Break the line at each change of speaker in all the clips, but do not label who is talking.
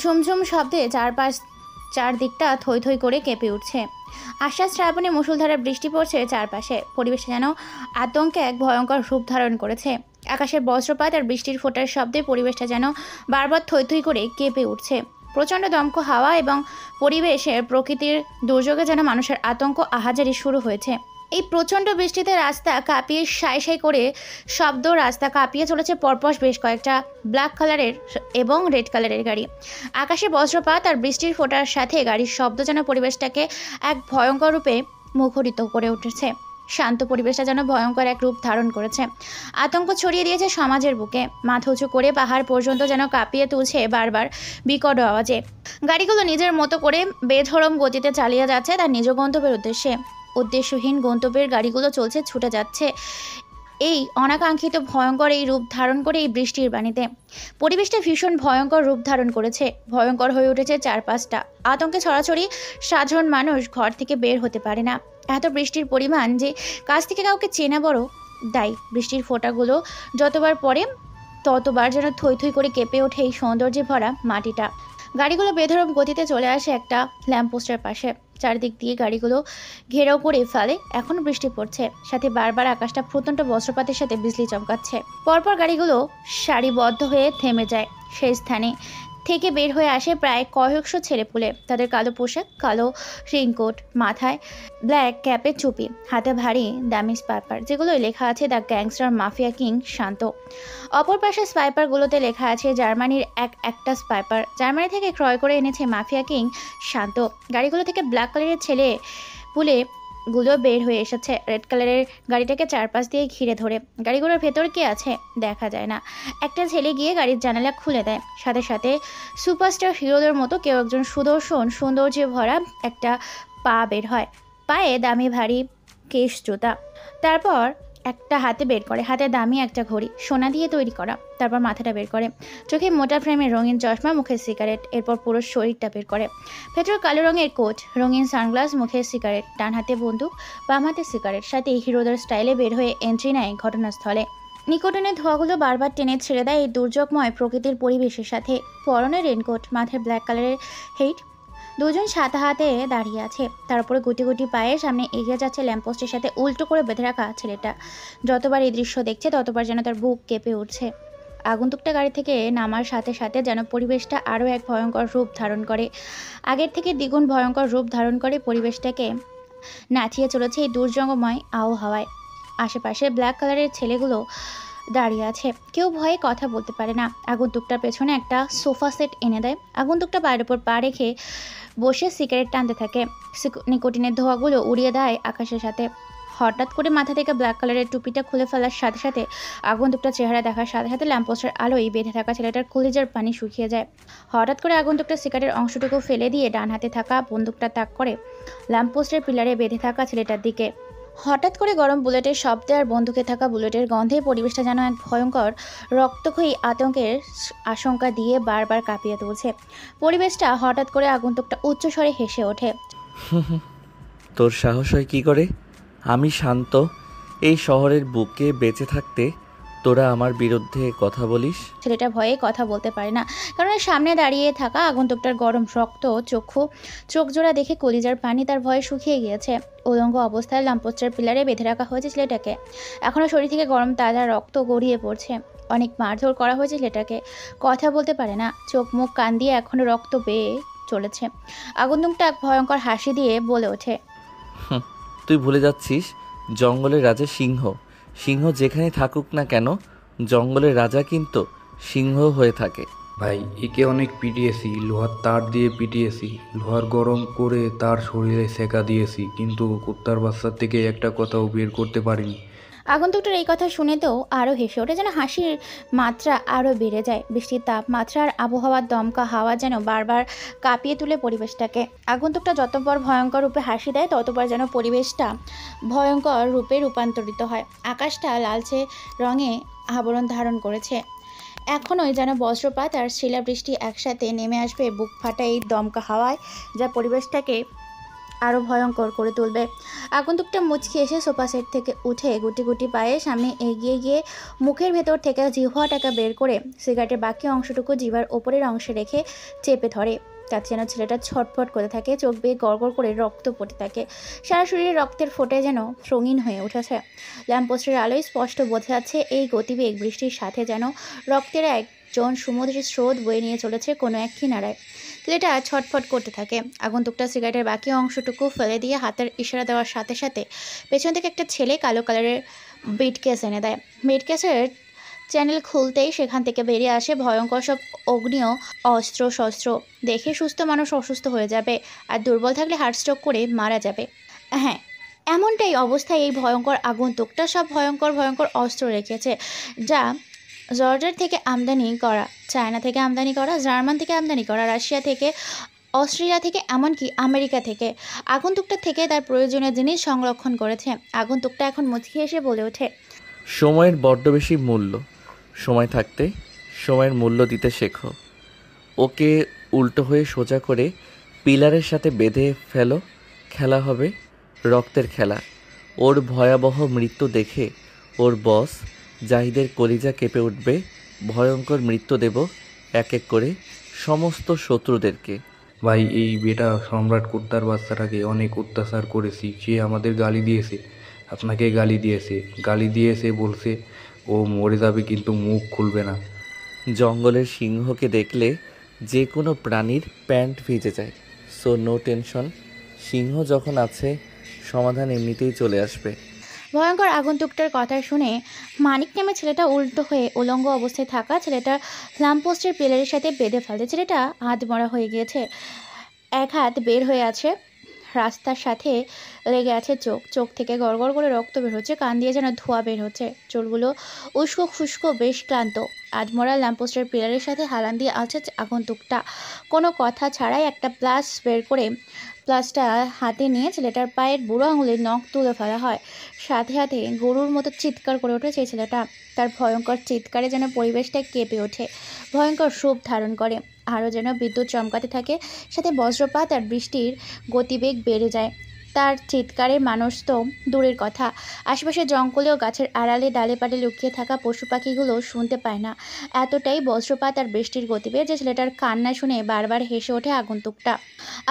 ঝুমঝুম শব্দে চারদিকটা থই থই করে কেঁপে উঠছে। আশ্বাস শ্রাবণে মুষলধারে বৃষ্টি পড়ছে চারপাশে। পরিবেশটা যেন আতঙ্কে এক ভয়ঙ্কর রূপ ধারণ করেছে। আকাশের বজ্রপাত আর বৃষ্টির ফোঁটার শব্দে পরিবেশটা যেন বারবার থই থই করে কেঁপে উঠছে। প্রচণ্ড দমক হাওয়া এবং পরিবেশের প্রকৃতির দুর্যোগে যেন মানুষের আতঙ্ক আহাজারি শুরু হয়েছে। এই প্রচণ্ড বৃষ্টিতে রাস্তা কাঁপিয়ে সাই সাই করে রাস্তা কাঁপিয়ে চলেছে পরপর বেশ কয়েকটা ব্ল্যাক কালারের এবং রেড কালারের গাড়ি। আকাশে বজ্রপাত আর বৃষ্টির ফোঁটার সাথে গাড়ির শব্দ যেন পরিবেশটাকে এক ভয়ঙ্কর রূপে মুখরিত করে উঠেছে। শান্ত পরিবেশটা যেন ভয়ঙ্কর এক রূপ ধারণ করেছে। আতঙ্ক ছড়িয়ে দিয়েছে সমাজের বুকে। মাথা উঁচু করে পাহাড় পর্যন্ত যেন কাঁপিয়ে তুলছে বারবার বিকট আওয়াজে। গাড়িগুলো নিজের মতো করে বেধড়ম গতিতে চালিয়ে যাচ্ছে তার নিজ গন্তব্যের উদ্দেশ্যে। উদ্দেশ্যহীন গন্তব্যের গাড়িগুলো চলছে, ছুটে যাচ্ছে এই অনাকাঙ্ক্ষিত ভয়ঙ্কর এই রূপ ধারণ করে এই বৃষ্টির বাণীতে। পরিবেশটা ভীষণ ভয়ঙ্কর রূপ ধারণ করেছে। ভয়ঙ্কর হয়ে উঠেছে চারপাশটা। আতঙ্কে ছড়াছড়ি। সাধারণ মানুষ ঘর থেকে বের হতে পারে না। এত বৃষ্টির পরিমাণ যে কাছ থেকে কাউকে চেনা বড় দায়ী। বৃষ্টির ফোঁটাগুলো যতবার পড়ে ততবার যেন থই থই করে কেঁপে ওঠে এই সৌন্দর্যে ভরা মাটিটা। গাড়িগুলো বেধড়ম গতিতে চলে আসে একটা ল্যাম্পপোস্টের পাশে। চারদিক দিয়ে গাড়িগুলো ঘেরাও করে ফেলে। এখনও বৃষ্টি পড়ছে, সাথে বারবার আকাশটা প্রচণ্ড বজ্রপাতের সাথে বিজলি চমকাচ্ছে। পরপর গাড়িগুলো সারিবদ্ধ হয়ে থেমে যায়। সেই স্থানে থেকে বের হয়ে আসে প্রায় কয়েকশো ছেলেপুলে। তাদের কালো পোশাক, কালো রেইনকোট, মাথায় ব্ল্যাক ক্যাপের টুপি, হাতে ভারী দামি স্পাইপার যেগুলোই লেখা আছে দ্য গ্যাংস্টার মাফিয়া কিং শান্ত। অপর পাশে স্পাইপারগুলোতে লেখা আছে জার্মানির একটা স্পাইপার, জার্মানি থেকে ক্রয় করে এনেছে মাফিয়া কিং শান্ত। গাড়িগুলো থেকে ব্ল্যাক কালারের ছেলে পুলে গুলো বের হয়ে এসেছে। রেড কালারের গাড়িটাকে চারপাশ দিয়ে ঘিরে ধরে। গাড়িগুলোর ভেতর কে আছে দেখা যায় না। একটা ছেলে গিয়ে গাড়ির জানালা খুলে দেয়। সাথে সাথে সুপারস্টার হিরোদের মতো কেউ একজন সুদর্শন সৌন্দর্যে ভরা একটা পা বের হয়। পায়ে দামি ভারী কেশ জুতা। তারপর একটা হাতে বের করে, হাতে দামি একটা ঘড়ি, সোনা দিয়ে তৈরি করা। তারপর মাথাটা বের করে, চোখে মোটা ফ্রেমের রঙিন চশমা, মুখে সিগারেট। এরপর পুরো শরীরটা বের করে। ভেতর কালো রঙের কোট, রঙিন সানগ্লাস, মুখে সিগারেট, ডান হাতে বন্দুক, বাম হাতে সিগারেট। সাথে হিরোদের স্টাইলে বের হয়ে এন্ট্রি নেয় ঘটনাস্থলে। নিকোটিনের ধোঁয়াগুলো বারবার টেনে ছেড়ে দেয় এই দুর্যোগময় প্রকৃতির পরিবেশের সাথে। পরনে রেনকোট, মাথায় ব্ল্যাক কালারের হেইট। দুজন সাদা হাতে দাঁড়িয়ে আছে। তার উপরে গুটি গুটি পায়ে সামনে এগিয়ে যাচ্ছে ল্যাম্পপোস্টের সাথে উল্টো করে বেঁধে রাখা ছেলেটা। যতবার এই দৃশ্য দেখছে ততবার যেন তার বুক কেঁপে উঠছে। আগন্তুকটা গাড়ি থেকে নামার সাথে সাথে যেন পরিবেশটা আরও এক ভয়ঙ্কর রূপ ধারণ করে। আগের থেকে দ্বিগুণ ভয়ঙ্কর রূপ ধারণ করে পরিবেশটাকে নাচিয়ে চলেছে এই দুর্যোগময় আবহাওয়ায়। আশেপাশে ব্ল্যাক কালারের ছেলেগুলো দাঁড়িয়ে আছে। কেউ ভয়ে কথা বলতে পারে না। আগন্তুকটার পেছনে একটা সোফা সেট এনে দেয়। আগন্তুকটা পায়ের উপর পা রেখে বসে সিগারেট টানতে থাকে। নিকোটিনের ধোঁয়াগুলো উড়িয়ে দেয় আকাশের সাথে। হঠাৎ করে মাথা থেকে ব্ল্যাক কালারের টুপিটা খুলে ফেলার সাথে সাথে আগন্তুকটা চেহারা দেখার সাথে সাথে ল্যাম্পপোস্টের আলোয় বেঁধে থাকা ছেলেটার কলিজার পানি শুকিয়ে যায়। হঠাৎ করে আগন্তুকটা সিগারেটের অংশটুকু ফেলে দিয়ে ডান হাতে থাকা বন্দুকটা তাক করে ল্যাম্পপোস্টের পিলারে বেঁধে থাকা ছেলেটার দিকে। হঠাৎ করে গরম বুলেটের শব্দে আর বন্দুকে থাকা বুলেটের গন্ধে পরিবেশটা যেন এক ভয়ঙ্কর রক্তক্ষয়ী আতঙ্কের আশঙ্কা দিয়ে বারবার কাঁপিয়ে তুলছে। পরিবেশটা হঠাৎ করে আগন্তুকটা উচ্চস্বরে হেসে ওঠে।
তোর সাহস হয় কি করে? আমি শান্ত, এই শহরের বুকে বেঁচে থাকতে তোরা আমার বিরুদ্ধে কথা বলিস?
ছেলেটা ভয়ে কথা বলতে পারে না, কারণ সামনে দাঁড়িয়ে থাকা আগন্তুকটার গরম রক্ত চোখ জোড়া দেখে কলিজার পানি তার ভয়ে শুকিয়ে গিয়েছে। উলঙ্গ অবস্থায় ল্যাম্পপোস্টের পিলারে বেঁধে রাখা হয়েছে ছেলেটাকে। এখনও শরীর থেকে গরম তাজা রক্ত গড়িয়ে পড়ছে। অনেক মারধর করা হয়েছে ছেলেটাকে। কথা বলতে পারে না, চোখ মুখ কান দিয়ে এখনও রক্ত বেয়ে চলেছে। আগন্তুকটা এক ভয়ঙ্কর হাসি দিয়ে বলে ওঠে,
তুই ভুলে যাচ্ছিস জঙ্গলের রাজা সিংহ। সিংহ যেখানে থাকুক না কেন, জঙ্গলের রাজা কিন্তু সিংহ হয়ে থাকে।
ভাই, একে অনেক পিটিয়েছি, লোহার তার দিয়ে পিটিয়েছি, লোহার গরম করে তার শরীরে সেকা দিয়েছি, কিন্তু কুত্তার বাচ্চার থেকে একটা কথাও বের করতে পারিনি।
আগন্তুকটার এই কথা শুনে তো আরও হেসে ওঠে, যেন হাসির মাত্রা আরও বেড়ে যায়। বৃষ্টির তাপমাত্রা আর আবহাওয়ার দমকা হাওয়া যেন বারবার কাঁপিয়ে তুলে পরিবেশটাকে। আগন্তুকটা যতবার ভয়ঙ্কর রূপে হাসি দেয় ততবার যেন পরিবেশটা ভয়ঙ্কর রূপে রূপান্তরিত হয়। আকাশটা লালচে রঙে আবরণ ধারণ করেছে। এখনই যেন বজ্রপাত আর শিলাবৃষ্টি একসাথে নেমে আসবে বুক ফাটা এই দমকা হাওয়ায়, যা পরিবেশটাকে আরও ভয়ঙ্কর করে তুলবে। আগন্তুকটা মুচকি এসে সোফা সেট থেকে উঠে গুটি গুটি পায়ে সামনে এগিয়ে গিয়ে মুখের ভেতর থেকে জিহ্বাটাকে বের করে সিগারেটের বাকি অংশটুকু জিভার ওপরের অংশে রেখে চেপে ধরে। তার যেন ছেলেটা ছটফট করে থাকে, চোখ বেয়ে গড়গড় করে রক্ত পড়তে থাকে, সারা শরীরে রক্তের ফোঁটে যেন রঙিন হয়ে উঠেছে। ল্যাম্পপোস্টের আলোয় স্পষ্ট বোঝা যাচ্ছে এই গতিবেগ বৃষ্টির সাথে যেন রক্তের একজন সমুদ্রের স্রোত বয়ে নিয়ে চলেছে কোনো এক কিনারায়। ছেলেটা ছটফট করতে থাকে। আগন্তুকটা সিগারেটের বাকি অংশটুকু ফেলে দিয়ে হাতের ইশারা দেওয়ার সাথে সাথে পেছন থেকে একটা ছেলে কালো কালারের বিটকেস এনে দেয়। বিটকেসের চ্যানেল খুলতেই সেখান থেকে বেরিয়ে আসে ভয়ঙ্কর সব অগ্নিয় অস্ত্র শস্ত্র। দেখে সুস্থ মানুষ অসুস্থ হয়ে যাবে, আর দুর্বল থাকলে হার্টস্ট্রোক করে মারা যাবে। হ্যাঁ, এমনটাই অবস্থায় এই ভয়ঙ্কর আগন্তুকটা সব ভয়ঙ্কর ভয়ঙ্কর অস্ত্র রেখেছে, যা জর্ডার থেকে আমদানি করা, চায়না থেকে আমদানি করা, জার্মান থেকে আমদানি করা, রাশিয়া থেকে, অস্ট্রেলিয়া থেকে, এমনকি আমেরিকা থেকে। আগন্তুকটা থেকে তার প্রয়োজনীয় জিনিস সংরক্ষণ করেছে। আগন্তুকটা এখন মুচকি এসে বলে ওঠে,
সময়ের বড্ড বেশি মূল্য। সময় থাকতে সময়ের মূল্য দিতে শেখো। ওকে উল্টো হয়ে সোজা করে পিলারের সাথে বেঁধে ফেলো। খেলা হবে রক্তের খেলা। ওর ভয়াবহ মৃত্যু দেখে ওর বস জাহিদের কলিজা কেঁপে উঠবে। ভয়ঙ্কর মৃত্যু দেব এক এক করে সমস্ত শত্রুদেরকে।
ভাই এই বেটা সম্রাট কুত্তার বাচ্চাটাকে অনেক অত্যাচার করেছি। সে আমাদের গালি দিয়েছে, আপনাকে গালি দিয়েছে বলছে ও মরে যাবে কিন্তু মুখ খুলবে না।
জঙ্গলের সিংহকে দেখলে যে কোনো প্রাণীর প্যান্ট ভিজে যায়। সো নো টেনশন, সিংহ যখন আছে সমাধান এমনিতেই চলে আসবে।
ভয়ঙ্কর আগন্তুকটার কথা শুনে মানিক নামে ছেলেটা উল্টো হয়ে উলঙ্গ অবস্থায় থাকা ছেলেটা ল্যাম্পপোস্টের পিলারের সাথে বেঁধে ফেলে। ছেলেটা আধমরা হয়ে গিয়েছে, এক হাত বের হয়ে আছে, রাস্তার সাথে লেগে আছে চোখ, চোখ থেকে গড়গড় করে রক্ত বের হচ্ছে, কান দিয়ে যেন ধোঁয়া বের হচ্ছে, চুলগুলো উস্কো খুস্কো, বেশ ক্লান্ত। আধমরা ল্যাম্পপোস্টের পিলারের সাথে হালান দিয়ে আছে আগন্তুকটা। কোনো কথা ছাড়াই একটা প্লাস বের করে প্লাসটা হাতে নিয়ে ছেলেটার পায়ের বুড়ো আঙুলের নখ তুলে ফেলা হয়। সাথে সাথে গরুর মতো চিৎকার করে ওঠে সেই ছেলেটা। তার ভয়ঙ্কর চিৎকারে যেন পরিবেশটা কেঁপে ওঠে, ভয়ঙ্কর রূপ ধারণ করে, আরও যেন বিদ্যুৎ চমকাতে থাকে, সাথে বজ্রপাত আর বৃষ্টির গতিবেগ বেড়ে যায়। তার চিৎকারে মানুষ তো দূরের কথা, আশেপাশে জঙ্গলেও গাছের আড়ালে ডালে পাড়ে লুকিয়ে থাকা পশু পাখিগুলো শুনতে পায় না। এতটাই বজ্রপাত আর বৃষ্টির গতিবেগ যে ছেলেটার কান্না শুনে বারবার হেসে ওঠে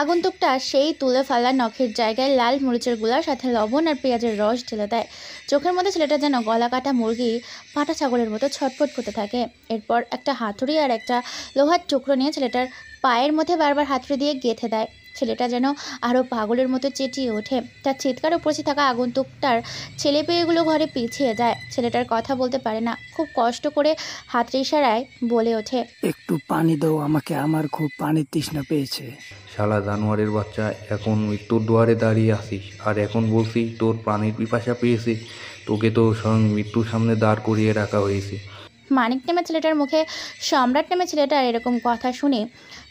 আগন্তুকটা সেই তুলে ফেলা নখের জায়গায় লাল মরিচের গুঁড়ার সাথে লবণ আর পেঁয়াজের রস ঢেলে দেয়। চোখের মধ্যে ছেলেটা যেন গলা কাটা মুরগি পাটা ছাগলের মতো ছটফট করতে থাকে। এরপর একটা হাতুড়ি আর একটা লোহার টুকরো নিয়ে ছেলেটার পায়ের মধ্যে বারবার হাতুড়ি দিয়ে গেঁথে দেয়। ছেলেটা যেন আরও পাগলের মতো চেঁচিয়ে ওঠে। তার চিৎকার উপস্থিত থাকা আগন্তুকটার ছেলেপেয়েগুলো ঘরে পিছিয়ে যায়। ছেলেটার কথা বলতে পারে না, খুব কষ্ট করে হাতের ইশারায় বলে ওঠে,
একটু পানি দাও আমাকে, আমার খুব পানির তৃষ্ণা পেয়েছে।
শালা জানোয়ারের বাচ্চা, এখন মৃত্যুর দুয়ারে দাঁড়িয়ে আসিস আর এখন বলছিস তোর প্রাণীর পিপাসা পেয়েছে? তোকে তো স্বয়ং মৃত্যুর সামনে দাঁড় করিয়ে রাখা হয়েছে।
মানিক নামে ছেলেটার মুখে সম্রাট নামে ছেলেটার এরকম কথা শুনে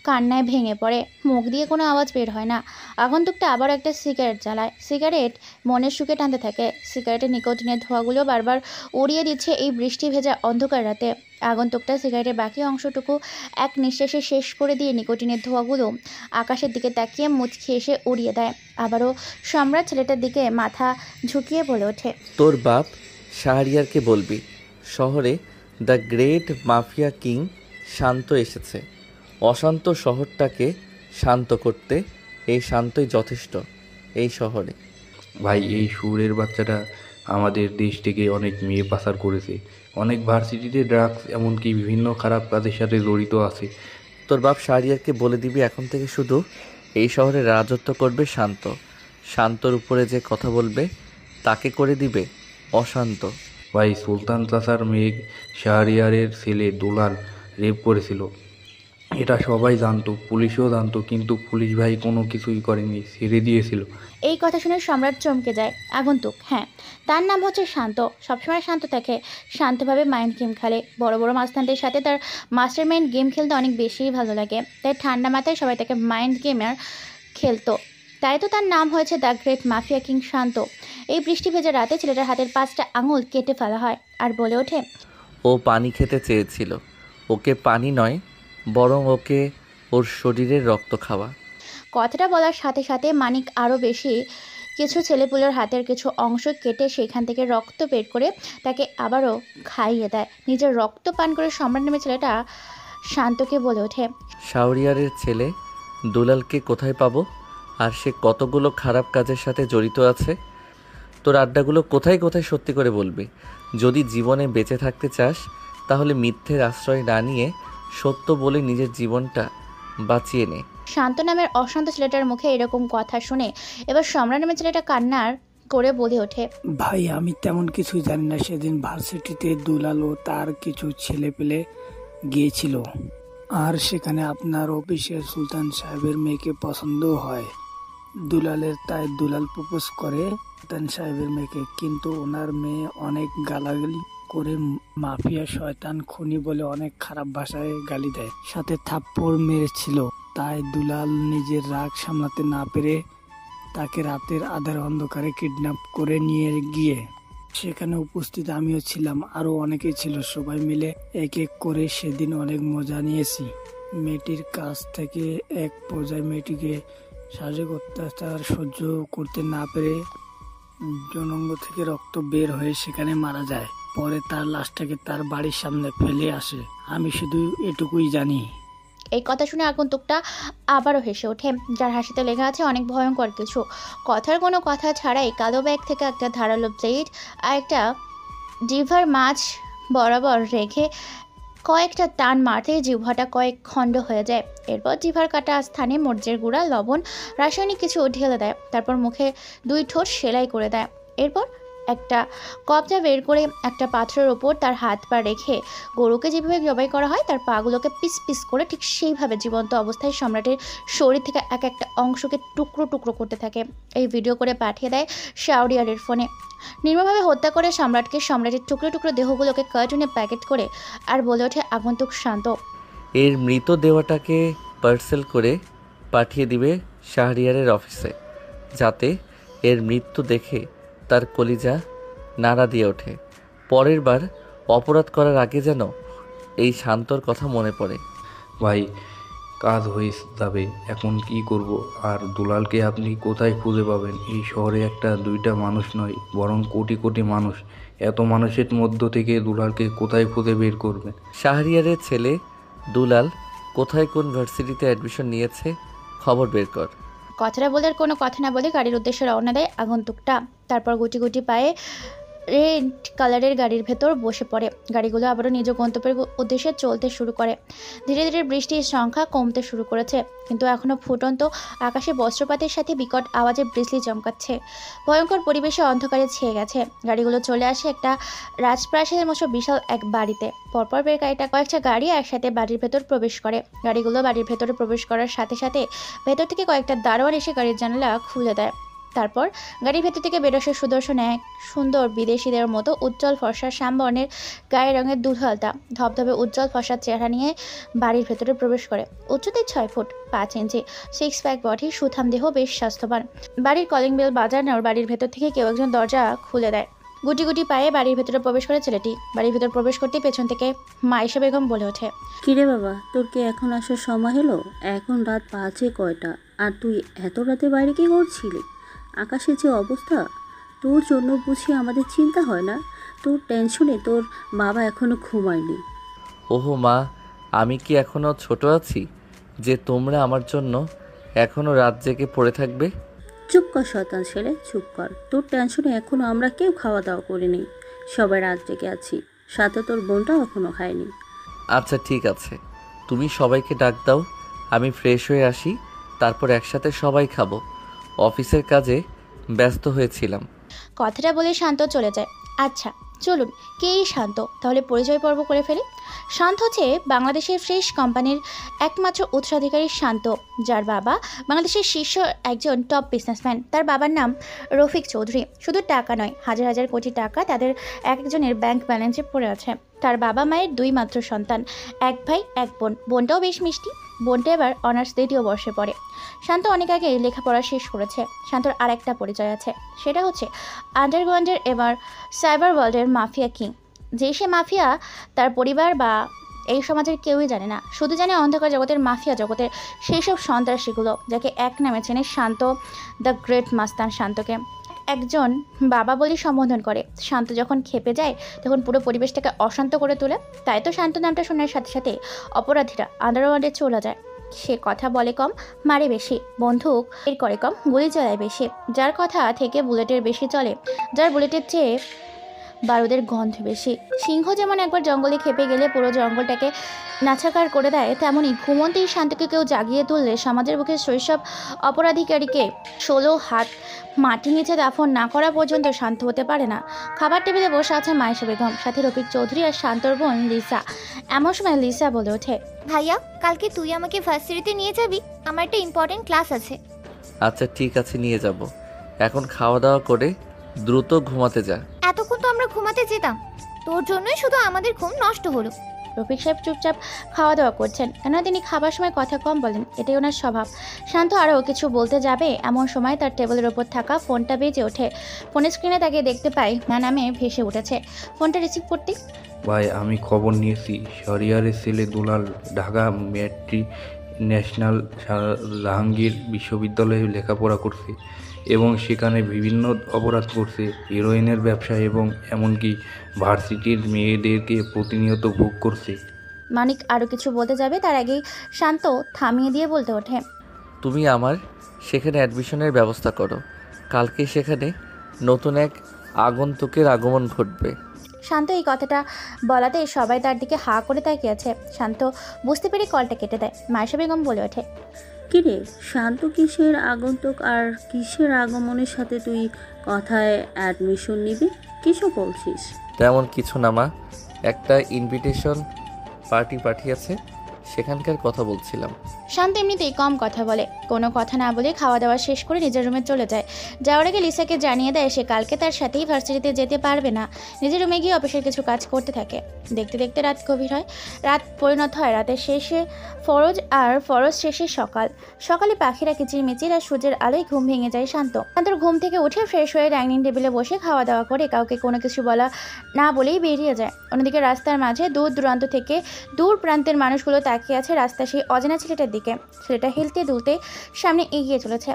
কান্নায় ভেঙে পড়ে। মুখ দিয়ে কোনো আওয়াজ বের হয় না। আগন্তুকটা আবার একটা সিগারেট জ্বালায়। সিগারেট মনের সুখে টানতে থাকে। সিগারেটের নিকোটিনের ধোঁয়াগুলো বারবার উড়িয়ে দিচ্ছে এই বৃষ্টি ভেজা অন্ধকার রাতে। আগন্তুকটা সিগারেটের বাকি অংশটুকু এক নিঃশ্বাসে শেষ করে দিয়ে নিকোটিনের ধোঁয়াগুলো আকাশের দিকে তাকিয়ে মুচকি এসে উড়িয়ে দেয়। আবারও সম্রাট ছেলেটার দিকে মাথা ঝুঁকিয়ে বলে ওঠে,
তোর বাপ শাহরিয়ারকে বলবি শহরে দ্য গ্রেট মাফিয়া কিং শান্ত এসেছে। অশান্ত শহরটাকে শান্ত করতে এই শান্তই যথেষ্ট এই শহরে।
ভাই এই সুরের বাচ্চাটা আমাদের দেশ থেকে অনেক মেয়ে পাচার করেছে, অনেক ভার্সিটিতে ড্রাগস, এমনকি বিভিন্ন খারাপ কাজের সাথে জড়িত আছে।
তোর বাপ শাহরিয়ারকে বলে দিবি এখন থেকে শুধু এই শহরে রাজত্ব করবে শান্ত। শান্তর উপরে যে কথা বলবে তাকে করে দিবে অশান্ত।
ভাই সুলতান চাচার মেয়ে শাহরিয়ারের ছেলে দুলাল রেপ করেছিল, এটা সবাই জানতো, পুলিশও জানতো, কিন্তু পুলিশ ভাই কোনো কিছুই করেনি, ছেড়ে দিয়েছিল।
এই কথা শুনে সম্রাট চমকে যায়। আগন্তুক, হ্যাঁ, তার নাম হচ্ছে শান্ত। সবসময় শান্ত থাকে, শান্তভাবে মাইন্ড গেম খেলে। বড় বড় মাস্তানদের সাথে তার মাস্টার মাইন্ড গেম খেলতে অনেক বেশিই ভালো লাগে। তাই ঠান্ডা মাথায় সবাই তাকে মাইন্ড গেমার খেলতো। তাই তো তার নাম হয়েছে দ্য গ্রেট মাফিয়া কিং শান্ত। এই বৃষ্টি ভেজা রাতে ছেলেটার হাতের 5টা আঙুল কেটে ফেলা হয় আর বলে ওঠে,
ও পানি খেতে চেয়েছিল, ওকে পানি নয় বরং ওকে ওর শরীরের রক্ত খাওয়া।
কথাটা বলার সাথে সাথে মানিক আরও বেশি কিছু ছেলেপুলের হাতের কিছু অংশ কেটে সেখান থেকে রক্ত বের করে তাকে আবারও খাইয়ে দেয়। নিজের রক্ত পান করে সম্রাট নামে ছেলেটা শান্তকে বলে ওঠে,
শাওরিয়ারের ছেলে দুলালকে কোথায় পাবো? আর সে কতগুলো খারাপ কাজের সাথে জড়িত আছে? তোর আড্ডাগুলো কোথায় কোথায় সত্যি করে বলবি। যদি জীবনে বেঁচে থাকতে চাস তাহলে মিথ্যের আশ্রয় না নিয়ে সত্য বলে নিজের জীবনটা বাঁচিয়ে নে।
শান্ত নামের অশান্ত ছেলেটার মুখে এরকম কথা শুনে এবার সম্রাট নামের ছেলেটা কান্নার করে বলে ওঠে,
ভাই আমি তেমন কিছুই জানি না। সেদিন ভার্সিটিতে দুলাল ও তার কিছু ছেলে পেলে গিয়েছিল, আর সেখানে আপনার অফিসের সুলতান সাহেবের মেয়েকে পছন্দ হয় দুলালের। তাই দুলাল প্রপোজ করে সুলতান সাহেবের মেয়েকে, কিন্তু ওনার মেয়ে অনেক গালাগালি করে মাফিয়া শয়তান খুনি বলে অনেক খারাপ ভাষায় গালি দেয়, সাথে থাপ্পড় মেরেছিল। তাই দুলাল নিজের রাগ সামলাতে না পেরে তাকে রাতের আধার অন্ধকারে কিডন্যাপ করে নিয়ে গিয়ে, সেখানে উপস্থিত আমিও ছিলাম, আরো অনেকেই ছিল। সবাই মিলে এক এক করে সেদিন অনেক মজা নিয়েছি। মেয়েটির কাছ থেকে এক পর্যায়ে মেয়েটিকে শারীরিক অত্যাচার সহ্য করতে না পেরে জনঙ্গ থেকে রক্ত বের হয়ে সেখানে মারা যায়। পরে তার লাশটাকে তার বাড়ির সামনে ফেলে আসে। আমি শুধু এটুকুই জানি।
এই কথা শুনে আগন্তুকটা আবারও হেসে ওঠে, যার হাসিতে লেগে আছে অনেক ভয়ঙ্কর কিছু। কথার কোনো কথা ছাড়াই কালো ব্যাগ থেকে একটা ধারালো ব্লেড আর একটা জিভার মাছ বরাবর রেখে কয়েকটা টান মারতে জিহ্বাটা কয়েক খণ্ড হয়ে যায়। এরপর জিভার কাটা স্থানে মরিচের গুঁড়া, লবণ, রাসায়নিক কিছু ঢেলে দেয়। তারপর মুখে 2 ঠোঁট সেলাই করে দেয়। এরপর একটা কবজা বের করে একটা পাথরের ওপর তার হাত পা রেখে গরুকে যেভাবে জবাই করা হয় তার পাগুলোকে পিস পিস করে ঠিক সেইভাবে জীবন্ত অবস্থায় সম্রাটের শরীর থেকে এক একটা অংশকে টুকরো টুকরো করতে থাকে। এই ভিডিও করে পাঠিয়ে দেয় শাওরিয়ারের ফোনে। নির্মমভাবে হত্যা করে সম্রাটের টুকরো টুকরো দেহগুলোকে কার্টুনে প্যাকেট করে আর বলে ওঠে আগন্তুক শান্ত,
এর মৃত দেওয়াটাকে পার্সেল করে পাঠিয়ে দিবে শাহরিয়ারের অফিসে, যাতে এর মৃত্যু দেখে তার কলিজা নাড়া দিয়ে ওঠে। পরের বার অপরাধ করার আগে যেন এই শান্তর কথা মনে পড়ে।
ভাই কাজ হয়ে যাবে, এখন কি করব? আর দুলালকে আপনি কোথায় খুঁজে পাবেন? এই শহরে একটা দুইটা মানুষ নয়, বরং কোটি কোটি মানুষ। এত মানুষের মধ্য থেকে দুলালকে কোথায় খুঁজে বের করবেন?
শাহরিয়ারের ছেলে দুলাল কোথায় কোন ভার্সিটিতে অ্যাডমিশন নিয়েছে খবর বের কর।
কথাটা বলে আর কোনো কথা না বলে গাড়ির উদ্দেশ্যে রওনা দেয় আগন্তুকটা। তারপর গুটি গুটি পায়ে রেড কালারের গাড়ির ভেতর বসে পড়ে। গাড়িগুলো আবারও নিজ গন্তব্যের উদ্দেশ্যে চলতে শুরু করে। ধীরে ধীরে বৃষ্টির সংখ্যা কমতে শুরু করেছে, কিন্তু এখনও ফুটন্ত আকাশে বজ্রপাতের সাথে বিকট আওয়াজে বিজলি চমকাচ্ছে। ভয়ঙ্কর পরিবেশে অন্ধকারে ছেয়ে গেছে। গাড়িগুলো চলে আসে একটা রাজপ্রাসাদের মতো বিশাল এক বাড়িতে। পরপর বের গাড়িটা কয়েকটা গাড়ি একসাথে বাড়ির ভেতর প্রবেশ করে। গাড়িগুলো বাড়ির ভেতরে প্রবেশ করার সাথে সাথে ভেতর থেকে কয়েকটা দারোয়ান এসে গাড়ির জানালা খুলে দেয়। তারপর গাড়ির ভেতর থেকে বেরোসে সুদর্শন এক সুন্দর বিদেশিদের মতো উজ্জ্বল ফর্সা শ্যামবর্ণের গায়ের রঙের দুধালতা ধবধবে উজ্জ্বল ফর্সার চেহারা নিয়ে বাড়ির ভেতরে প্রবেশ করে। উচ্চতায় 6 ফুট 5 ইঞ্চি, 6 প্যাক বডি, সুঠাম দেহ, বেশ স্বাস্থ্যবান। বাড়ির কলিং বেল বাজানোর বাড়ির ভেতর থেকে কেউ একজন দরজা খুলে দেয়। গুটি গুটি পায়ে বাড়ির ভেতরে প্রবেশ করে ছেলেটি। বাড়ির ভেতর প্রবেশ করতেই পেছন থেকে মাইশা বেগম বলে ওঠে,
কিরে বাবা, তোর কি এখন আসার সময় হলো? এখন রাত 5 কয়টা, আর তুই এত রাতে বাইরে কি করছিলি? আকাশের যে অবস্থা, তোর জন্য বুঝি আমাদের চিন্তা হয় না? তোর টেনশনে তোর বাবা এখনো ঘুমায়নি।
ওহো মা, আমি কি এখনও ছোট আছি যে তোমরা আমার জন্য এখনও রাত জেগে পড়ে থাকবে?
চুপ কর শয়তান ছেলে, চুপ কর। তোর টেনশনে এখনো আমরা কেউ খাওয়া দাওয়া করিনি, সবাই রাত জেগে আছি, সাথে তোর বোনটাও এখনো খায়নি।
আচ্ছা ঠিক আছে, তুমি সবাইকে ডাক দাও, আমি ফ্রেশ হয়ে আসি, তারপর একসাথে সবাই খাবো। অফিসের কাজে ব্যস্ত হয়েছিলাম।
কথাটা বলে শান্ত চলে যায়। আচ্ছা চলুন, কে এই শান্ত? তাহলে পরিচয় পর্ব করে ফেলি। শান্ত হচ্ছে বাংলাদেশের ফ্রেশ কোম্পানির একমাত্র উত্তরাধিকারী শান্ত, যার বাবা বাংলাদেশের শীর্ষ একজন টপ বিজনেসম্যান। তার বাবার নাম রফিক চৌধুরী। শুধু টাকা নয়, হাজার হাজার কোটি টাকা তাদের একজনের ব্যাংক ব্যালেন্সে পড়ে আছে। তার বাবা মায়ের 2 মাত্র সন্তান, 1 ভাই 1 বোন। বোনটাও বেশ মিষ্টি। বোনটা এবার অনার্স 2য় বর্ষে পড়ে। শান্ত অনেক আগে লেখাপড়া শেষ করেছে। শান্তর আর একটা পরিচয় আছে, সেটা হচ্ছে আন্ডারগ্রাউন্ডের এবার সাইবার ওয়ার্ল্ডের মাফিয়া কিং। যে সে মাফিয়া তার পরিবার বা এই সমাজের কেউই জানে না, শুধু জানে অন্ধকার জগতের মাফিয়া জগতের সেই সব সন্ত্রাসীগুলো, যাকে এক নামে চেনে শান্ত, দ্য গ্রেট মাস্তান শান্তকে একজন বাবা বলে সম্বোধন করে। শান্ত যখন খেপে যায় তখন পুরো পরিবেশটাকে অশান্ত করে তোলে। তাই তো শান্ত নামটা শোনার সাথে সাথে অপরাধীরা আন্ডারওয়ার্ল্ডে চলে যায়। সে কথা বলে কম, মারে বেশি, বন্দুক এর করে কম, গুলি চালায় বেশি। যার কথা থেকে বুলেটের বেশি চলে, যার বুলেটের চেয়ে বারুদের গন্ধ বেশি। সিংহ যেমন একবার জঙ্গলে খেপে গেলে পুরো জঙ্গলটাকে নাছাকার করে দেয়, তেমনই ঘুমন্তেই শান্তকে কেউ জাগিয়ে তুললে সমাজের বুকে শৈশব অপরাধিকারীকে 16 হাত মাটি নিচে দাফন না করা পর্যন্ত শান্ত হতে পারে না। খাবার টেবিলে বসে আছে মায়েশা বেগম, সাথে রফিক চৌধুরী আর শান্তর বোন লিসা। এমন সময় লিসা বলে ওঠে,
ভাইয়া, কালকে তুই আমাকে ভার্সিটিতে নিয়ে যাবি? আমার একটা ইম্পর্টেন্ট ক্লাস আছে।
আচ্ছা ঠিক আছে, নিয়ে যাব। এখন খাওয়া দাওয়া করে দ্রুত ঘুমাতে যা।
এতক্ষণ তো আমরা ঘুমাতে যেতাম, তোর জন্যই শুধু আমাদের ঘুম নষ্ট হলো।
রফিক সাহেব চুপচাপ খাওয়া দাওয়া করছেন, কেননা তিনি খাবার সময় কথা কম বলেন, এটাই ওনার স্বভাব। শান্ত আরও কিছু বলতে যাবে এমন সময় তার টেবিলের ওপর থাকা ফোনটা বেজে ওঠে। ফোনের স্ক্রিনে তাকে দেখতে পাই না নামে ভেসে উঠেছে। ফোনটা রিসিভ করতে,
ভাই আমি খবর নিয়েছি, শরিয়ারের ছেলে দুলাল ঢাকা মেট্রি ন্যাশনাল জাহাঙ্গীর বিশ্ববিদ্যালয়ে লেখাপড়া করছে এবং সেখানে বিভিন্ন অপরাধ করছে, হিরোইনের ব্যবসা এবং এমনকি ভার্সিটির মেয়েদেরকে প্রতিনিয়ত ভোগ করছে।
মানিক আরও কিছু বলতে যাবে তার আগেই শান্ত থামিয়ে দিয়ে বলতে ওঠে,
তুমি আমার সেখানে অ্যাডমিশনের ব্যবস্থা করো। কালকে সেখানে নতুন এক আগন্তুকের আগমন ঘটবে।
শান্ত এই কথাটা বলাতে সবাই তার দিকে হা করে তাকিয়ে আছে। শান্ত বুঝতে পেরে কলটা কেটে দেয়। মায়েশা বেগম বলে ওঠে,
কিরে শান্ত, কিসের আগন্তুক আর কিসের আগমনের সাথে তুই কথায় অ্যাডমিশন নিবি? কিছু বলছিস?
তেমন কিছু না মা, একটা ইনভিটেশন পার্টি পাঠিয়েছে, সেখানকার কথা বলছিলাম।
শান্ত এমনিতেই কম কথা বলে। কোনো কথা না বলে খাওয়া দাওয়া শেষ করে নিজের রুমে চলে যায়। যাওয়ার আগে লিসাকে জানিয়ে দেয় সে কালকে তার সাথেই ভার্সিটিতে যেতে পারবে না। নিজের রুমে গিয়ে অফিসের কিছু কাজ করতে থাকে। দেখতে দেখতে রাত গভীর হয়, রাত পরিণত হয় রাতের শেষে ফরজ, আর ফরজ শেষে সকাল। সকালে পাখিরা কিচিরমিচির আর সূর্যের আলোয় ঘুম ভেঙে যায় শান্তর ঘুম থেকে উঠে ফ্রেশ হয়ে ডাইনিং টেবিলে বসে খাওয়া দাওয়া করে কাউকে কোনো কিছু বলা না বলেই বেরিয়ে যায়। অন্যদিকে রাস্তার মাঝে দূর দূরান্ত থেকে দূর প্রান্তের মানুষগুলো তাকিয়ে আছে রাস্তা সেই অজানা ছেলেটার দিকে। ছেলেটা হেলতে দুলতে সামনে এগিয়ে চলেছে।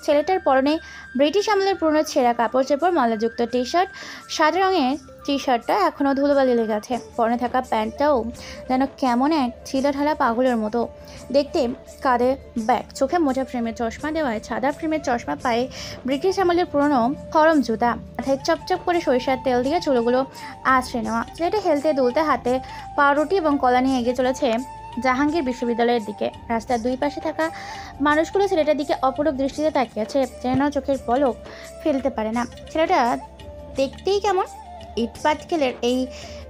ছেলেটার পরনে ব্রিটিশ আমলের পুরনো ছেঁড়া কাপড় চোপড়, মলাযুক্ত টি শার্ট, সাদা রঙের টি শার্টটা এখনও ধুলোবালি লেগে আছে। পরনে থাকা প্যান্টটাও যেন কেমন এক ছিলাঢালা পাগলের মতো দেখতে। কাঁধে ব্যাগ, চোখে মোটা ফ্রেমের চশমা দেওয়ায়, সাদা ফ্রেমের চশমা, পায়ে ব্রিটিশ আমলের পুরনো ফরম জুতা, মাথায় চপচপ করে সরিষার তেল দিয়ে চুলগুলো আছড়ে নেওয়া। ছেলেটা হেলতে দুলতে হাতে পাউরুটি এবং কলা নিয়ে এগিয়ে চলেছে জাহাঙ্গীর বিশ্ববিদ্যালয়ের দিকে। রাস্তার দুই পাশে থাকা মানুষগুলো ছেলেটার দিকে অপলক দৃষ্টিতে তাকিয়ে আছে, যেন চোখের পলক ফেলতে পারে না। ছেলেটা দেখতেই কেমন ইটপাটকেলের। এই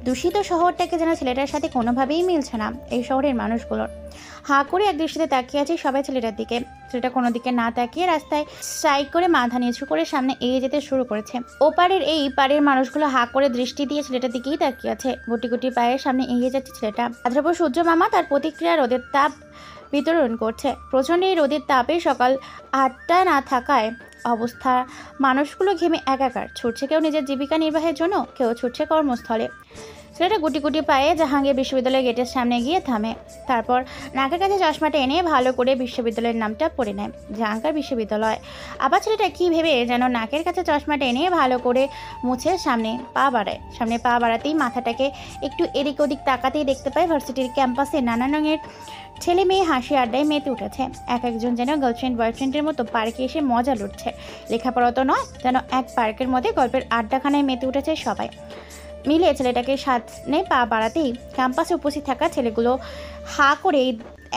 দূষিত শহরটাকে যেন ছেলেটার সাথে কোনোভাবেই মিলছে না এই শহরের মানুষগুলোর। হাঁ করে এক দৃষ্টিতে তাকিয়ে আছে সবাই ছেলেটার দিকে। ছেলেটা কোনো দিকে না তাকিয়ে রাস্তায় স্ট্রাইক করে মাথা নিচু করে সামনে এগিয়ে যেতে শুরু করেছে। ওপারের এই পাড়ের মানুষগুলো হাঁ করে দৃষ্টি দিয়ে ছেলেটার দিকেই তাকিয়ে আছে। গুটি গুটি পায়ের সামনে এগিয়ে যাচ্ছে ছেলেটা। আদ্রপর সূর্য মামা তার প্রতিক্রিয়া রোদের তাপ বিতরণ করছে। প্রচণ্ড এই রোদের তাপে সকাল 8টা না থাকায় অবস্থা মানুষগুলো ঘেমে একাকার। ছুটছে কেউ নিজের জীবিকা নির্বাহের জন্য, কেউ ছুটছে কর্মস্থলে। ছেলেটা গুটি গুটি পায়ে জাহাঙ্গীর বিশ্ববিদ্যালয়ের গেটের সামনে গিয়ে থামে। তারপর নাকের কাছে চশমাটা এনে ভালো করে বিশ্ববিদ্যালয়ের নামটা পড়ে নেয়, জাহাঙ্গীর বিশ্ববিদ্যালয়। আবার ছেলেটা কী ভেবে যেন নাকের কাছে চশমাটা এনে ভালো করে মুছে সামনে পা বাড়ায়। সামনে পা বাড়াতেই মাথাটাকে একটু এদিক ওদিক তাকাতেই দেখতে পায় ভার্সিটির ক্যাম্পাসে নানান রঙের ছেলে মেয়ে হাসি আড্ডায় মেতে উঠেছে। এক একজন যেন গার্লফ্রেন্ড বয়ফ্রেন্ডের মতো পার্কে এসে মজা লুটছে। লেখাপড়া তো নয়, যেন এক পার্কের মধ্যে গল্পের আড্ডাখানায় মেতে উঠেছে সবাই মিলে। ছেলেটাকে সামনে পা বাড়াতেই ক্যাম্পাসে উপস্থিত থাকা ছেলেগুলো হা করে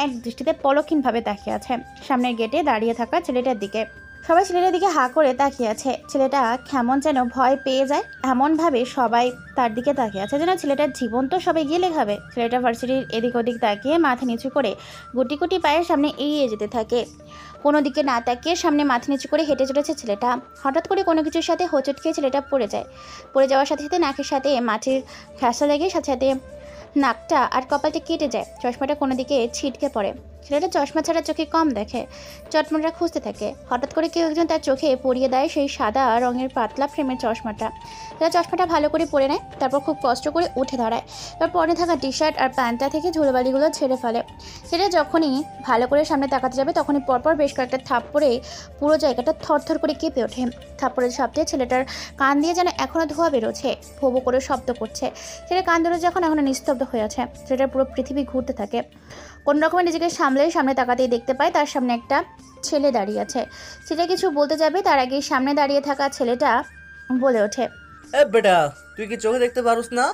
এক দৃষ্টিতে পলকহীনভাবে তাকিয়ে আছে সামনের গেটে দাঁড়িয়ে থাকা ছেলেটার দিকে। সবাই ছেলেটার দিকে হা করে তাকিয়ে আছে। ছেলেটা কেমন যেন ভয় পেয়ে যায়, এমনভাবে সবাই তার দিকে তাকিয়ে আছে যেন ছেলেটার জীবন তো সবাই গিয়ে লেখাবে। ছেলেটা ভার্সিটির এদিক ওদিক তাকিয়ে মাথা নিচু করে গুটি গুটি পায়ের সামনে এগিয়ে যেতে থাকে। কোনো দিকে না তাকিয়ে সামনে মাথা নিচু করে হেঁটে চলেছে ছেলেটা। হঠাৎ করে কোনো কিছুর সাথে হোঁচট খেয়ে ছেলেটা পড়ে যায়। পড়ে যাওয়ার সাথে সাথে নাকের সাথে মাটির ঘাসা লেগে সাথে সাথে নাকটা আর কপালটা কেটে যায়। চশমাটা কোনো দিকে ছিটকে পড়ে। ছেলেটা চশমা ছাড়া চোখে কম দেখে। চটমটা খুঁজতে থাকে। হঠাৎ করে কেউ একজন তার চোখে পরিয়ে দেয় সেই সাদা রঙের পাতলা ফ্রেমের চশমাটা। তারা চশমাটা ভালো করে পরে নেয়, তারপর খুব কষ্ট করে উঠে দাঁড়ায়। তারপর পরে থাকা টি শার্ট আর প্যান্টটা থেকে ধুলোবালিগুলো ছেড়ে ফেলে। সেটা যখনই ভালো করে সামনে তাকাতে যাবে তখনই পরপর বেশ কয়েকটা থাপ্পড়ে পুরো জায়গাটা থরথর করে কেঁপে ওঠে। থাপ্পড়ের শব্দে ছেলেটার কান দিয়ে যেন এখনও ধোঁয়া বেরোচ্ছে, ভোবো করে শব্দ করছে। ছেলের কান ধরে যখন এখনও নিস্তব্ধ হয়ে আছে। ছেলেটার পুরো পৃথিবী ঘুরতে থাকে। কোন রকমে নিজেকে সামনে তাকাতেই দেখতে পায় তার সামনে একটা ছেলে দাঁড়িয়ে আছে। সেটা কিছু বলতে যাবে তার আগেই সামনে দাঁড়িয়ে থাকা ছেলেটা বলে ওঠে,
এ বেটা, তুই কি চোখে দেখতে পারুস না?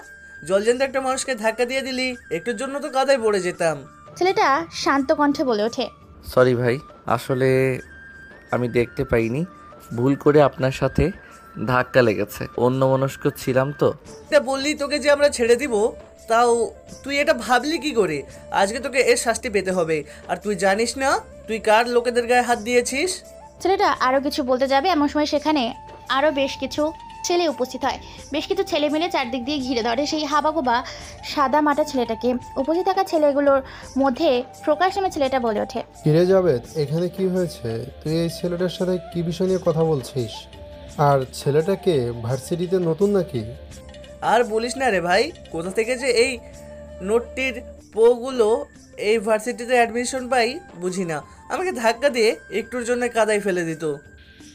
জলজেন্দ্র একটা মানুষকে ধাক্কা দিয়ে দিলি, একটুর জন্য তো কাদায় পড়ে যেতাম।
ছেলেটা শান্ত কণ্ঠে বলে ওঠে,
সরি ভাই, আসলে আমি দেখতে পাইনি, ভুল করে আপনার সাথে ধাক্কা লেগেছে, অন্যমনস্ক ছিলাম তো।
এটা বললি তোকে যে আমরা ছেড়ে দিব, তাও তুই এটা ভাবলি কি করে? আজকে তোকে এর শাস্তি পেতে হবে। আর তুই জানিস না তুই কার লোকেদের গায়ে হাত দিয়েছিস?
ছেলেটা আরও কিছু বলতে যাবে এমন সময় সেখানে আরও বেশ কিছু ছেলে উপস্থিত হয়। বেশ কিছু ছেলে মিলে চারদিক দিয়ে ঘিরে ধরে সেই হাবাগোবা সাদা মাটা ছেলেটাকে। উপস্থিত থাকা ছেলেগুলোর মধ্যে প্রকাশ নামে ছেলেটা বলে ওঠে,
কিরে জাবেদ, এখানে কি হয়েছে? তুই এই ছেলেটার সাথে কি বিষয় নিয়ে কথা বলছিস? আর ছেলেটাকে ভার্সিটিতে নতুন নাকি?
আর বলিস না রে ভাই, কোথা থেকে যে এই নোটটির পোগুলো এই ভার্সিটিতে অ্যাডমিশন পাই বুঝি না। আমাকে ধাক্কা দিয়ে একটুর জন্য কাদায় ফেলে দিত।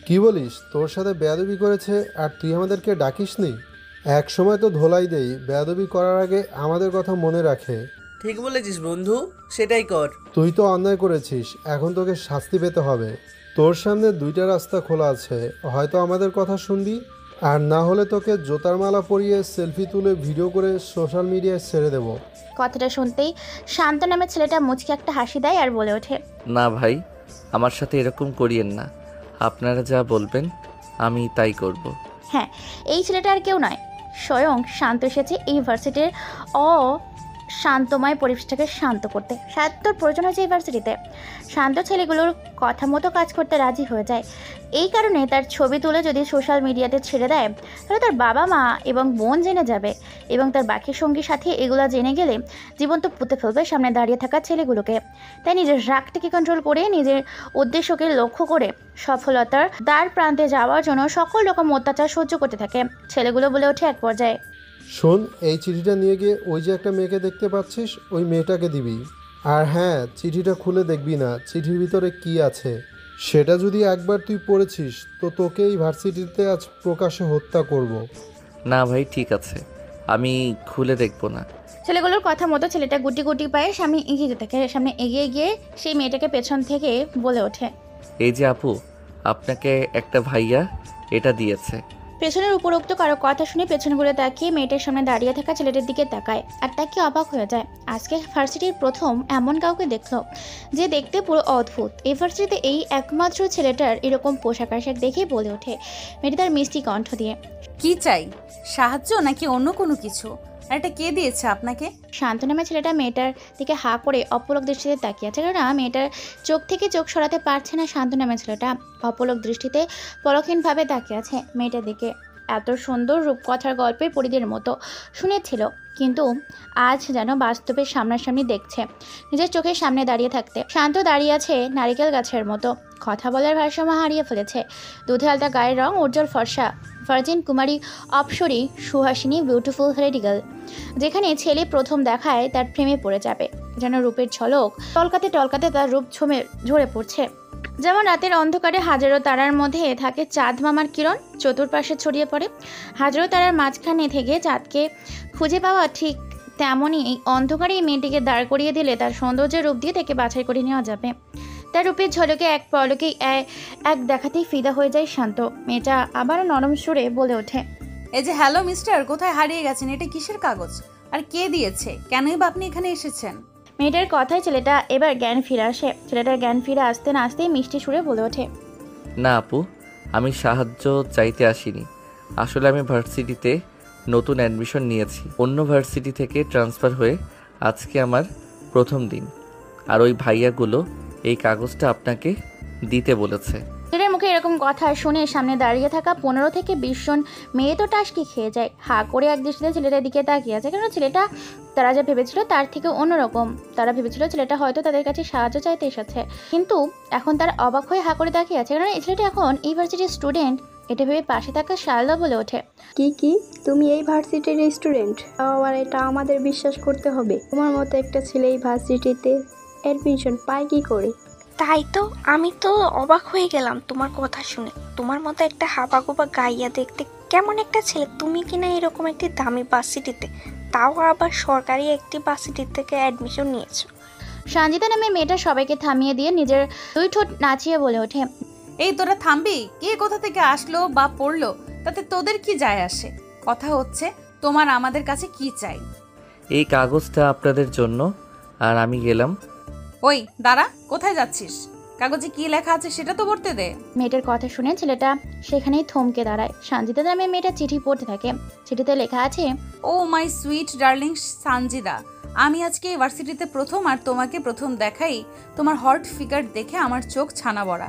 কি বলিস? তোর সাথে বেয়াদবি করেছে আর তুই আমাদেরকে ডাকিসনি? এক সময় তো ধোলাই দেই, বেয়াদবি করার আগে আমাদের কথা মনে রাখে।
ঠিক বলেছিস বন্ধু, সেটাই কর।
তুই তো অন্যায় করেছিস, এখন তোকে শাস্তি পেতে হবে। তোর সামনে দুইটা রাস্তা খোলা আছে, হয়তো আমাদের কথা শুনবি, আর না হলে তোকে জোতার মালা পরিয়ে সেলফি তুলে ভিডিও করে সোশ্যাল মিডিয়ায় ছেড়ে দেবো।
কথাটা শুনতেই শান্ত নামে ছেলেটা মুচকে একটা হাসি দেয় আর বলে ওঠে,
না ভাই, আমার সাথে এরকম করিয়েন না, আপনারা যা বলবেন আমি তাই করব।
হ্যাঁ, এই ছেলেটা আর কেউ নয়, স্বয়ং শান্ত এসেছে এই ভার্সিটির শান্তময় পরিবেশটাকে শান্ত করতে। শান্তর প্রয়োজন হয়েছে এই ভার্সিটিতে। শান্ত ছেলেগুলোর কথা মতো কাজ করতে রাজি হয়ে যায়। এই কারণে তার ছবি তুলে যদি সোশ্যাল মিডিয়াতে ছেড়ে দেয় তাহলে তার বাবা মা এবং বোন জেনে যাবে, এবং তার বাকি সঙ্গী সাথী এগুলা জেনে গেলে জীবন তো পুঁতে ফেলবে সামনে দাঁড়িয়ে থাকা ছেলেগুলোকে। তাই নিজের রাগটাকে কন্ট্রোল করে নিজের উদ্দেশ্যকে লক্ষ্য করে সফলতার দ্বার প্রান্তে যাওয়ার জন্য সকল রকম অত্যাচার সহ্য করতে থাকে। ছেলেগুলো বলে ওঠে এক পর্যায়ে,
শোন, এই চিঠিটা নিয়ে গিয়ে ওই যে একটা মেয়েকে দেখতে পাচ্ছিস, ওই মেয়েটাকে দিবি। আর হ্যাঁ, চিঠিটা খুলে দেখবি না চিঠির ভিতরে কি আছে। সেটা যদি একবার তুই পড়েছিস তো তোকে এই ভার্সিটিতে আজ প্রকাশ্যে হত্যা করব।
না ভাই, ঠিক আছে, আমি খুলে দেখব না।
ছেলেগুলোর কথা মতো ছেলেটা গুটি গুটি পায়ে সামনে এগিয়ে যেতে থাকে। সামনে এগিয়ে গিয়ে সেই মেয়েটাকে পেছন থেকে বলে ওঠে,
এই যে আপু, আপনাকে একটা ভাইয়া এটা দিয়েছে।
পেছনের উপরোক্ত কারো কথা শুনে পেছন ঘুরে তাকিয়ে মেয়েটার সামনে দাঁড়িয়ে থাকা ছেলেটার দিকে তাকায় আর তাকে অবাক হয়ে যায়। আজকে ভার্সিটির প্রথম এমন কাউকে দেখলো যে দেখতে পুরো অদ্ভুত। এই ভার্সিটিতে এই একমাত্র ছেলেটার এরকম পোশাক আশাক দেখেই বলে ওঠে মেয়েটা তার মিষ্টি কণ্ঠ দিয়ে,
কি চাই? সাহায্য নাকি অন্য কোনো কিছু? আর এটা কে দিয়েছে আপনাকে?
শান্ত নামে ছেলেটা মেয়েটার দিকে হা করে অপলক দৃষ্টিতে তাকিয়ে আছে। কেননা মেয়েটার চোখ থেকে চোখ সরাতে পারছে না শান্ত নামে ছেলেটা। অপলক দৃষ্টিতে পরক্ষীণভাবে তাকিয়ে আছে মেয়েটার দিকে। এত সুন্দর রূপকথার গল্পের পরিদের মতো শুনেছিল, কিন্তু আজ যেন বাস্তবে সামনাসামনি দেখছে নিজের চোখের সামনে দাঁড়িয়ে থাকতে। শান্ত দাঁড়িয়ে আছে নারিকেল গাছের মতো, কথা বলার ভারসাম্য হারিয়ে ফেলেছে। দুধে আলতা গায়ের রং, উজ্জ্বল ফর্সা, ভার্জিন কুমারী, অপসরী, সুহাসিনী, বিউটিফুল হেরেডি গার্ল। যেখানে ছেলে প্রথম দেখায় তার প্রেমে পড়ে যাবে, যেন রূপের ঝলক টলকাতে টলকাতে তার রূপ ঝরে পড়ছে। যেমন রাতের অন্ধকারে হাজারো তারার মধ্যে থাকে চাঁদ মামার কিরণ, চতুর্পাশে ছড়িয়ে পড়ে। হাজারো তারার মাঝখানে থেকে চাঁদকে খুঁজে পাওয়া ঠিক তেমনই এই অন্ধকারে এই মেয়েটিকে দাঁড় করিয়ে দিলে তার সৌন্দর্যের রূপ দিয়ে তাকে বাছাই করে নেওয়া যাবে। তার রূপের ঝলকে এক পলকেই এক দেখাতেই ফিদা হয়ে যায় শান্ত। মেয়েটা আবারও নরম সুরে বলে ওঠে,
এই যে হ্যালো মিস্টার, কোথায় হারিয়ে গেছেন? এটা কিসের কাগজ? আর কে দিয়েছে? কেনই বা আপনি এখানে এসেছেন?
মেয়েটার কথায় ছেলেটা এবার জ্ঞান ফিরে আসে। ছেলেটার জ্ঞান ফিরে আসতে না আসতেই মিষ্টি সুরে বলে ওঠে,
না আপু, আমি সাহায্য চাইতে আসিনি। আসলে আমি ভার্সিটিতে নতুন অ্যাডমিশন নিয়েছি, অন্য ভার্সিটি থেকে ট্রান্সফার হয়ে আজকে আমার প্রথম দিন। আর ওই ভাইয়াগুলো এই কাগজটা আপনাকে দিতে বলেছে।
ছেলেটার মুখে এরকম কথা শুনে সামনে দাঁড়িয়ে থাকা 15 থেকে 20 জন মেয়ে তো টাসকি খেয়ে যায়। হা করে এক দৃষ্টিতে ছেলেটার দিকে তাকিয়ে আছে, কারণ ছেলেটা তারা যা ভেবেছিল তার থেকে অন্যরকম। তারা ভেবেছিল ছেলেটা হয়তো তাদের কাছে সাহায্য চাইতে এসেছে, কিন্তু এখন তারা অবাক হয়ে হা করে তাকিয়ে আছে, কারণ এই ছেলেটা এখন ইউনিভার্সিটির স্টুডেন্ট। এটা ভেবে পাশে থাকা শারদা বলে ওঠে,
কি তুমি এই ভার্সিটির স্টুডেন্ট? আর এটা আমাদের বিশ্বাস করতে হবে? তোমার মতো একটা ছেলে এই ভার্সিটিতে অ্যাডমিশন পায় কি করে?
তাই তো, আমি তো অবাক হয়ে গেলাম তোমার কথা শুনে। তোমার মতো একটা হাবাগোবা গাইয়া দেখতে কেমন একটা ছেলে, তুমি কিনা এরকম একটি দামি ভার্সিটিতে, তাও আবার সরকারি একটি ভার্সিটি থেকে অ্যাডমিশন নিয়েছো।
সঞ্জিতা নামে মেয়েটা সবাইকে থামিয়ে দিয়ে নিজের 2 ঠোঁট নাচিয়ে বলে ওঠে,
এই তোরা থামবি? কে কোথা থেকে আসলো বা পড়লো তাতে তোদের কি যায় আসে? কথা হচ্ছে তোমার আমাদের কাছে কি চাই?
এই কাগজটা আপনাদের জন্য, আর আমি গেলাম।
ওই দাঁড়া, কোথায় যাচ্ছিস? কাগজে কি লেখা আছে সেটা তো পড়তে দে।
মেয়েটার কথা শুনে ছেলেটা সেখানেই থমকে দাঁড়ায়। সঞ্জিতা নামে মেয়েটা চিঠি পড়তে থাকে। চিঠিতে লেখা আছে,
ও মাই সুইট ডার্লিং সানজিদা, আমি আজকে ইউনিভার্সিটিতে প্রথম, আর তোমাকে প্রথম দেখাই তোমার হট ফিগার দেখে আমার চোখ ছানা বড়া।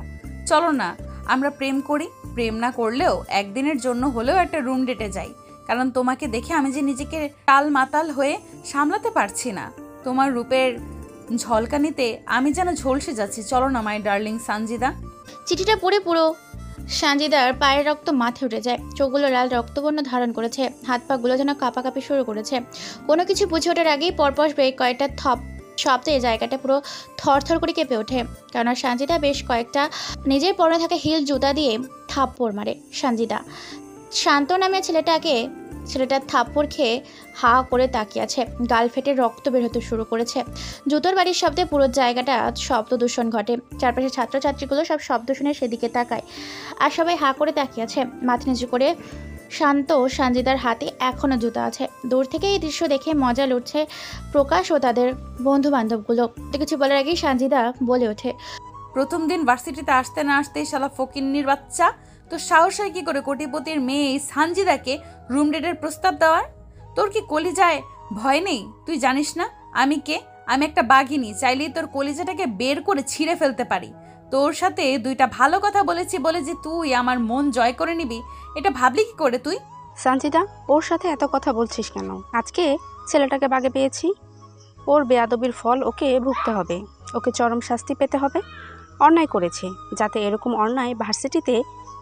চলো না আমরা প্রেম করি। প্রেম না করলেও একদিনের জন্য হলেও একটা রুম ডেটে যাই, কারণ তোমাকে দেখে আমি যে নিজেকে টাল মাতাল হয়ে সামলাতে পারছি না। তোমার রূপের ঝলকানিতে আমি যেন ঝলসে যাচ্ছি। চলো না মাই ডার্লিং সানজিদা।
চিঠিটা পড়ে পুরো সঞ্জিদার পায়ের রক্ত মাথায় উঠে যায়। চোখগুলো লাল রক্তবর্ণ ধারণ করেছে, হাত পাগুলো যেন কাঁপাকাঁপি শুরু করেছে। কোনো কিছু বুঝে ওঠার আগেই পরপর কয়েকটা থপ শব্দে জায়গাটা পুরো থরথর করে কেঁপে ওঠে, কারণ সঞ্জিদা বেশ কয়েকটা নিজের পরনে থাকা হিল জুতা দিয়ে থাপ্পড় মারে। সঞ্জিদা শান্ত নামে ছেলেটার থাপ্পড় খেয়ে হা করে তাকিয়ে আছে। গাল ফেটে রক্ত বের হতে শুরু করেছে। জুতোর বাড়ির শব্দে পুরো জায়গাটা শব্দ দূষণ ঘটে। চারপাশে ছাত্রছাত্রীগুলো সব শব্দ শুনে সেদিকে তাকায়, আর সবাই হা করে তাকিয়ে আছে। মাথা নিচু করে শান্ত সঞ্জিদার হাতে এখনও জুতা আছে। দূর থেকে এই দৃশ্য দেখে মজা লুটছে প্রকাশ ও তাদের বন্ধু বান্ধবগুলো। কিছু বলার আগেই সঞ্জিদা বলে ওঠে,
প্রথম দিন ভার্সিটিতে আসতে না আসতেই শালা ফকিন্নির বাচ্চা, তো সাহস হয় কি করে কোটিপতির মেয়ে এই সানজিদাকে রুম ডেটের প্রস্তাব দেওয়ার? তোর কি কলিজায় ভয় নেই? তুই জানিস না আমি কে? আমি একটা বাঘিনী, চাইলেই তোর কলিজাটাকে বের করে ছিঁড়ে ফেলতে পারি। তোর সাথে 2টা ভালো কথা বলেছি বলে যে তুই আমার মন জয় করে নিবি, এটা ভাবলি কি করে তুই?
সানজিদা, ওর সাথে এত কথা বলছিস কেন? আজকে ছেলেটাকে বাগে পেয়েছি, ওর বেয়াদবির ফল ওকে ভুগতে হবে। ওকে চরম শাস্তি পেতে হবে। অন্যায় করেছে, যাতে এরকম অন্যায় ভার্সিটিতে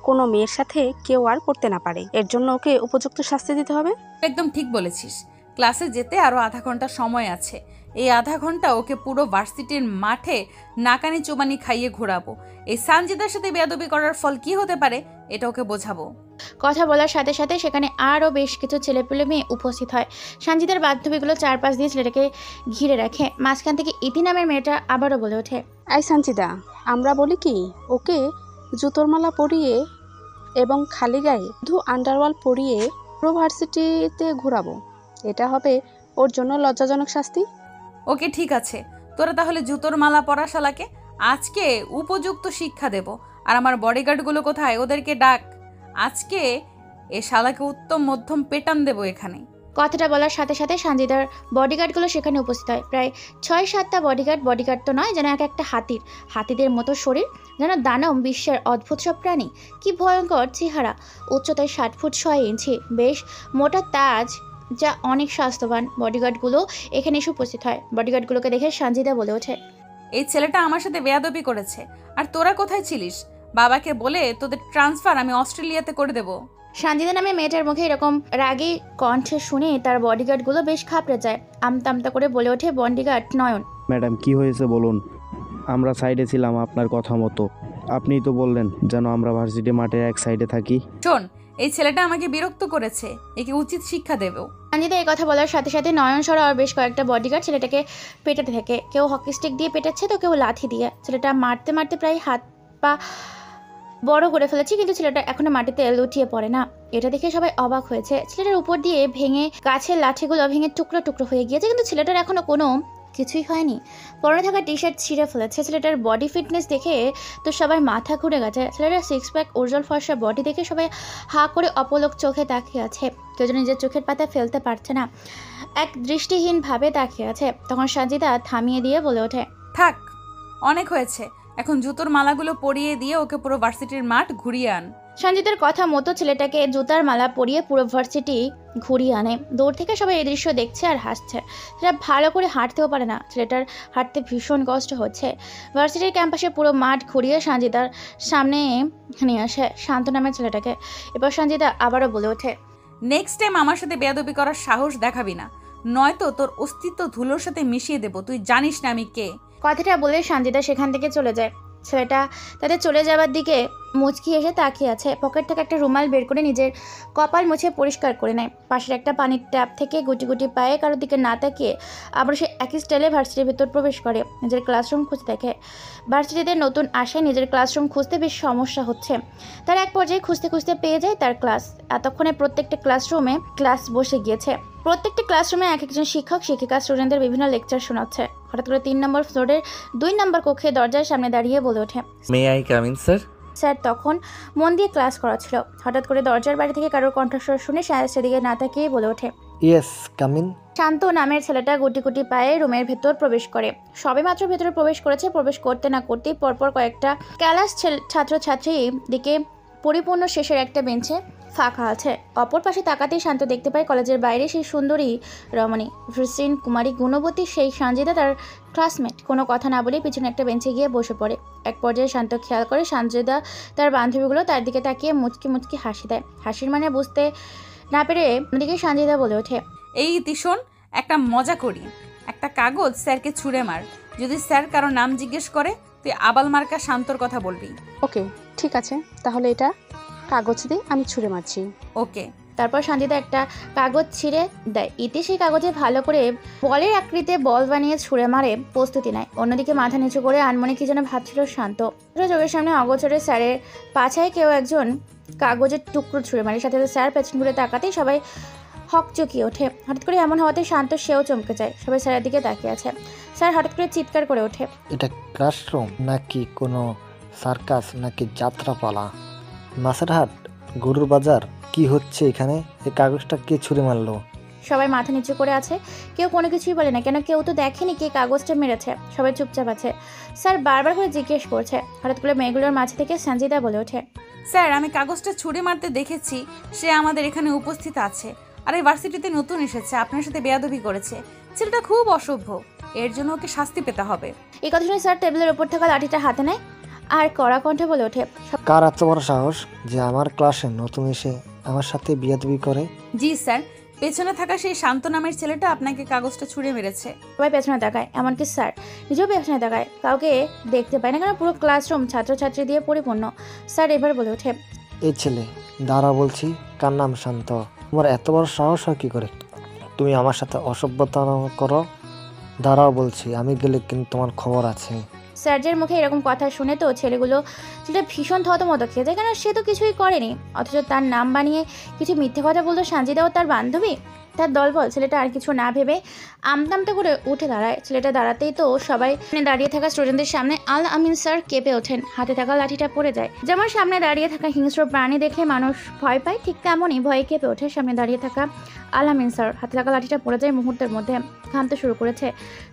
কোনো মেয়ের সাথে কেউ আর করতে না পারে। এর জন্য ওকে উপযুক্ত শাস্তি দিতে হবে।
একদম ঠিক বলেছিস। ক্লাসে যেতে আরো আধা ঘন্টা সময় আছে। এই আধা ঘন্টা ওকে পুরো ভার্সিটির মাঠে নাকানি চুবানি খাইয়ে ঘোরাবো। এই সানজিদার সাথে বেয়াদবি করার ফল কি হতে পারে এটা ওকে বোঝাবো।
কথা বলার সাথে সাথে সেখানে আরও বেশ কিছু ছেলেপুলে মেয়ে উপস্থিত হয়। সঞ্জিদার বান্ধবীগুলো চারপাশ দিয়ে ছেলেটাকে ঘিরে রাখে। মাঝখান থেকে ইতি নামের মেয়েটা আবারও বলে ওঠে,
এই সঞ্জিদা, আমরা বলি কি, ওকে জুতোর মালা পরিয়ে এবং খালি গায়ে শুধু আন্ডারওয়াল পরিয়ে পুরো ভার্সিটিতে ঘোরাবো। এটা হবে ওর জন্য লজ্জাজনক শাস্তি।
ওকে ঠিক আছে, তোরা তাহলে জুতোর মালা পরা শালাকে আজকে উপযুক্ত শিক্ষা দেব। আর আমার বডিগার্ডগুলো কোথায়? ওদেরকে ডাক। আজকে এ শালাকে উত্তম মধ্যম পেটান দেবো এখানে।
কথাটা বলার সাথে সাথে সঞ্জিদার বডিগার্ডগুলো সেখানে উপস্থিত হয়। প্রায় 6-7টা বডিগার্ড তো নয়, যেন একটা হাতিদের মতো শরীর, যেন দানব বিশ্বের অদ্ভুত সব প্রাণী। কি ভয়ঙ্কর চেহারা! উচ্চতায় 60 ফুট 6 ইঞ্চি, বেশ মোটা তাজ, যা অনেক স্বাস্থ্যবান। বডিগার্ডগুলো এখানে এসে উপস্থিত হয়। বডিগার্ডগুলোকে দেখে সঞ্জিদা বলে ওঠে,
এই ছেলেটা আমার সাথে বেয়াদবি করেছে, আর তোরা কোথায় ছিলিস? বাবাকে বলে তোদের ট্রান্সফার আমি অস্ট্রেলিয়াতে করে দেবো।
সঞ্জিদা নামে মেয়েটার মুখে এরকম রাগী কণ্ঠে শুনে তার বডিগার্ডগুলো বেশ ঘাবড়ে যায়। আমতা করে বলে ওঠে বডিগার্ড নয়ন,
ম্যাডাম কি হয়েছে বলুন। আমরা সাইডে ছিলাম আপনার কথা মতো। আপনিই তো বললেন যেন আমরা ভার্সিটি মাঠের এক সাইডে থাকি।
শোন, এই ছেলেটা আমাকে বিরক্ত করেছে, একে উচিত শিক্ষা দেব।
সঞ্জিদা এই কথা বলার সাথে সাথে নয়ন সরা আর বেশ কয়েকটা বডিগার্ড ছেলেটাকে পেটাতে থাকে। কেউ হকি স্টিক দিয়ে পেটাচ্ছে, তো কেউ লাঠি দিয়ে। ছেলেটা মারতে মারতে প্রায় হাত পা বড় করে ফেলেছে, কিন্তু ছেলেটা এখনো মাটিতে লুটিয়ে পড়ে না। এটা দেখে সবাই অবাক হয়েছে। ছেলেটার উপর দিয়ে গাছের লাঠিগুলো ভেঙে টুকরো টুকরো হয়ে গিয়েছে, কিন্তু ছেলেটার এখনো কোনো কিছুই হয়নি। পরনে থাকা টি শার্ট ছিঁড়ে ফেলেছে। ছেলেটার বডি ফিটনেস দেখে তো সবাই মাথা ঘুরে গেছে। ছেলেটার 6 প্যাক উজ্জ্বল ফর্সা বডি দেখে সবাই হা করে অপলক চোখে তাকিয়ে আছে। কেউ যেন নিজের চোখের পাতা ফেলতে পারছে না, এক দৃষ্টিহীনভাবে তাকিয়ে আছে। তখন সঞ্জিদা থামিয়ে দিয়ে বলে ওঠে,
থাক, অনেক হয়েছে। এখন জুতোর মালাগুলো পরিয়ে দিয়ে ওকে পুরো ভার্সিটির মাঠ ঘুরিয়ে আন।
সঞ্জিতার কথা মতো ছেলেটাকে জুতার মালা পরিয়ে পুরো ভার্সিটি ঘুরিয়ে আনে। দূর থেকে সবাই এই দৃশ্য দেখছে আর হাসছে। সেটা ভালো করে হাঁটতেও পারে না, ছেলেটার হাঁটতে ভীষণ কষ্ট হচ্ছে। ভার্সিটির ক্যাম্পাসে পুরো মাঠ ঘুরিয়ে সঞ্জিতার সামনে নিয়ে আসে শান্ত নামের ছেলেটাকে। এবার সঞ্জিতা আবারও বলে ওঠে,
নেক্সট টাইম আমার সাথে বেয়াদবি করার সাহস দেখাবি না, নয়তো তোর অস্তিত্ব ধুলোর সাথে মিশিয়ে দেবো। তুই জানিস না আমি কে।
কথাটা বলে সঞ্জিতা সেখান থেকে চলে যায়। ছেলেটা তাদের চলে যাওয়ার দিকে মুচকি এসে তাকিয়ে আছে। পকেট থেকে একটা রুমাল বের করে নিজের কপাল মুছে পরিষ্কার করে নেয়। পাশের একটা পানির ট্যাপ থেকে গুটি গুটি পায়ে কারোর দিকে না তাকিয়ে আবার সে একই স্টাইলে ভার্সিটির ভেতর প্রবেশ করে। নিজের ক্লাসরুম খুঁজতে দেখে। ভার্সিটিতে নতুন আসে, নিজের ক্লাসরুম খুঁজতে বেশ সমস্যা হচ্ছে। তার এক পর্যায়ে খুঁজতে খুঁজতে পেয়ে যায় তার ক্লাস। এতক্ষণে প্রত্যেকটা ক্লাসরুমে ক্লাস বসে গিয়েছে। প্রত্যেকটা ক্লাসরুমে এক একজন শিক্ষক শিক্ষিকা স্টুডেন্টদের বিভিন্ন লেকচার শোনাচ্ছে। হঠাৎ করে 3 নম্বর ফ্লোরের 2 নম্বর কক্ষে দরজার সামনে দাঁড়িয়ে বলে ওঠে,
may I come in sir?
Sir তখন মন দিয়ে ক্লাস করাচ্ছিল। হঠাৎ করে দরজার বাড়ি থেকে কারোর কণ্ঠস্বর শুনে স্যার সেদিকে না তাকিয়ে বলে ওঠে,
ইয়েস কাম ইন।
শান্ত নামের ছেলেটা গুটি গুটি পায়ে রুমের ভেতর প্রবেশ করে। সবেমাত্র ভেতরে প্রবেশ করেছে। প্রবেশ করতে না করতেই পরপর কয়েকটা ক্লাস ছাত্রছাত্রীর দিকে পরিপূর্ণ শেষের একটা বেঞ্চে ফাঁকা আছে। অপর পাশে তাকাতেই শান্ত দেখতে পায় কলেজের বাইরে সেই সুন্দরী রমণী ভ্রসীন কুমারী গুণবতী সেই সঞ্জিতা তার ক্লাসমেট। কোনো কথা না বলেই পিছনে একটা বেঞ্চে গিয়ে বসে পড়ে। এক পর্যায়ে শান্ত খেয়াল করে সঞ্জিতা তার বান্ধবীগুলো তার দিকে তাকিয়ে মুচকি মুচকি হাসি দেয়। হাসির মানে বুঝতে না পেরে অন্যদিকে সঞ্জিতা বলে ওঠে,
এই ইতিশোন, একটা মজা করি। একটা কাগজ স্যারকে ছুঁড়ে মার। যদি স্যার কারো নাম জিজ্ঞেস করে তুই আবাল মার্কা শান্তর কথা বলবি।
ওকে ঠিক আছে, তাহলে এটা কাগজ দিয়ে আমি ছুঁড়ে মারছি।
ওকে।
তারপর সঞ্জিতা একটা কাগজ ছিঁড়ে দেয়। ইতি সেই কাগজে ভালো করে বলের আকৃতিতে বল বানিয়ে ছুঁড়ে মারে প্রস্তুতি নেয়। অন্যদিকে মাথা নিচু করে আনমনে কি যেন ভাবছিল শান্ত। চোখের সামনে অগোচরে স্যারের পাছায় কেউ একজন কাগজের টুকরো ছুঁড়ে মারে। সাথে সাথে স্যার পেছন ঘুরে তাকাতেই সবাই হকচকিয়ে ওঠে। হঠাৎ করে এমন হওয়াতে শান্ত সেও চমকে যায়। সবাই স্যারের দিকে তাকিয়ে আছে। স্যার হঠাৎ করে চিৎকার করে ওঠে,
এটা ক্লাসরুম নাকি কোনো সার্কাস নাকি যাত্রাপালা? মাছেরহাট, গরুর বাজার, কি হচ্ছে এখানে? এই কাগজটা কে ছুঁড়ে মারলো?
সবাই মাথা নিচু করে আছে। কেউ কোনো কিছুই বলে না, কেন কেউ তো দেখেনি কে কাগজটা মেরেছে। সবাই চুপচাপ আছে। স্যার বারবার করে জিজ্ঞেস করছে। হঠাৎ করে মেয়েগুলোর মাঝে থেকে সঞ্জিতা বলে ওঠে,
স্যার আমি কাগজটা ছুঁড়ে মারতে দেখেছি। সে আমাদের এখানে উপস্থিত আছে আর এই ভার্সিটিতে নতুন এসেছে, আপনার সাথে বেয়াদবি করেছে। ছেলেটা খুব অসভ্য, এর জন্য ওকে শাস্তি পেতে হবে।
এই কথা শুনে স্যার টেবিলের উপর থাকা লাঠিটা হাতে নেয় আর কড়া কণ্ঠে বলে ওঠে,
কার এত বড় সাহস যে আমার ক্লাসে নতুন এসে আমার সাথে বিয়াদবি করে?
জি স্যার, পেছনে থাকা সেই শান্ত নামের ছেলেটা আপনাকে কাগজটা ছুঁড়ে মেরেছে।
সবাই পেছনে তাকায়, এমনকি স্যার নিজেও পেছনে তাকায়। কাউকে দেখতে পায় না, কারণ পুরো ক্লাসরুম ছাত্রছাত্রী দিয়ে পরিপূর্ণ। স্যার এবার বলে ওঠে,
এই ছেলে দাঁড়া বলছি, কার নাম শান্ত? তোমার এত বড় সাহস হয় কি করে? তুমি আমার সাথে অসভ্যতা করো? দাঁড়াও বলছি, আমি গেলে কিন্তু তোমার খবর আছে।
স্যারের মুখে এরকম কথা শুনে তো ছেলেটা ভীষণ থতমত খেয়ে যায়, কেন সে তো কিছুই করেনি। অথচ তার নাম বানিয়ে কিছু মিথ্যে কথা বলতো সঞ্জিতাও তার বান্ধবী, তার দলবল। ছেলেটা আর কিছু না ভেবে আমতামতে করে উঠে দাঁড়ায়। ছেলেটা দাঁড়াতেই তো সবাই দাঁড়িয়ে থাকা স্টুডেন্টদের সামনে আল আমিন স্যার কেঁপে ওঠেন। হাতে থাকা লাঠিটা পড়ে যায়। যেমন সামনে দাঁড়িয়ে থাকা হিংস্র প্রাণী দেখে মানুষ ভয় পায়, ঠিক তেমনই ভয়ে কেঁপে ওঠে সামনে দাঁড়িয়ে থাকা আল আমিন স্যার। হাতে থাকা লাঠিটা পড়ে যায় মুহূর্তের মধ্যে। ঘামতে শুরু করেছে।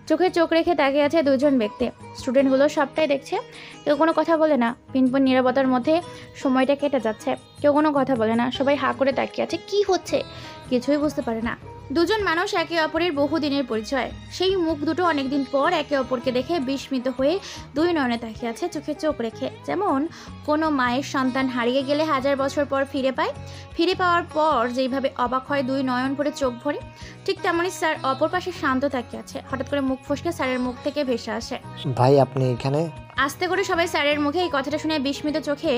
চোখে চোখ রেখে তাকিয়ে আছে দুজন ব্যক্তি। স্টুডেন্টগুলো সবটাই দেখছে, কেউ কোনো কথা বলে না। পিনপন নীরবতার মধ্যে সময়টা কেটে যাচ্ছে। কেউ কোনো কথা বলে না, সবাই হাঁ করে তাকিয়ে আছে। কি হচ্ছে কিছুই বুঝতে পারে না। দুজন মানুষ একে অপরের বহুদিনের পরিচয়। সেই মুখ দুটো অনেকদিন পর একে অপরকে দেখে বিস্মিত হয়ে দুই নয়নে তাকিয়ে আছে, চোখে চোখ রেখে। যেমন কোনো মায়ের সন্তান হারিয়ে গেলে 1000 বছর পর ফিরে পায়, ফিরে পাওয়ার পর যেইভাবে অবাক হয় দুই নয়ন ভরে চোখ ভরে, ঠিক তেমনই স্যার অপর পাশে শান্ত তাকিয়ে আছে। হঠাৎ করে মুখ ফসকে স্যারের মুখ থেকে ভেসে আসে,
ভাই আপনি এখানে?
আস্তে করে সবাই স্যারের মুখে এই কথাটা শুনে বিস্মিত চোখে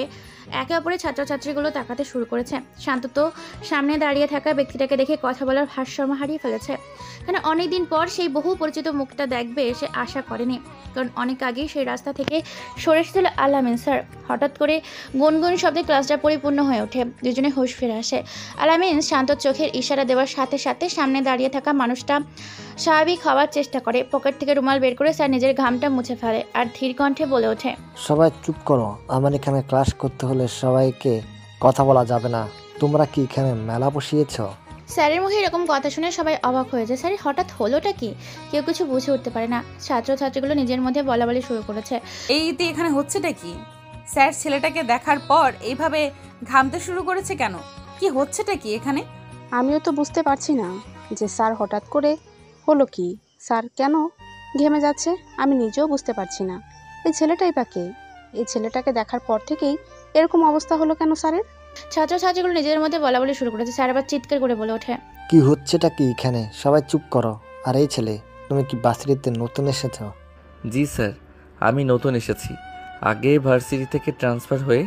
একে অপরের ছাত্রছাত্রীগুলো তাকাতে শুরু করেছে। শান্ত তো সামনে দাঁড়িয়ে থাকা ব্যক্তিটাকে দেখে কথা বলার ভারসাম্য হারিয়ে ফেলেছে। কারণ অনেকদিন পর সেই বহু পরিচিত মুখটা দেখবে সে আশা করেনি, কারণ অনেক আগেই সেই রাস্তা থেকে সরে এসেছিল আল আমিন স্যার। হঠাৎ করে গুনগুন শব্দে ক্লাসটা পরিপূর্ণ হয়ে ওঠে। দুজনে হুঁশ ফিরে আসে। আল আমিন শান্ত চোখের ইশারা দেওয়ার সাথে সাথে সামনে দাঁড়িয়ে থাকা মানুষটা স্বাভাবিক হওয়ার চেষ্টা করে। পকেট থেকে রুমাল বের করে স্যার নিজের ঘামটা মুছে ফেলে আর ধীর কণ্ঠে বলে ওঠে,
সবাই চুপ করো, আমার এখানে ক্লাস করতে হলে সবাইকে কথা বলা যাবে না। তোমরা কি এখানে মেলা বসিয়েছ?
স্যারের মুখে এরকম কথা শুনে সবাই অবাক হয়ে যায়। স্যারের হঠাৎ হলোটা কি? কেউ কিছু বুঝে উঠতে পারে না। ছাত্রছাত্রীগুলো নিজের মধ্যে বলাবলি শুরু করেছে।
এইতে এখানে হচ্ছেটা কি? স্যার ছেলেটাকে দেখার পর এইভাবে ঘামতে শুরু করেছে কেন? কি হচ্ছেটা কি এখানে?
আমিও তো বুঝতে পারছি না যে স্যার হঠাৎ করে হলো কি, স্যার কেন ঘেমে যাচ্ছে আমি নিজেও বুঝতে পারছি না। এই ছেলেটাই বা কে? এই ছেলেটাকে দেখার পর থেকেই এরকম অবস্থা হলো কেন স্যারের?
ছাত্রছাত্রীগুলো নিজেদের মধ্যে বলাবলি শুরু করেছে। স্যার আবার চিৎকার করে বলে ওঠে,
কি হচ্ছেটা কি এখানে? সবাই চুপ করো। আর এই ছেলে, তুমি কি ভার্সিটিতে নতুন এসেছ?
জি স্যার, আমি নতুন এসেছি। আগে ভার্সিটি থেকে ট্রান্সফার হয়ে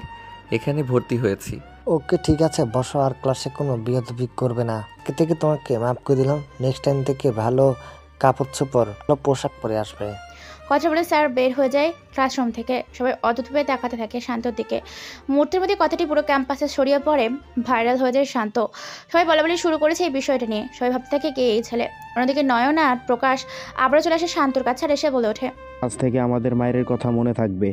এখানে ভর্তি হয়েছি।
ওকে ঠিক আছে, বসো। আর ক্লাসে কোনো বিয়াদবি করবে না। আগে থেকে তোমাকে মাফ করে দিলাম। নেক্সট টাইম থেকে ভালো কাপড় চোপড়, ভালো পোশাক পরে আসবে।
কথা বলে স্যার বের হয়ে যায় ক্লাসরুম থেকে। সবাই অদ্ভুতভাবে তাকাতে থাকে শান্তর দিকে। মুহূর্তের মধ্যে কথাটি পুরো ক্যাম্পাসে ছড়িয়ে পড়ে, ভাইরাল হয়ে যায় শান্ত। সবাই বলাবলি শুরু করেছে এই বিষয়টা নিয়ে। সবাই ভাবতে থাকে কে এই ছেলে। অন্যদিকে নয়ন আর প্রকাশ আবারও চলে আসে শান্তর কাছে আর এসে বলে ওঠে,
আজ থেকে আমাদের মায়ের কথা মনে থাকবে।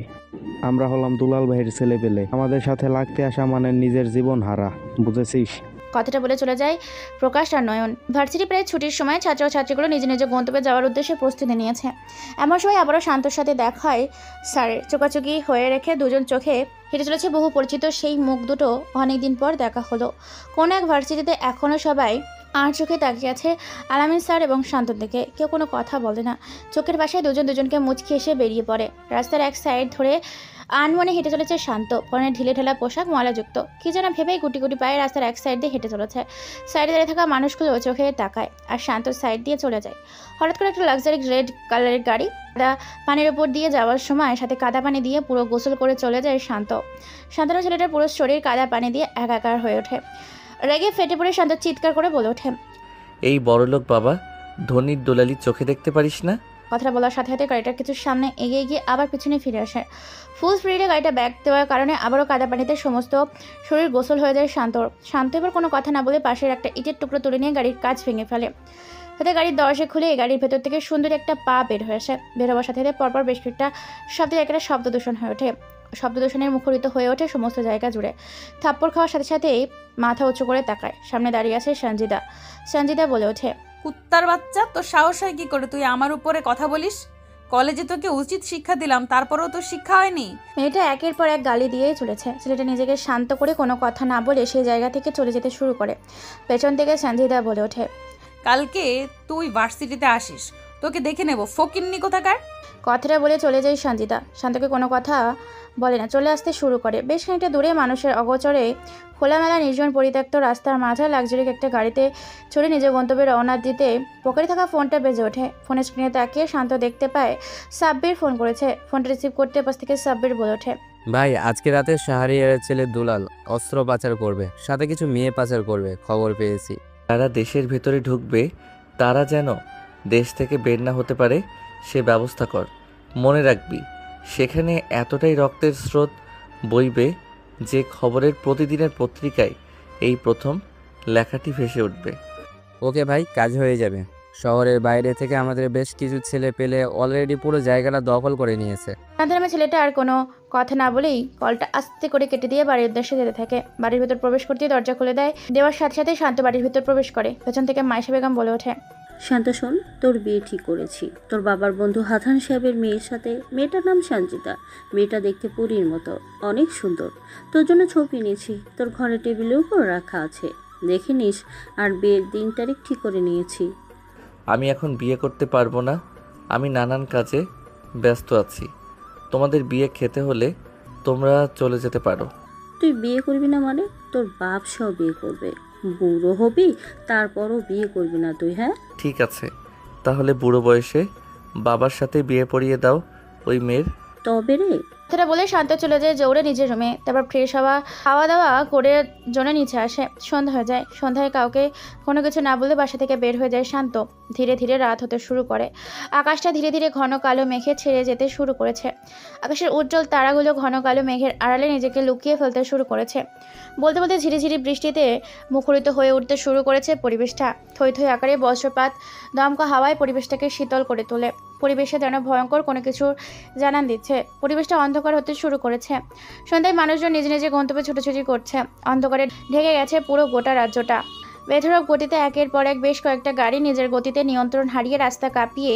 আমরা হলাম দুলাল ভাইয়ের ছেলে পেলে। আমাদের সাথে লাগতে আসা মানে নিজের জীবন হারা, বুঝেছিস?
কথাটা বলে চলে যায় প্রকাশ আর নয়ন। ভার্সিটি প্রায় ছুটির সময় ছাত্র ও ছাত্রীগুলো নিজ নিজ গন্তব্যে যাওয়ার উদ্দেশ্যে প্রস্তুতি নিয়েছে। এমন সময় আবারও শান্তর সাথে দেখা হয় স্যারের। চোকাচুকি হয়ে রেখে দুজন চোখে হেঁটে চলেছে বহু পরিচিত সেই মুখ দুটো। অনেকদিন পর দেখা হলো। কোন এক ভার্সিটিতে এখনও সবাই আর চোখে তাকিয়ে আছে আলামিন স্যার এবং শান্তর দিকে। কেউ কোনো কথা বলে না। চোখের পাশে দুজনকে মুচকি এসে বেরিয়ে পড়ে। রাস্তার এক সাইড ধরে আনমনে হেঁটে চলেছে শান্ত। পরনে ঢিলে ঢালা পোশাক, ময়লাযুক্ত। কি যেন ভেবেই গুটি গুটি পায়ে রাস্তার এক সাইড দিয়ে হেঁটে চলেছে। সাইডে দাঁড়িয়ে থাকা মানুষগুলো চোখে তাকায় আর শান্ত সাইড দিয়ে চলে যায়। হঠাৎ করে একটা লাক্সারি রেড কালারের গাড়ি পানির ওপর দিয়ে যাওয়ার সময় সাথে কাদা পানি দিয়ে পুরো গোসল করে চলে যায় শান্ত। শান্তনু ছেলেটার পুরো শরীর কাদা পানি দিয়ে একাকার হয়ে ওঠে। রেগে ফেটে পড়ে শান্ত চিৎকার করে বলে ওঠে,
এই বড়লোক বাবা, ধনির দোলালি চোখে দেখতে পারিস না?
কথাটা বলার সাথে সাথে গাড়িটার কিছু সামনে এগিয়ে গিয়ে আবার পিছনে ফিরে আসে। ফুল স্পিডে গাড়িটা ব্যাক দেওয়ার কারণে আবারও কাদা পানিতে সমস্ত শরীর গোসল হয়ে যায় শান্তর। শান্ত এবার কোনো কথা না বলে পাশের একটা ইটের টুকরো তুলে নিয়ে গাড়ির কাঁচ ভেঙে ফেলে। সাথে গাড়ির দরজা খুলে গাড়ির ভেতর থেকে সুন্দর একটা পা বের হয়ে আসে। বের হওয়ার সাথে সাথে পরপর বেশ কয়েকটা শব্দের একটা শব্দ দূষণ হয়ে ওঠে। শব্দ দূষণের মুখরিত হয়ে ওঠে সমস্ত জায়গা জুড়ে। থাপ্পড় খাওয়ার সাথে সাথেই মাথা উঁচু করে তাকায়। সামনে দাঁড়িয়ে আছে সঞ্জিদা। সঞ্জিদা বলে ওঠে,
কুত্তার বাচ্চা, তোর সাহস হয় কি করে তুই আমার উপরে কথা বলিস? কলেজে তোকে উচিত শিক্ষা দিলাম, তারপরেও তোর শিক্ষা হয়নি?
মেয়েটা একের পর এক গালি দিয়েই চলেছে। ছেলেটা নিজেকে শান্ত করে কোনো কথা না বলে সেই জায়গা থেকে চলে যেতে শুরু করে। পেছন থেকে সঞ্জিদা বলে ওঠে,
কালকে তুই ভার্সিটিতে আসিস, তোকে দেখে নেব ফকিন্নি কোথাকার।
কথাটা বলে চলে যায় সঞ্জিদা। শান্তকে কোনো কথা বলে না, চলে আসতে শুরু করে। বেশ খানিকটা দূরে মানুষের অগোচরে খোলামেলা নির্জন পরিত্যক্ত রাস্তার মাঝে লাক্সারিক একটা গাড়িতে চড়ে নিজের গন্তব্যে রওনা দিতে পকেটে থাকা ফোনটা বেজে ওঠে। ফোনের স্ক্রিনে তাকিয়ে শান্ত দেখতে পায় সাব্বির ফোন করেছে। ফোনটা রিসিভ করতে পাশ থেকে সাব্বির বলে ওঠে,
ভাই আজকে রাতে শাহরিয়ারের ছেলে দুলাল অস্ত্র পাচার করবে, সাথে কিছু মেয়ে পাচার করবে, খবর পেয়েছি।
যারা দেশের ভেতরে ঢুকবে তারা যেন দেশ থেকে বের না হতে পারে সে ব্যবস্থা কর। মনে রাখবি, সেখানে এতটাই রক্তের স্রোত বইবে যে খবরের প্রতিদিনের পত্রিকায় এই প্রথম লেখাটি ভেসে উঠবে।
ওকে ভাই, কাজ হয়ে যাবে। শহরের বাইরে থেকে আমাদের বেশ কিছু ছেলে পেলে অলরেডি পুরো জায়গাটা দখল করে নিয়েছে।
শান্ত নামে ছেলেটা আর কোনো কথা না বলেই কলটা আস্তে করে কেটে দিয়ে বাড়ির উদ্দেশ্যে যেতে থাকে। বাড়ির ভেতর প্রবেশ করতেই দরজা খুলে দেওয়ার সাথে সাথে শান্ত বাড়ির ভেতর প্রবেশ করে। পেছন থেকে মাইশা বেগম বলে ওঠে,
শান্ত শোন, তোর বিয়ে ঠিক করেছি। তোর বাবার বন্ধু হাসান সাহেবের মেয়ের সাথে। মেয়েটার নাম সঞ্জিতা। মেয়েটা দেখতে পরীর মতো, অনেক সুন্দর। তোর জন্য ছবি নিয়েছি, তোর ঘরে টেবিলের উপর রাখা আছে, দেখে নিস। আর বিয়ের দিন তারিখ ঠিক করে নিয়েছি।
আমি এখন বিয়ে করতে পারবো না, আমি নানান কাজে ব্যস্ত আছি। তোমাদের বিয়ে খেতে হলে তোমরা চলে যেতে পারো।
তুই বিয়ে করবি না মানে? তোর বাপ সহ বিয়ে করবে। বুড়ো হবি তারপরও বিয়ে করবি না তুই? হ্যাঁ
ঠিক আছে, তাহলে বুড়ো বয়সে বাবার সাথে বিয়ে পড়িয়ে দাও ওই মেয়ের।
তবে রে।
কথাটা বলে শান্ত চলে যায় জোরে নিজের রুমে। তারপর ফ্রেশ হওয়া খাওয়া দাওয়া করে জন্য নিচে আসে। সন্ধ্যা হয়ে যায়। সন্ধ্যায় কাউকে কোনো কিছু না বলে বাসা থেকে বের হয়ে যায় শান্ত। ধীরে ধীরে রাত হতে শুরু করে। আকাশটা ধীরে ধীরে ঘন কালো মেঘে ছেড়ে যেতে শুরু করেছে। আকাশের উজ্জ্বল তারাগুলো ঘন কালো মেঘের আড়ালে নিজেকে লুকিয়ে ফেলতে শুরু করেছে। বলতে বলতে ঝিরিঝিরি বৃষ্টিতে মুখরিত হয়ে উঠতে শুরু করেছে পরিবেশটা। থই থই আকারে বজ্রপাত দমকা হাওয়ায় পরিবেশটাকে শীতল করে তোলে। পরিবেশে যেন ভয়ঙ্কর কোনো কিছুর জানান দিচ্ছে। পরিবেশটা অন্ধকার হতে শুরু করেছে। সন্ধ্যায় মানুষজন নিজ নিজে গন্তব্যে ছুটোছুটি করছে। অন্ধকারে ঢেকে গেছে পুরো গোটা রাজ্যটা। বেধড়ক গতিতে একের পর এক বেশ কয়েকটা গাড়ি নিজের গতিতে নিয়ন্ত্রণ হারিয়ে রাস্তা কাঁপিয়ে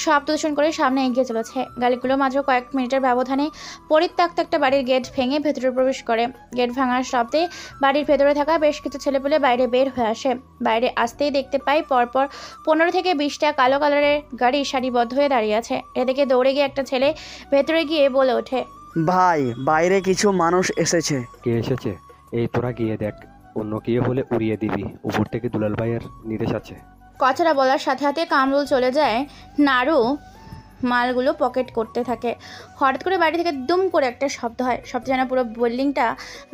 শব্দ দূষণ করে সামনে এগিয়ে চলেছে। গাড়িগুলো মাত্র কয়েক মিনিটের ব্যবধানে পরিত্যক্ত একটা বাড়ির গেট ভেঙে ভেতরে প্রবেশ করে। গেট ভাঙার শব্দে বাড়ির ভেতরে থাকা বেশ কিছু ছেলেপুলে বাইরে বের হয়ে আসে। বাইরে আসতেই দেখতে পাই পরপর 15 থেকে 20টা কালো কালারের গাড়ি সারিবদ্ধ হয়ে দাঁড়িয়ে আছে। এদিকে দৌড়ে গিয়ে একটা ছেলে ভেতরে গিয়ে বলে ওঠে,
ভাই বাইরে কিছু মানুষ এসেছে।
কে এসেছে? এই তোরা গিয়ে দেখ, অন্য কেউ হলে উড়িয়ে দিবি। উপর থেকে দুলাল ভাইয়ের নির্দেশ আছে।
কথাটা বলার সাথে সাথে কামরুল চলে যায়। নাড়ু মালগুলো পকেট করতে থাকে। হঠাৎ করে বাড়ি থেকে দুম করে একটা শব্দ হয়। শব্দ যেন পুরো বিল্ডিংটা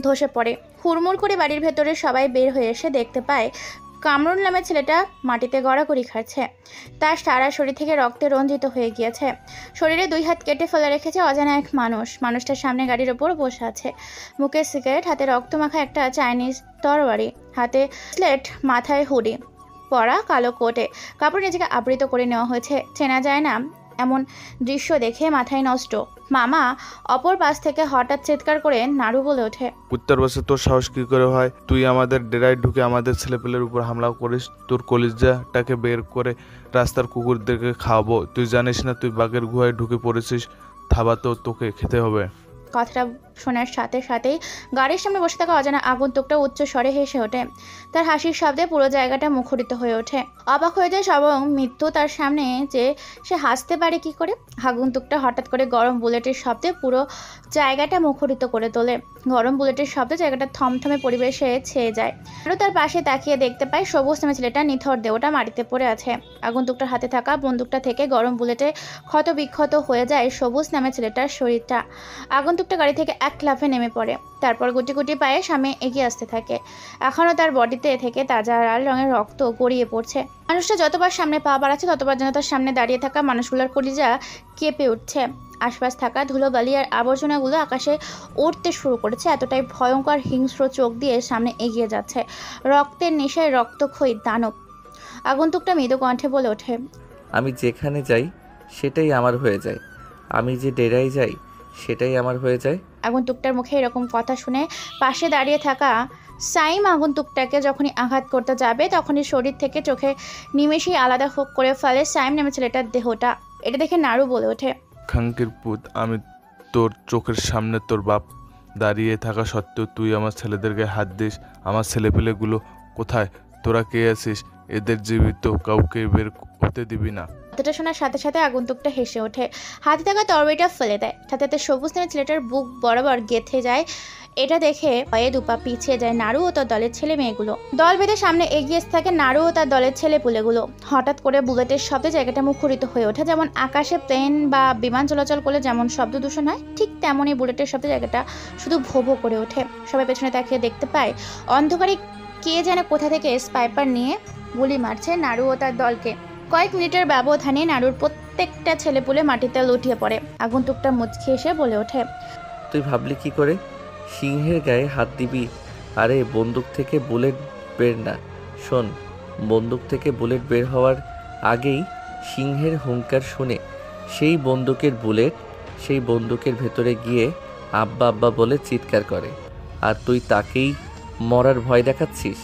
ধসে পড়ে। হুড়মুড় করে বাড়ির ভেতরে সবাই বের হয়ে এসে দেখতে পায় কামরুল নামের ছেলেটা মাটিতে গড়াগড়ি খাচ্ছে। তার সারা শরীর থেকে রক্তে রঞ্জিত হয়ে গিয়েছে। শরীরে 2 হাত কেটে ফেলে রেখেছে অজানা এক মানুষ। মানুষটার সামনে গাড়ির ওপর বসে আছে, মুখে সিগারেট, হাতে রক্তমাখা একটা চাইনিজ তরবারি, হাতে স্লেট, মাথায় হুডি পরা কালো কোটে কাপড় নিজেকে আবৃত করে নেওয়া হয়েছে। চেনা যায় না এমন দৃশ্য দেখে মাথায় নষ্ট। মামা অপর পাশ থেকে হঠাৎ চিৎকার করে নাড়ু বলে ওঠে,
উত্তর বসে তোর সাহস কি করে হয়? তুই আমাদের ডেরায় ঢুকে আমাদের ছেলেপেলের উপর হামলা করিস? তোর কলিজাটাকে বের করে রাস্তার কুকুরদেরকে খাওয়াবো। তুই জানিস না তুই বাঘের গুহায় ঢুকে পড়েছিস? থাবা তো তোকে খেতে হবে।
কথাটা শোনার সাথে সাথেই গাড়ির সামনে বসে থাকা অজানা আগন্তুকটা উচ্চ স্বরে হেসে ওঠে। তার হাসির শব্দে পুরো জায়গাটা মুখরিত হয়ে ওঠে। অবাক হয়ে যায় সবং মৃত্যু তার সামনে যে সে হাসতে পারে কি করে। আগন্তুকটা হঠাৎ করে গরম বুলেটের শব্দে পুরো জায়গাটা মুখরিত করে তোলে। গরম বুলেটের শব্দে জায়গাটা থমথমে পরিবেশে ছেয়ে যায়। আরও তার পাশে তাকিয়ে দেখতে পায় সবুজ নামে ছেলেটা নিথর দেহটা মাটিতে পড়ে আছে। আগন্তুকটার হাতে থাকা বন্দুকটা থেকে গরম বুলেটে ক্ষত বিক্ষত হয়ে যায় সবুজ নামে ছেলেটার শরীরটা। আগন্তুকটা গাড়ি থেকে এক লাফে নেমে পড়ে, তারপর গুটি গুটি পায়ে সামনে এগিয়ে আসতে থাকে। এখনও তার বডিতে থেকে তাজা লাল রঙের রক্ত গড়িয়ে পড়ছে। মানুষটা যতবার সামনে পা বাড়াচ্ছে ততবার যেন তার সামনে দাঁড়িয়ে থাকা মানুষগুলোর কলিজা কেঁপে উঠছে। আশপাশ থাকা ধুলোবালি আর আবর্জনাগুলো আকাশে উড়তে শুরু করেছে। এতটাই ভয়ঙ্কর হিংস্র চোখ দিয়ে সামনে এগিয়ে যাচ্ছে রক্তের নেশায় রক্তক্ষয়ী দানব। আগন্তুকটা মৃদু কণ্ঠে বলে ওঠে,
আমি যেখানে যাই সেটাই আমার হয়ে যায়। আমি যে ডেরায় যাই সেটাই আমার হয়ে যায়।
আগন্তুকটার মুখে এরকম কথা শুনে পাশে দাঁড়িয়ে থাকা সাইম আগন্তুকটাকে যখনই আঘাত করতে যাবে তখনই শরীর থেকে চোখে নিমেষেই আলাদা করে ফেলে সাইম নামে ছেলেটার দেহটা। এটা দেখে নাড়ু বলে ওঠে,
খাঙ্কির পুত, আমি তোর চোখের সামনে তোর বাপ দাঁড়িয়ে থাকা সত্ত্বেও তুই আমার ছেলেদেরকে হাত দিস। আমার ছেলেপেলেগুলো কোথায়? তোরা কে আছিস? এদের জীবিত কাউকে বের হতে দিবি না।
কথাটা শোনার সাথে সাথে আগন্তুকটা হেসে ওঠে, হাতে থাকা তরবারিটা ফেলে দেয়। সাথে সাথে সবুজ নামে ছেলেটার বুক বরাবর গেঁথে যায়। এটা দেখে ভয়ে দুপা পিছিয়ে যায় নাড়ু ও তার দলের ছেলে মেয়েগুলো। দল বেঁধে সামনে এগিয়ে থাকে নাড়ু ও তার দলের ছেলে পুলেগুলো। হঠাৎ করে বুলেটের শব্দে জায়গাটা মুখরিত হয়ে ওঠে। যেমন আকাশে প্লেন বা বিমান চলাচল করলে যেমন শব্দ দূষণ হয়, ঠিক তেমনই বুলেটের শব্দে জায়গাটা শুধু ভো ভো করে ওঠে। সবাই পেছনে তাকিয়ে দেখতে পায় অন্ধকারে কে যেন কোথা থেকে স্পাইপার নিয়ে গুলি মারছে নাড়ু ও তার দলকে। কয়েক মিনিটের ব্যবধানে নাড়ুর প্রত্যেকটা ছেলেপুলে মাটিতে লুটিয়ে পড়ে। আগন্তুকটা মুচকি এসে বলে ওঠে,
তুই ভাবলি কি করে সিংহের গায়ে হাত দিবি? আরে বন্দুক থেকে বুলেট বের না। শোন, বন্দুক থেকে বুলেট বের হওয়ার আগেই সিংহের হুঙ্কার শুনে সেই বন্দুকের বুলেট সেই বন্দুকের ভেতরে গিয়ে আব্বা আব্বা বলে চিৎকার করে, আর তুই তাকেই মরার ভয় দেখাচ্ছিস।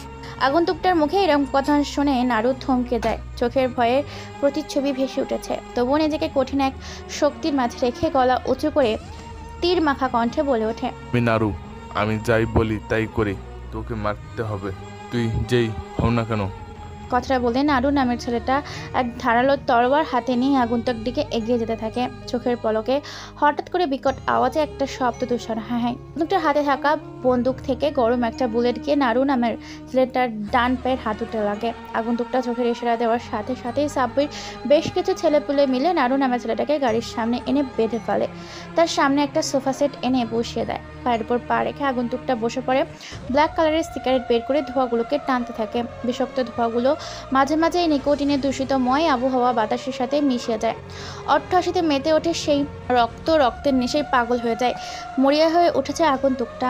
আগন্তুকটার মুখে এরকম কথা শুনে নাড়ু থমকে যায়। চোখের ভয়ের প্রতিচ্ছবি ভেসে উঠেছে। তবুও নিজেকে কঠিন এক শক্তির মাঝে রেখে গলা উঁচু করে তীর মাখা কণ্ঠে বলে ওঠে,
আমি নাড়ু, আমি যাই বলি তাই করি। তোকে মারতে হবে, তুই যেই হও না কেন।
কথাটা বলে নাড়ু নামের ছেলেটা এক ধারালো তরোয়ার হাতে নিয়ে আগন্তুক দিকে এগিয়ে যেতে থাকে। চোখের পলকে হঠাৎ করে বিকট আওয়াজে একটা শব্দ দূষণ হয়। বন্দুকটার হাতে থাকা বন্দুক থেকে গরম একটা বুলেট গিয়ে নাড়ু নামের ছেলেটার ডান পায়ের হাঁটুতে লাগে। আগন্তুকটা চোখের ইশারা দেওয়ার সাথে সাথেই সাব্বির বেশ কিছু ছেলেপুলে মিলে নাড়ু নামের ছেলেটাকে গাড়ির সামনে এনে বেঁধে ফেলে। তার সামনে একটা সোফা সেট এনে বসিয়ে দেয়। পায়ের উপর পা রেখে আগন্তুকটা বসে পড়ে। ব্ল্যাক কালারের সিগারেট বের করে ধোঁয়াগুলোকে টানতে থাকে। বিষাক্ত ধোঁয়াগুলো মাঝে মাঝে নিকোটিনের দূষিতময় আবহাওয়া বাতাসের সাথে মিশে যায়। অট্টহাসিতে মেতে ওঠে সেই রক্তের নেশায় পাগল হয়ে যায়। মরিয়া হয়ে উঠেছে আগন্তুকটা।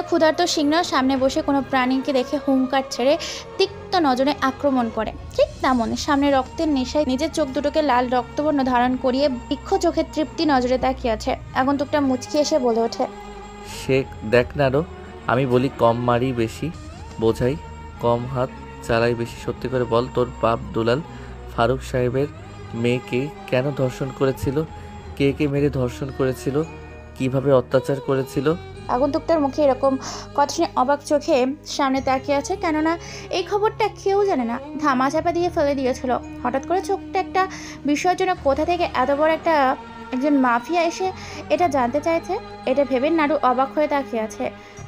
ক্ষুধার্ত সিংহ সামনে বসে কোনো প্রাণীকে দেখে হুঙ্কার ছেড়ে তিক্ত নজরে আক্রমণ করে। ঠিক তেমন সামনে রক্তের নেশায় নিজের চোখ দুটোকে লাল রক্তবর্ণ ধারণ করিয়ে বৃক্ষ চোখের তৃপ্তি নজরে তাকিয়ে আছে। আগন্তুকটা মুচকি এসে বলে ওঠে,
শেখ দেখ না রো, আমি বলি কম মারি বেশি বোঝাই, কম হাত জ্বালাই বেশি। সত্যি করে বল, তোর বাপ দুলাল ফারুক সাহেবের মেয়েকে কেন ধর্ষণ করেছিল? কে কে মেরে ধর্ষণ করেছিল? কিভাবে অত্যাচার করেছিল?
আগন্তুকটার মুখে এরকম কথা শুনে অবাক চোখে সামনে তাকিয়ে আছে, কেননা এই খবরটা কেউ জানে না। ধামাচাপা দিয়ে ফেলে দিয়েছিল। হঠাৎ করে ছোট্ট একটা বিষয়ের জন্য কোথা থেকে এত বড় একজন মাফিয়া এসে এটা জানতে চাইছে, এটা ভেবে নাড়ু অবাক হয়ে তাকিয়ে আছে।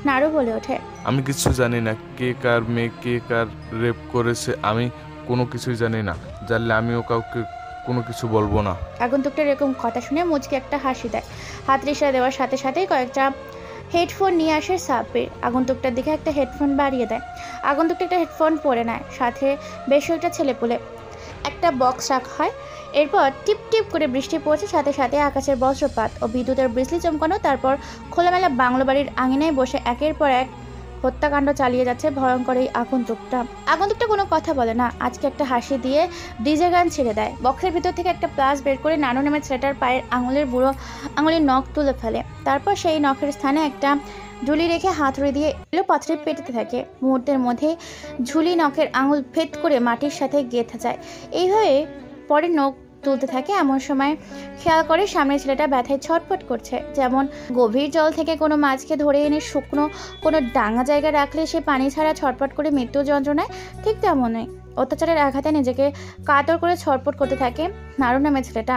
নাড়ু বলে ওঠে,
আমি কিছু জানি না কে কার মেয়ে কে কার রেপ করেছে, আমি কোনো কিছুই জানি না। জানলে আমিও কাউকে কোনো কিছু বলবো না।
আগন্তুকটার এরকম কথা শুনে মুচকি একটা হাসি দেয়। হাত ইশারা দেওয়ার সাথে সাথেই কয়েকটা হেডফোন নিয়ে আসে সাব্বির। আগন্তুকটার দিকে একটা হেডফোন বাড়িয়ে দেয়। আগন্তুকটা একটা হেডফোন পরে নেয়, সাথে বেশ কয়েকটা ছেলেপুলে। একটা বক্স রাখা হয়। এরপর টিপ টিপ করে বৃষ্টি পড়ছে, সাথে সাথে আকাশের বজ্রপাত ও বিদ্যুতের বিজলি চমকানো। তারপর খোলামেলা বাংলো বাড়ির আঙিনায় বসে একের পর এক হত্যাকাণ্ড চালিয়ে যাচ্ছে ভয়ঙ্কর এই আগন্তুকটা কোনো কথা বলে না। আজকে একটা হাসি দিয়ে ডিজে গান ছেড়ে দেয়। বক্সের ভিতর থেকে একটা প্লাস বের করে নানু নামের ছেলেটার পায়ের আঙুলের বুড়ো আঙুলের নখ তুলে ফেলে। তারপর সেই নখের স্থানে একটা ঝুলি রেখে হাতুড়ি দিয়ে এলো পাথরে পেটাতে থাকে। মুহূর্তের মধ্যে ঝুলি নখের আঙুল ভেদ করে মাটির সাথে গেঁথে যায়। এইভাবে পরে নখ তুলতে থাকে। এমন সময় খেয়াল করে সামনের ছেলেটা ব্যথায় ছটফট করছে। যেমন গভীর জল থেকে কোনো মাছকে ধরে এনে শুকনো কোনো ডাঙা জায়গায় রাখলে সে পানি ছাড়া ছটফট করে মৃত্যু যন্ত্রণায়, ঠিক তেমনই অত্যাচারের আঘাতে নিজেকে কাতর করে ছটফট করতে থাকে নাড়ু নামের ছেলেটা।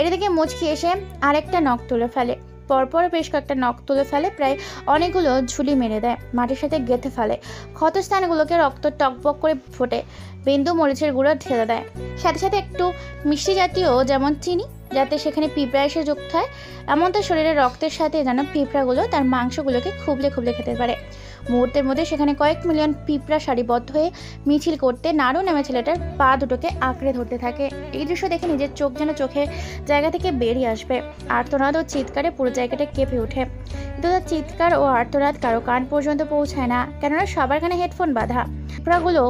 এর দিকে মুচকি এসে আরেকটা নখ তুলে ফেলে। পরপর বেশ কয়েকটা নখ তুলে ফেলে, প্রায় অনেকগুলো ঝুলি মেরে দেয়, মাটির সাথে গেঁথে ফেলে। ক্ষতস্থানগুলোকে রক্ত টকবক করে ফোটে বিন্দু মরিচের গুঁড়ো ঢেলে দেয়, সাথে সাথে একটু মিষ্টি জাতীয় যেমন চিনি, যাতে সেখানে পিঁপড়া এসে যুক্ত হয়। এমনটা শরীরের রক্তের সাথে যেন পিঁপড়াগুলো তার মাংসগুলোকে খুবলে খুবলে খেতে পারে। মুহূর্তের মধ্যে সেখানে কয়েক মিলিয়ন পিঁপড়া সারিবদ্ধ হয়ে মিছিল করতে নাড়ু নামে ছেলেটার পা দুটোকে আঁকড়ে ধরতে থাকে। এই দৃশ্য দেখে নিজের চোখ যেন চোখের জায়গা থেকে বেরিয়ে আসবে। আর্তনাদ ও চিৎকারে পুরো জায়গাটা কেঁপে ওঠে। কিন্তু তার চিৎকার ও আর্তনাদ কারো কান পর্যন্ত পৌঁছায় না, কেননা সবার কানে হেডফোন বাঁধা। পিঁপড়াগুলো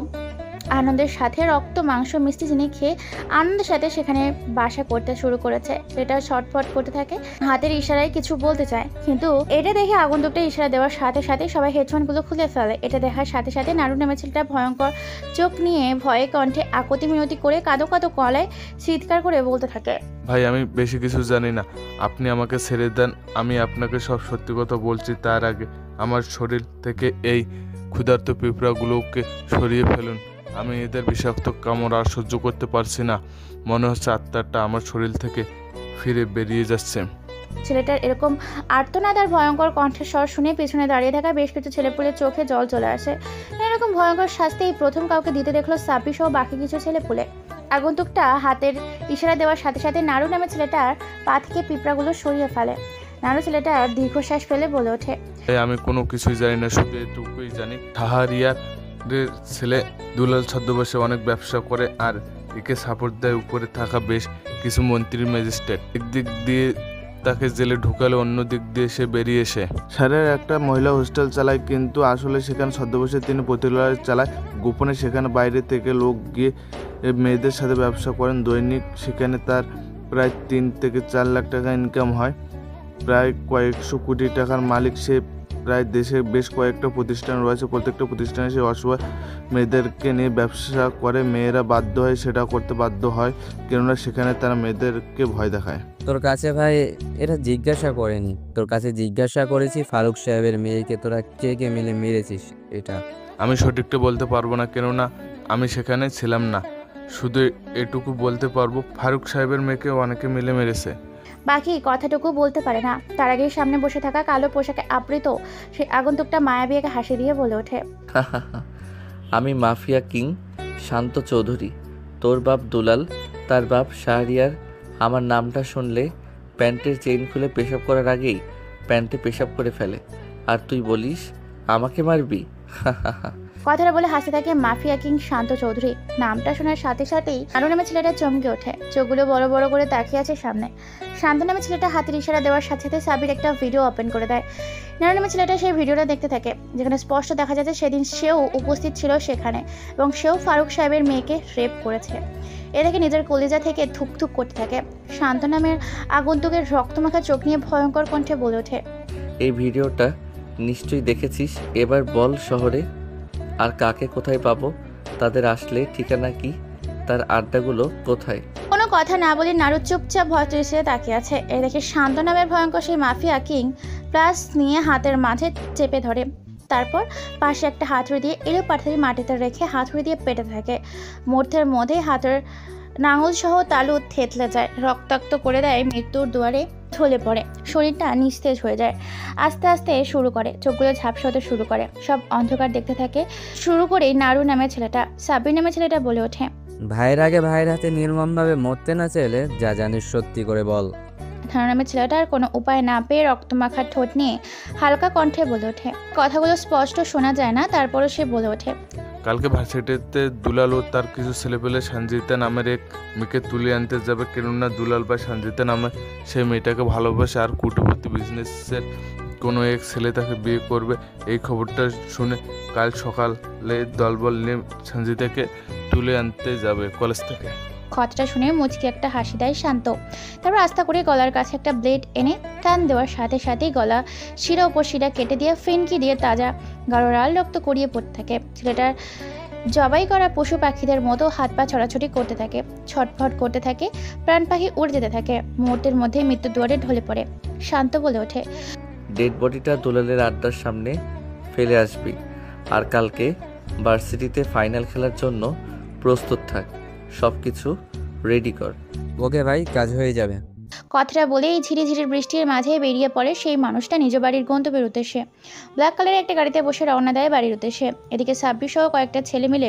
আনন্দের সাথে রক্ত মাংস মিষ্টি চিনি খেয়ে আনন্দের সাথে সেখানে বাসা করতে শুরু করেছে। সেটা ছটফট করতে থাকে, হাতের ইশারায় কিছু বলতে চায়, কিন্তু এটা দেখে আগন্তুকটা ইশারা দেওয়ার সাথে সাথে সবাই হেডফোনগুলো খুলে ফেলে। এটা দেখার সাথে সাথে নাড়ু নামের ছেলেটা ভয়ঙ্কর চোখ নিয়ে ভয়ে কণ্ঠে আকতি মিনতি করে কাঁদো কাঁদো গলায় চিৎকার করে বলতে থাকে,
ভাই আমি বেশি কিছু জানি না, আপনি আমাকে ছেড়ে দেন। আমি আপনাকে সব সত্যি কথা বলছি। তার আগে আমার শরীর থেকে এই ক্ষুধার্ত পিঁপড়াগুলোকে সরিয়ে ফেলুন। আমি এদের বিষাক্ত কামড় আর সহ্য করতে পারছি না। মনে হচ্ছে আত্মাটা আমার শরীর থেকে ফিরে বেরিয়ে যাচ্ছে।
ছেলেটার এরকম আর্তনাদ আর ভয়ঙ্কর কণ্ঠস্বর শুনে পিছনে দাঁড়িয়ে থাকা বেশ কিছু ছেলেপুলের চোখে জল চলে আসে। এরকম ভয়ঙ্কর শাস্তি প্রথম কাউকে দিতে দেখলো সাব্বি সহ বাকি কিছু ছেলেপুলে। আগন্তুকটা হাতের ইশারা দেওয়ার সাথে সাথে নাড়ু নামে ছেলেটার পা থেকে পিঁপড়াগুলো সরিয়ে ফেলে। নাড়ু ছেলেটা দীর্ঘশ্বাস ফেলে বলে ওঠে,
আমি কোনো কিছুই জানি না, শুধু এটুকুই জানি ঠাহারিয়ার ছেলে দুলাল ছদ্মবেশে অনেক ব্যবসা করে আর একে সাপোর্ট দেয় উপরে থাকা বেশ কিছু মন্ত্রীর ম্যাজিস্ট্রেট। একদিক দিয়ে তাকে জেলে ঢুকালে অন্য দিক দিয়ে সে বেরিয়ে এসে শহরের একটা মহিলা হোস্টেল চালায়, কিন্তু আসলে সেখানে ছদ্মবেশে তিনি প্রতিলয় চালায়। গোপনে সেখানে বাইরে থেকে লোক গিয়ে মেয়েদের সাথে ব্যবসা করেন। দৈনিক সেখানে তার প্রায় 3 থেকে 4 লাখ টাকা ইনকাম হয়। প্রায় কয়েকশো কোটি টাকার মালিক সে। প্রায় দেশে বেশ কয়েকটা প্রতিষ্ঠান রয়েছে, প্রত্যেকটা প্রতিষ্ঠানে সে অসহায় মেয়েদেরকে নিয়ে ব্যবসা করে। মেয়েরা বাধ্য হয় সেটা করতে বাধ্য হয়, কেননা সেখানে তারা মেয়েদেরকে ভয় দেখায়।
তোর কাছে ভাই এটা জিজ্ঞাসা করেনি, তোর কাছে জিজ্ঞাসা করেছি ফারুক সাহেবের মেয়েকে তোরা কে কে মিলে মেরেছিস। এটা
আমি সঠিকটা বলতে পারবো না, কেননা আমি সেখানে ছিলাম না। শুধু এটুকু বলতে পারবো ফারুক সাহেবের মেয়েকে অনেকে মিলে মেরেছে।
বাকি কথাটুকু বলতে পারে না। তার আগেই সামনে বসে থাকা কালো পোশাকে আবৃত সে আগন্তুকটা মায়াবী একটা হাসি দিয়ে বলে ওঠে,
আমি মাফিয়া কিং শান্ত চৌধুরী। তোর বাপ দুলাল, তার বাপ শাহরিয়ার। আমার নামটা শুনলে প্যান্টের চেইন খুলে পেশাব করার আগেই প্যান্টে পেশাব করে ফেলে, আর তুই বলিস আমাকে মারবি।
কথাটা বলে হাসতে থাকে মাফিয়া কিং শান্ত চৌধুরী। নামটা শোনার সাথে সাথেই নানু নামে ছেলেটা চমকে ওঠে, চোখগুলো বড় বড় করে তাকিয়ে আছে সামনে। শান্ত নামে ছেলেটা হাতের ইশারা দেওয়ার সাথে সাথে সাবির একটা ভিডিও ওপেন করে দেয়। নানু নামে ছেলেটা সেই ভিডিওটা দেখতে থাকে, যেখানে স্পষ্ট দেখা যাচ্ছে সেদিন সেও উপস্থিত ছিল সেখানে এবং সেও ফারুক সাহেবের মেয়েকে রেপ করেছে। এ দেখে নিজের কলিজা থেকে থুকথুক করতে থাকে। শান্ত নামের আগন্তুকের রক্তমাখা চোখ নিয়ে ভয়ঙ্কর কণ্ঠে বলে ওঠে,
এই ভিডিওটা নিশ্চয়ই দেখেছিস। এবার বল শহরে আর কাকে কোথায় পাবো? তাদের আসলে ঠিকানা কি, তার আড্ডাগুলো কোথায়?
কোনো কথা না বলে নাড়ু চুপচাপ ভয় দৃষ্টিতে তাকিয়ে আছে। এ দেখে শান্ত নামের ভয়ঙ্কর সেই মাফিয়া কিং প্লাস নিয়ে হাতের মাঝে চেপে ধরে, তারপর পাশে একটা হাতুড়ি দিয়ে এলো পাথরি মাটিতে রেখে হাতুড়ি দিয়ে পেটে থাকে। মুহূর্তের মধ্যেই হাতের নাঙল সহ তালু থেতলে যায়, রক্তাক্ত করে দেয়, মৃত্যুর দুয়ারে ঢলে পড়ে। শরীরটা নিস্তেজ হয়ে যায়, আস্তে আস্তে শুরু করে, চোখগুলো ঝাপসা হতে শুরু করে, সব অন্ধকার দেখতে থাকে। শুরু করেই নাড়ু নামের ছেলেটা, সাব্বির নামের ছেলেটা বলে ওঠে,
ভাইয়ের আগে ভাইয়ের হাতে নির্মমভাবে মরতে না চাইলে যা জানিস সত্যি করে বল।
থানা নামের ছেলেটার কোনো উপায় না পেয়ে রক্তমাখা ঠোঁট নিয়ে হালকা কণ্ঠে বলে ওঠে। কথাগুলো স্পষ্ট শোনা যায় না, তারপরও সে বলে ওঠে,
কালকে ভার্সিটিতে দুলাল ও তার কিছু ছেলেপেলে সঞ্জিতা নামের এক মেয়েকে তুলে আনতে যাবে, কেননা দুলাল বা সঞ্জিতা নামে সেই মেয়েটাকে ভালোবাসে আর কোটিপতি বিজনেসের কোনো এক ছেলে তাকে বিয়ে করবে। এই খবরটা শুনে কাল সকালে দলবল নিয়ে সঞ্জিতাকে তুলে আনতে যাবে কলেজ থেকে।
কথাটা শুনে মুচকি একটা হাসি দেয় শান্ত। তারপর আস্তে করে গলার কাছে একটা ব্লেড এনে টান দেওয়ার সাথে সাথেই গলা শিরা উপর শিরা কেটে দিয়ে ফিনকি দিয়ে তাজা গাঢ় লাল রক্ত গড়িয়ে পড়তে থাকে। ছেলেটার জবাই করা পশু পাখিদের মতো হাত পা ছড়াছড়ি করতে থাকে, ছটফট করতে থাকে, প্রাণ পাখি উড়ে যেতে থাকে। মুহূর্তের মধ্যে মৃত্যুর দুয়ারে ঢলে পড়ে। শান্ত বলে ওঠে,
ডেড বডিটা দুলালের আড্ডার সামনে ফেলে আসবি, আর কালকে ভার্সিটিতে ফাইনাল খেলার জন্য প্রস্তুত থাক, সব কিছু রেডি কর।
ওকে ভাই, কাজ হয়ে যাবে।
কথাটা বলেই ঝিরিঝিরি বৃষ্টির মাঝে বেরিয়ে পড়ে সেই মানুষটা নিজ বাড়ির গন্তব্যের উদ্দেশ্যে। ব্ল্যাক কালারের একটা গাড়িতে বসে রওনা দেয় বাড়ির উদ্দেশ্যে। এদিকে সাব্বির সহ কয়েকটা ছেলে মিলে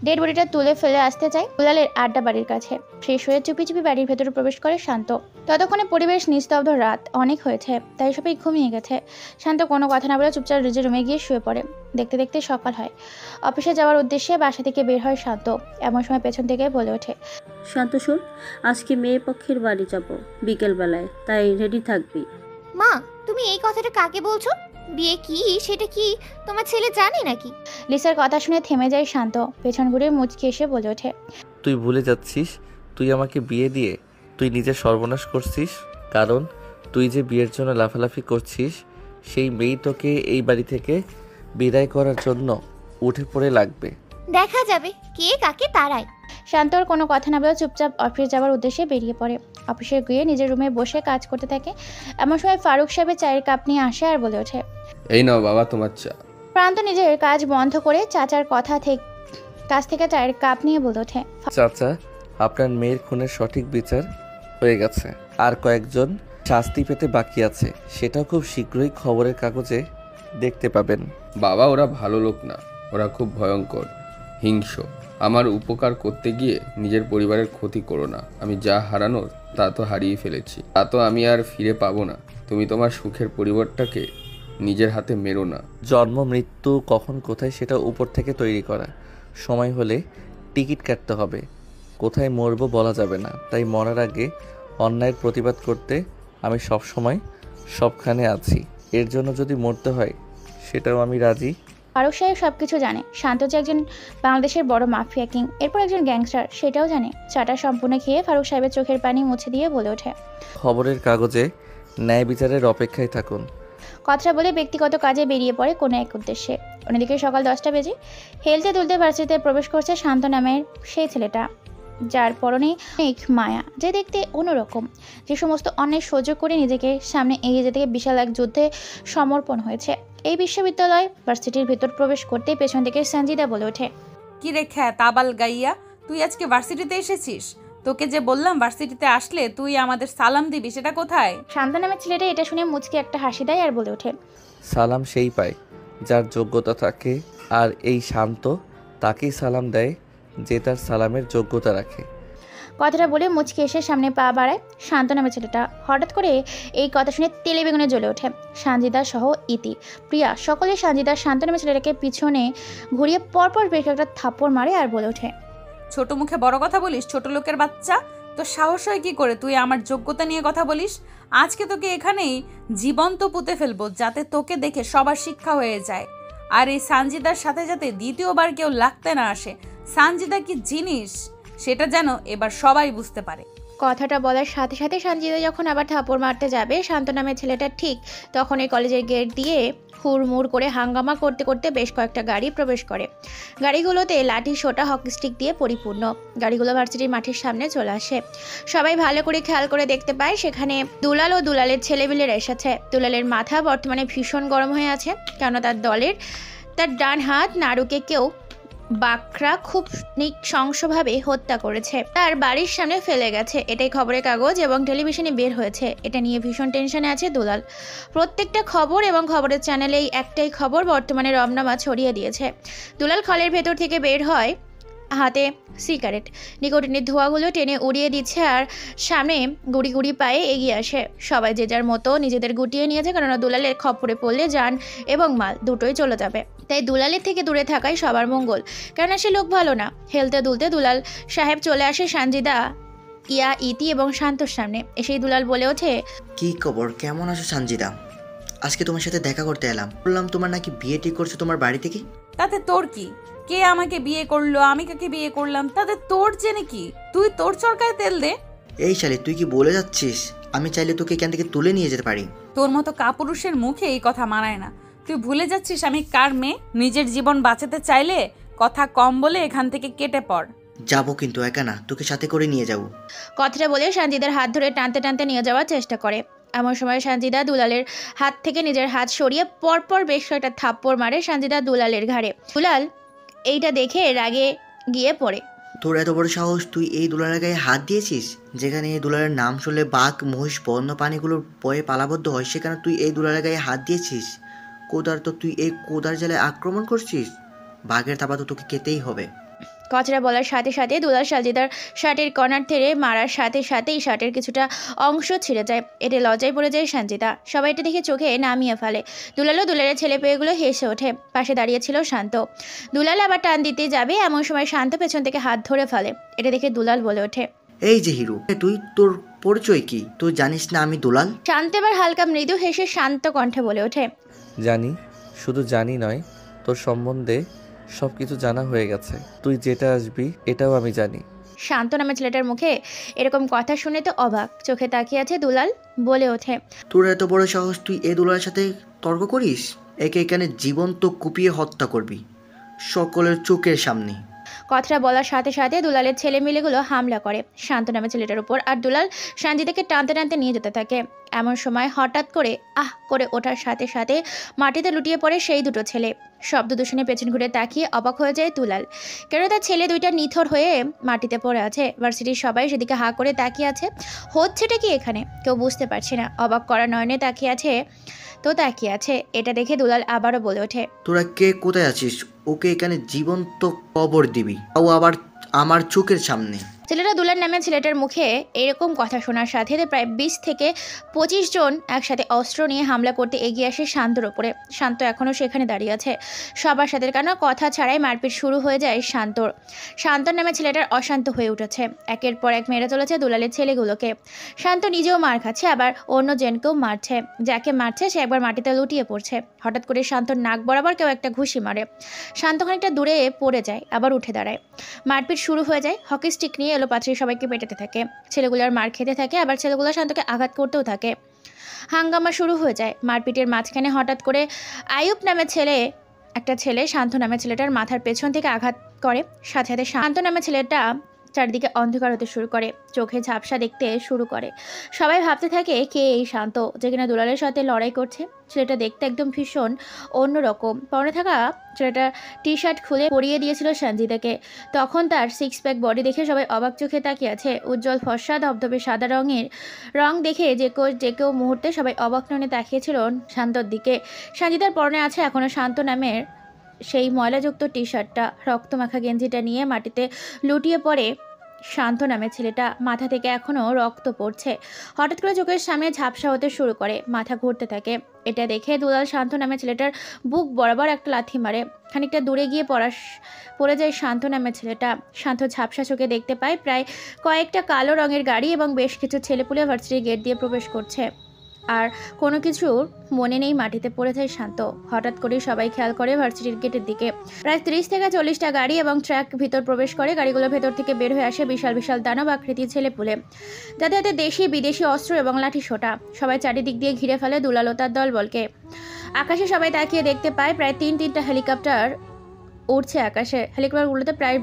ডেড বডিটা তুলে ফেলে আসতে চায় দুলালের আড্ডা বাড়ির কাছে। ফ্রেশ হয়ে চুপি চুপি বাড়ির ভেতরে প্রবেশ করে শান্ত। ততক্ষণে পরিবেশ নিস্তব্ধ, রাত অনেক হয়েছে, তাই সবাই ঘুমিয়ে গেছে। শান্ত কোনো কথা না বলে চুপচাপ নিজের রুমে গিয়ে শুয়ে পড়ে। দেখতে দেখতে সকাল হয়। অফিসে যাওয়ার উদ্দেশ্যে বাসা থেকে বের হয় শান্ত। এমন সময় পেছন থেকে বলে ওঠে,
শান্ত শোন, আজকে মেয়ে পক্ষের বাড়ি যাব বিকেলবেলায়, তাই রেডি থাকবি।
মা, তুমি এই কথাটা কাকে বলছো? বিয়ে কি সেটা কি তোমার ছেলে জানে নাকি?
লিসার কথা শুনে থেমে যায় শান্ত। পেছন ঘুরে মুচকি এসে বলে ওঠে,
তুই ভুলে যাচ্ছিস তুই আমাকে বিয়ে দিয়ে তুই নিজের সর্বনাশ করছিস। কারণ তুই যে বিয়ের জন্য লাফালাফি করছিস, সেই মেয়েই তোকে এই বাড়ি থেকে বিদায় করার জন্য উঠে পড়ে লাগবে।
দেখা যাবে কে কাকে তাড়ায়।
শান্তর কোনো কথা না বলে চুপচাপ অফিস যাওয়ার উদ্দেশ্যে বেরিয়ে পড়ে। অফিসে গিয়ে নিজের রুমে বসে কাজ করতে থাকে। এমন সময় ফারুক সাহেবের চায়ের কাপ নিয়ে আসে আর বলে ওঠে,
এই নাও বাবা তোমার চা।
প্রান্ত নিজের কাজ বন্ধ করে চাচার কাছ থেকে চায়ের কাপ নিয়ে বলে ওঠে,
চাচা, আপনার মেয়ের খুনের সঠিক বিচার হয়ে গেছে, আর কয়েকজন শাস্তি পেতে বাকি আছে, সেটাও খুব শীঘ্রই খবরের কাগজে দেখতে পাবেন।
বাবা, ওরা ভালো লোক না, ওরা খুব ভয়ঙ্কর, হিংস্র। আমার উপকার করতে গিয়ে নিজের পরিবারের ক্ষতি করো না। আমি যা হারানোর তা তো হারিয়ে ফেলেছি, তা তো আমি আর ফিরে পাবো না। তুমি তোমার সুখের পরিবারটাকে নিজের হাতে মেরো না।
জন্ম মৃত্যু কখন কোথায় সেটা উপর থেকে তৈরি করা, সময় হলে টিকিট কাটতে হবে। কোথায় মরবো বলা যাবে না, তাই মরার আগে অন্যায়ের প্রতিবাদ করতে আমি সব সময় সবখানে আছি। এর জন্য যদি মরতে হয় সেটাও আমি রাজি।
ফারুক সাহেব সবকিছু জানে। শান্ত যে একজন বাংলাদেশের বড় মাফিয়া কিং, এরপর একজন গ্যাংস্টার, সেটাও জানে। চাটা সম্পূর্ণ খেয়ে ফারুক সাহেবের চোখের পানি মুছে দিয়ে বলে ওঠে,
খবরের কাগজে ন্যায় বিচারের অপেক্ষায় থাকুন।
কথাটা বলে ব্যক্তিগত কাজে বেরিয়ে পড়ে কোনো এক উদ্দেশ্যে। অন্যদিকে সকাল 10টা বেজে হেলতে দুলতে ভার্সিটিতে প্রবেশ করছে শান্ত নামের সেই ছেলেটা, যার পরনে এক মায়া, যে দেখতে অন্যরকম, যে সমস্ত অন্যায় সহ্য করে নিজেকে সামনে এগিয়ে যেতে বিশাল এক যুদ্ধে সমর্পণ হয়েছে। এই বিশ্ববিদ্যালয় ভার্সিটির ভেতর প্রবেশ করতে পেছন থেকে সঞ্জিদা বলে ওঠে,
কি রে খ্যা তাবাল গাইয়া, তুই আজকে ভার্সিটিতে এসেছিস? তোকে যে বললাম ভার্সিটিতে আসলে তুই আমাদের সালাম দিবি, সেটা কোথায়?
শান্ত নামের ছেলেটা এটা শুনে মুচকি একটা হাসি দেয় আর বলে ওঠে,
সালাম সেই পায় যার যোগ্যতা থাকে, আর এই শান্ত তাকেই সালাম দেয় যে তার সালামের যোগ্যতা রাখে।
কথাটা বলে মুচকি এসে সামনে পা বাড়ায় শান্ত নামের ছেলেটা। হঠাৎ করে এই কথা শুনে তেলে বেগুনে জ্বলে ওঠে সঞ্জিদা সহ ইতি, প্রিয়া, সকলে সঞ্জিদা শান্ত নামের ছেলেটাকে পিছনে ঘুরিয়ে পরপর বেশ একটা থাপ্পড় মারে আর বলে ওঠে,
ছোট মুখে বড় কথা বলিস, ছোট লোকের বাচ্চা। তো সাহস হয় কি করে তুই আমার যোগ্যতা নিয়ে কথা বলিস? আজকে তোকে এখানেই জীবন্ত পুঁতে ফেলবো, যাতে তোকে দেখে সবার শিক্ষা হয়ে যায়। আর এই সঞ্জিদার সাথে যাতে দ্বিতীয়বার কেউ লাগতে না আসে। সঞ্জিদা কি জিনিস সেটা যেন এবার সবাই বুঝতে পারে।
কথাটা বলার সাথে সাথে সঞ্জিতা যখন আবার থাপড় মারতে যাবে শান্ত নামের ছেলেটা, ঠিক তখন এই কলেজের গেট দিয়ে হুড়মুড় করে হাঙ্গামা করতে করতে বেশ কয়েকটা গাড়ি প্রবেশ করে। গাড়িগুলোতে লাঠি সোটা হকি স্টিক দিয়ে পরিপূর্ণ। গাড়িগুলো ভার্সিটির মাঠের সামনে চলে আসে। সবাই ভালো করে খেয়াল করে দেখতে পায় সেখানে দুলাল ও দুলালের ছেলেবিলের এসেছে। দুলালের মাথা বর্তমানে ভীষণ গরম হয়ে আছে, কেননা তার ডান হাত নাড়ুকে কেউ বাকরা খুব নৃশংসভাবে হত্যা করেছে, তার বাড়ির সামনে ফেলে গেছে। এটাই খবরের কাগজ এবং টেলিভিশনে বের হয়েছে। এটা নিয়ে ভীষণ টেনশনে আছে দুলাল। প্রত্যেকটা খবর এবং খবরের চ্যানেলেই একটাই খবর বর্তমানে রমনামা ছড়িয়ে দিয়েছে। দুলাল খালের ভেতর থেকে বের হয়, হাতে সিগারেট, নিকোটিনের ধোঁয়াগুলো টেনে উড়িয়ে দিচ্ছে আর সামনে গুড়ি গুড়ি পায়ে এগিয়ে আসে। সবাই যে যার মতো নিজেদের গুটিয়ে নিয়েছে, কেননা দুলালের খপ্পরে পড়লে যান এবং মাল দুটোই চলে যাবে। তাই দুলালের থেকে দূরে থাকাই সবার মঙ্গল, কেননা সে লোক ভালো না। হেলতে দুলতে দুলাল সাহেব চলে আসে সানজিদা, ইয়া, ইতি এবং শান্তর সামনে। এসেই দুলাল বলে ওঠে,
কি খবর, কেমন আছো সঞ্জিদা? আজকে তোমার সাথে দেখা করতে এলাম। বললাম তোমার নাকি বিয়ে ঠিক করছে তোমার বাড়ি থেকে।
তাতে তোর কি? কে আমাকে বিয়ে করলো, আমি কাকে বিয়ে করলাম, তাতে তোর জেনে কি? তুই তোর চরকায় তেল দে।
এই শালি, তুই কি বলে যাচ্ছিস? আমি চাইলে তোকে এখান থেকে তুলে নিয়ে যেতে পারি।
তোর মতো কাপুরুষের মুখে এই কথা মানায় না। তুই ভুলে যাচ্ছিস আমি কার মেয়ে। নিজের জীবন বাঁচাতে চাইলে কথা কম বলে এখান থেকে কেটে পড়।
যাবো, কিন্তু একা না, তোকে সাথে করে নিয়ে যাবো।
কথাটা বলে সঞ্জিদার হাত ধরে টানতে টানতে নিয়ে যাওয়ার চেষ্টা করে। এমন সময় সঞ্জিদা দুলালের হাত থেকে নিজের হাত সরিয়ে পরপর বেশ কয়েকটা থাপ্পড় মারে সঞ্জিদা দুলালের ঘাড়ে। দুলাল এইটা দেখে রাগে গিয়ে পড়ে।
তোর এত বড় সাহস, তুই এই দুলালের গায়ে হাত দিয়েছিস? যেখানে এই দুলালের নাম শুনলে বাঘ, মহিষ, বন্য প্রাণীগুলোর ভয়ে পালাবদ্ধ হয়, সেখানে তুই এই দুলালের গায়ে হাত দিয়েছিস? কোদার তো তুই এই কোদার জালে আক্রমণ করছিস। বাঘের থাবা তো তোকে খেতেই হবে।
কথাটা বলার সাথে সাথে দুলাল সঞ্জিদার শার্টের কর্নার থেকে মারার সাথে সাথেই শার্টের কিছুটা অংশ ছিঁড়ে যায়। এতে লজ্জায় পড়ে যায় সঞ্জিদা। সবাই এটা দেখে চোখে নামিয়ে ফেলে। দুলালও দুলালের ছেলে পেয়েগুলো হেসে ওঠে। পাশে দাঁড়িয়েছিল শান্ত। দুলাল আবার টান দিতে যাবে, এমন সময় শান্ত পেছন থেকে হাত ধরে ফেলে। এটা দেখে দুলাল বলে ওঠে,
এই যে হিরো, তুই, তোর পরিচয় কি? তুই জানিস না আমি দুলাল?
শান্ত এবার হালকা মৃদু হেসে শান্ত কণ্ঠে বলে ওঠে,
জানি, শুধু জানি নয়, তোর সম্বন্ধে সব কিছু জানা হয়ে গেছে। তুই যেটা আসবি এটাও আমি জানি।
শান্ত নামে ছেলেটার মুখে এরকম কথা শুনে তো অবাক চোখে তাকিয়ে আছে দুলাল। বলে ওঠে,
তোর এত বড় সাহস, তুই এই দুলালের সাথে তর্ক করিস? একে এখানে জীবন্ত কুপিয়ে হত্যা করবি সকলের চোখের সামনে।
কথাটা বলার সাথে সাথে দুলালের ছেলে মিলেগুলো হামলা করে শান্ত নামে ছেলেটার উপর, আর দুলাল সঞ্জিতাকে টানতে টানতে নিয়ে যেতে থাকে। এমন সময় হঠাৎ করে আহ করে ওঠার সাথে সাথে মাটিতে লুটিয়ে পড়ে সেই দুটো ছেলে। শব্দ দূষণে পেছন ঘুরে তাকিয়ে অবাক হয়ে যায় দুলাল, কেন তার ছেলে দুইটা নিথর হয়ে মাটিতে পড়ে আছে। ভার্সিটির সবাই সেদিকে হা করে তাকিয়ে আছে। হচ্ছেটা কি এখানে কেউ বুঝতে পারছে না। অবাক করা নয়নে তাকিয়ে আছে। এটা দেখে দুলাল আবারও বলে ওঠে,
তোরা কে কোথায় আছিস? ওকে এখানে জীবন্ত কবর দিবি, তাও আবার আমার চোখের সামনে।
ছেলেটা দুলার নামে ছেলেটার মুখে এরকম কথা শোনার সাথে প্রায় 20 থেকে 25 জন একসাথে অস্ত্র নিয়ে হামলা করতে এগিয়ে আসে শান্তর ওপরে। শান্ত এখনও সেখানে দাঁড়িয়ে আছে সবার সাথে, কেন কথা ছাড়াই মারপিট শুরু হয়ে যায় শান্তর নামে ছেলেটার অশান্ত হয়ে উঠেছে। একের পর এক মেরে চলেছে দুলালের ছেলেগুলোকে। শান্ত নিজেও মার খাচ্ছে, আবার অন্য জনকেও মারছে। যাকে মারছে সে একবার মাটিতে লুটিয়ে পড়ছে। হঠাৎ করে শান্তর নাক বরাবর কেউ একটা ঘুষি মারে। শান্ত খানিকটা দূরে পড়ে যায়, আবার উঠে দাঁড়ায়। মারপিট শুরু হয়ে যায়। হকি স্টিক নিয়ে এলো পাত্রী সবাইকে পেটাতে থাকে। ছেলেগুলোর মার খেতে থাকে, আবার ছেলেগুলো শান্তকে আঘাত করতেও থাকে। হাঙ্গামা শুরু হয়ে যায়। মারপিটের মাঝখানে হঠাৎ করে আয়ুব নামে একটা ছেলে শান্ত নামে ছেলেটার মাথার পেছন থেকে আঘাত করে। সাথে সাথে শান্ত নামে ছেলেটা চারিদিকে অন্ধকার হতে শুরু করে, চোখে ঝাপসা দেখতে শুরু করে। সবাই ভাবতে থাকে কে এই শান্ত যে কিনা দুলালের সাথে লড়াই করছে। ছেলেটা দেখতে একদম ভীষণ অন্যরকম। পরনে থাকা ছেলেটা টি শার্ট খুলে পরিয়ে দিয়েছিল সঞ্জিতাকে। তখন তার 6 প্যাক বডি দেখে সবাই অবাক চোখে তাকিয়ে আছে। উজ্জ্বল ফর্সা ধবধবে সাদা রং দেখে যে কেউ মুহূর্তে সবাই অবাক নয়নে তাকিয়েছিল শান্তর দিকে। সঞ্জিতার পরনে আছে এখনও শান্ত নামের সেই ময়লাযুক্ত টি শার্টটা। রক্তমাখা গেঞ্জিটা নিয়ে মাটিতে লুটিয়ে পড়ে শান্ত নামে ছেলেটা। মাথা থেকে এখনও রক্ত পড়ছে। হঠাৎ করে চোখের সামনে ঝাপসা হতে শুরু করে, মাথা ঘুরতে থাকে। এটা দেখে দুলাল শান্ত নামে ছেলেটার বুক বরাবর একটা লাথি মারে। খানিকটা দূরে গিয়ে পড়ে যায় শান্ত নামে ছেলেটা। শান্ত ঝাপসা চোখে দেখতে পায় প্রায় কয়েকটা কালো রঙের গাড়ি এবং বেশ কিছু ছেলেপুলে ভার্সিটির গেট দিয়ে প্রবেশ করছে। আর কোনো কিছুর মনে নেই, মাটিতে পড়ে যায় শান্ত। হঠাৎ করে সবাই খেয়াল করে ভার্সিটির গেটের দিকে প্রায় 30 থেকে 40টা গাড়ি এবং ট্রাক ভিতর প্রবেশ করে। গাড়িগুলোর ভেতর থেকে বের হয়ে আসে বিশাল বিশাল দানব আকৃতির ছেলেপুলে, যাদের হাতে দেশি বিদেশি অস্ত্র এবং লাঠি সোটা। সবাই চারিদিক দিয়ে ঘিরে ফেলে দুলাল ও তার দলবলকে। আকাশে সবাই তাকিয়ে দেখতে পায় প্রায় তিনটা হেলিকপ্টার উড়ছে আকাশে। হেলিকপ্টারগুলোতে প্রায়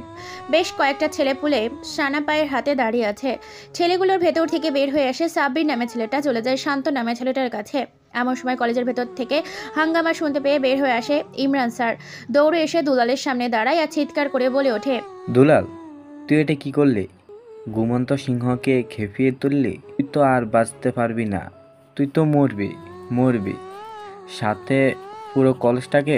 বেশ কয়েকটা ছেলেপুলে সানা পায়ের হাতে দাঁড়িয়ে আছে। ছেলেগুলোর ভেতর থেকে বের হয়ে আসে সাব্বির নামে ছেলেটা, চলে যায় শান্ত নামে ছেলেটার কাছে। এমন সময় কলেজের ভেতর থেকে হাঙ্গামা শুনতে পেয়ে বের হয়ে আসে ইমরান স্যার। দৌড়ে এসে দুলালের সামনে দাঁড়ায় আর চিৎকার করে বলে ওঠে,
দুলাল, তুই এটা কি করলি? ঘুমন্ত সিংহকে খেপিয়ে তুললি। তুই তো আর বাঁচতে পারবি না, তুই তো মরবি। সাথে পুরো কলেজটাকে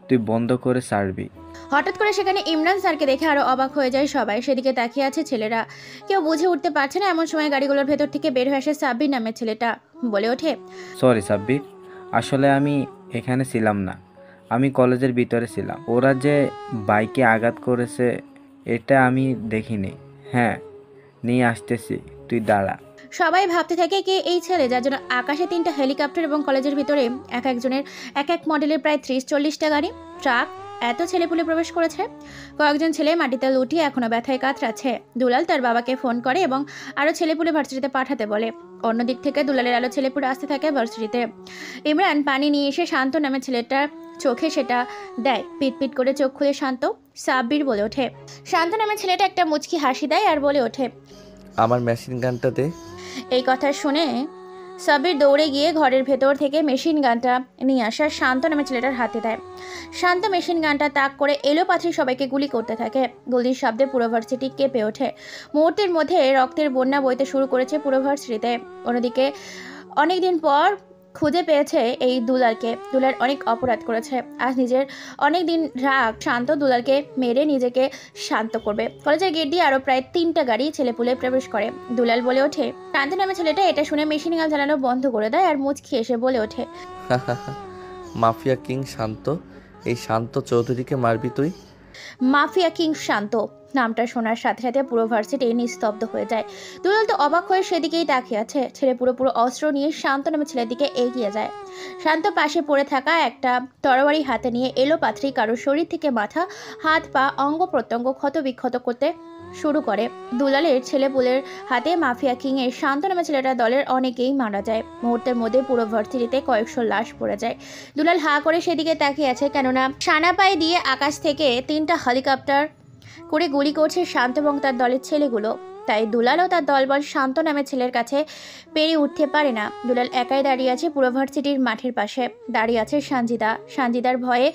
তুই বন্ধ করে ছাড়বি।
হঠাৎ করে সেখানে ইমরান স্যারকে দেখে আরো অবাক হয়ে যায় সবাই। সেদিকে তাকিয়ে আছে ছেলেরা, কেউ বুঝে উঠতে পারছে না। এমন সময় গাড়িগুলোর ভেতর থেকে বের হয়ে আসে সাব্বির নামের ছেলেটা, বলে ওঠে,
সরি সাব্বির, আসলে আমি এখানে ছিলাম না, আমি কলেজের ভিতরে ছিলাম। ওরা যে বাইকে আঘাত করেছে এটা আমি দেখিনি। হ্যাঁ, নিয়ে আসতেছি, তুই দাঁড়া।
সবাই ভাবতে থাকে কে এই ছেলে যার জন্য আকাশে 3টা হেলিকপ্টার এবং কলেজের ভিতরে এক একজনের এক এক মডেলের প্রায় 30-40টা গাড়ি, ট্রাক, এত ছেলেপুলে প্রবেশ করেছে। কয়েকজন ছেলে মাটিতে লুটিয়ে এখনো ব্যথায় কাতরাচ্ছে। দুলাল তার বাবাকে ফোন করে এবং আরো ছেলেপুলে ভার্সিটিতে পাঠাতে বলে। অন্যদিক থেকে দুলালের আলো ছেলেপুলে আসতে থাকে ভার্সিটিতে। ইমরান পানি নিয়ে এসে শান্ত নামে ছেলেটার চোখে সেটা দেয়। পিট করে চোখ খুলে শান্ত। সাব্বির বলে ওঠে। শান্ত নামে ছেলেটা একটা মুচকি হাসি দেয় আর বলে ওঠে,
আমার মেশিন গানটা দে।
এই কথা শুনে সাব্বির দৌড়ে গিয়ে ঘরের ভেতর থেকে মেশিন গানটা নিয়ে আসা শান্ত নামে ছেলেটার হাতে দেয়। শান্ত মেশিন গানটা তাক করে এলোপাথারি সবাইকে গুলি করতে থাকে। গুলির শব্দে পুরো ভার্সিটি কেঁপে ওঠে। মুহূর্তের মধ্যে রক্তের বন্যা বইতে শুরু করেছে পুরো ভার্সিটিতে। অন্যদিকে অনেকদিন পর খুঁজে পেয়েছে এই দুলালকে। দুলাল অনেক অপরাধ করেছে। আজ নিজের অনেক দিন রাগ শান্ত দুলালকে মেরে নিজেকে শান্ত করবে। কলেজের গেট দিয়ে আরো প্রায় 3টা গাড়ি ছেলেপুলে প্রবেশ করে। দুলাল বলে ওঠে। শান্ত নামে ছেলেটা এটা শুনে মেশিন গান চালানো বন্ধ করে দেয় আর মুচকি এসে বলে ওঠে,
মাফিয়া কিং শান্ত, এই শান্ত চৌধুরীকে মারবি তুই?
মাফিয়া কিং শান্ত নামটা শোনার সাথে সাথে পুরো ভার্সিটি নিস্তব্ধ হয়ে যায়। দুলাল তো অবাক হয়ে সেদিকেই তাকিয়ে আছে। ছেলে পুরো অস্ত্র নিয়ে শান্ত নামে ছেলের দিকে এগিয়ে যায়। শান্ত পাশে পড়ে থাকা একটা তরবারি হাতে নিয়ে এলোপাথারি কারো শরীর থেকে মাথা, হাত, পা, অঙ্গ প্রত্যঙ্গ ক্ষত বিক্ষত করতে শুরু করে। দুলালের ছেলেপুলের হাতে মাফিয়া কিং এর শান্ত নামে ছেলেটা দলের অনেকেই মারা যায়। মুহূর্তের মধ্যে পুরো ভার্সিটিতে কয়েকশো লাশ পড়ে যায়। দুলাল হা করে সেদিকে তাকিয়ে আছে, কেননা সানা পায়ে দিয়ে আকাশ থেকে 3টা হেলিকপ্টার করে গুলি করছে শান্ত এবং তার দলের ছেলেগুলো। তাই দুলাল ও তার দলবল শান্ত নামে ছেলের কাছে পেরিয়ে উঠতে পারে না। দুলাল একাই দাঁড়িয়ে আছে পুরো ভার্সিটির মাঠের পাশে। দাঁড়িয়ে আছে সানজিদার ভয়ে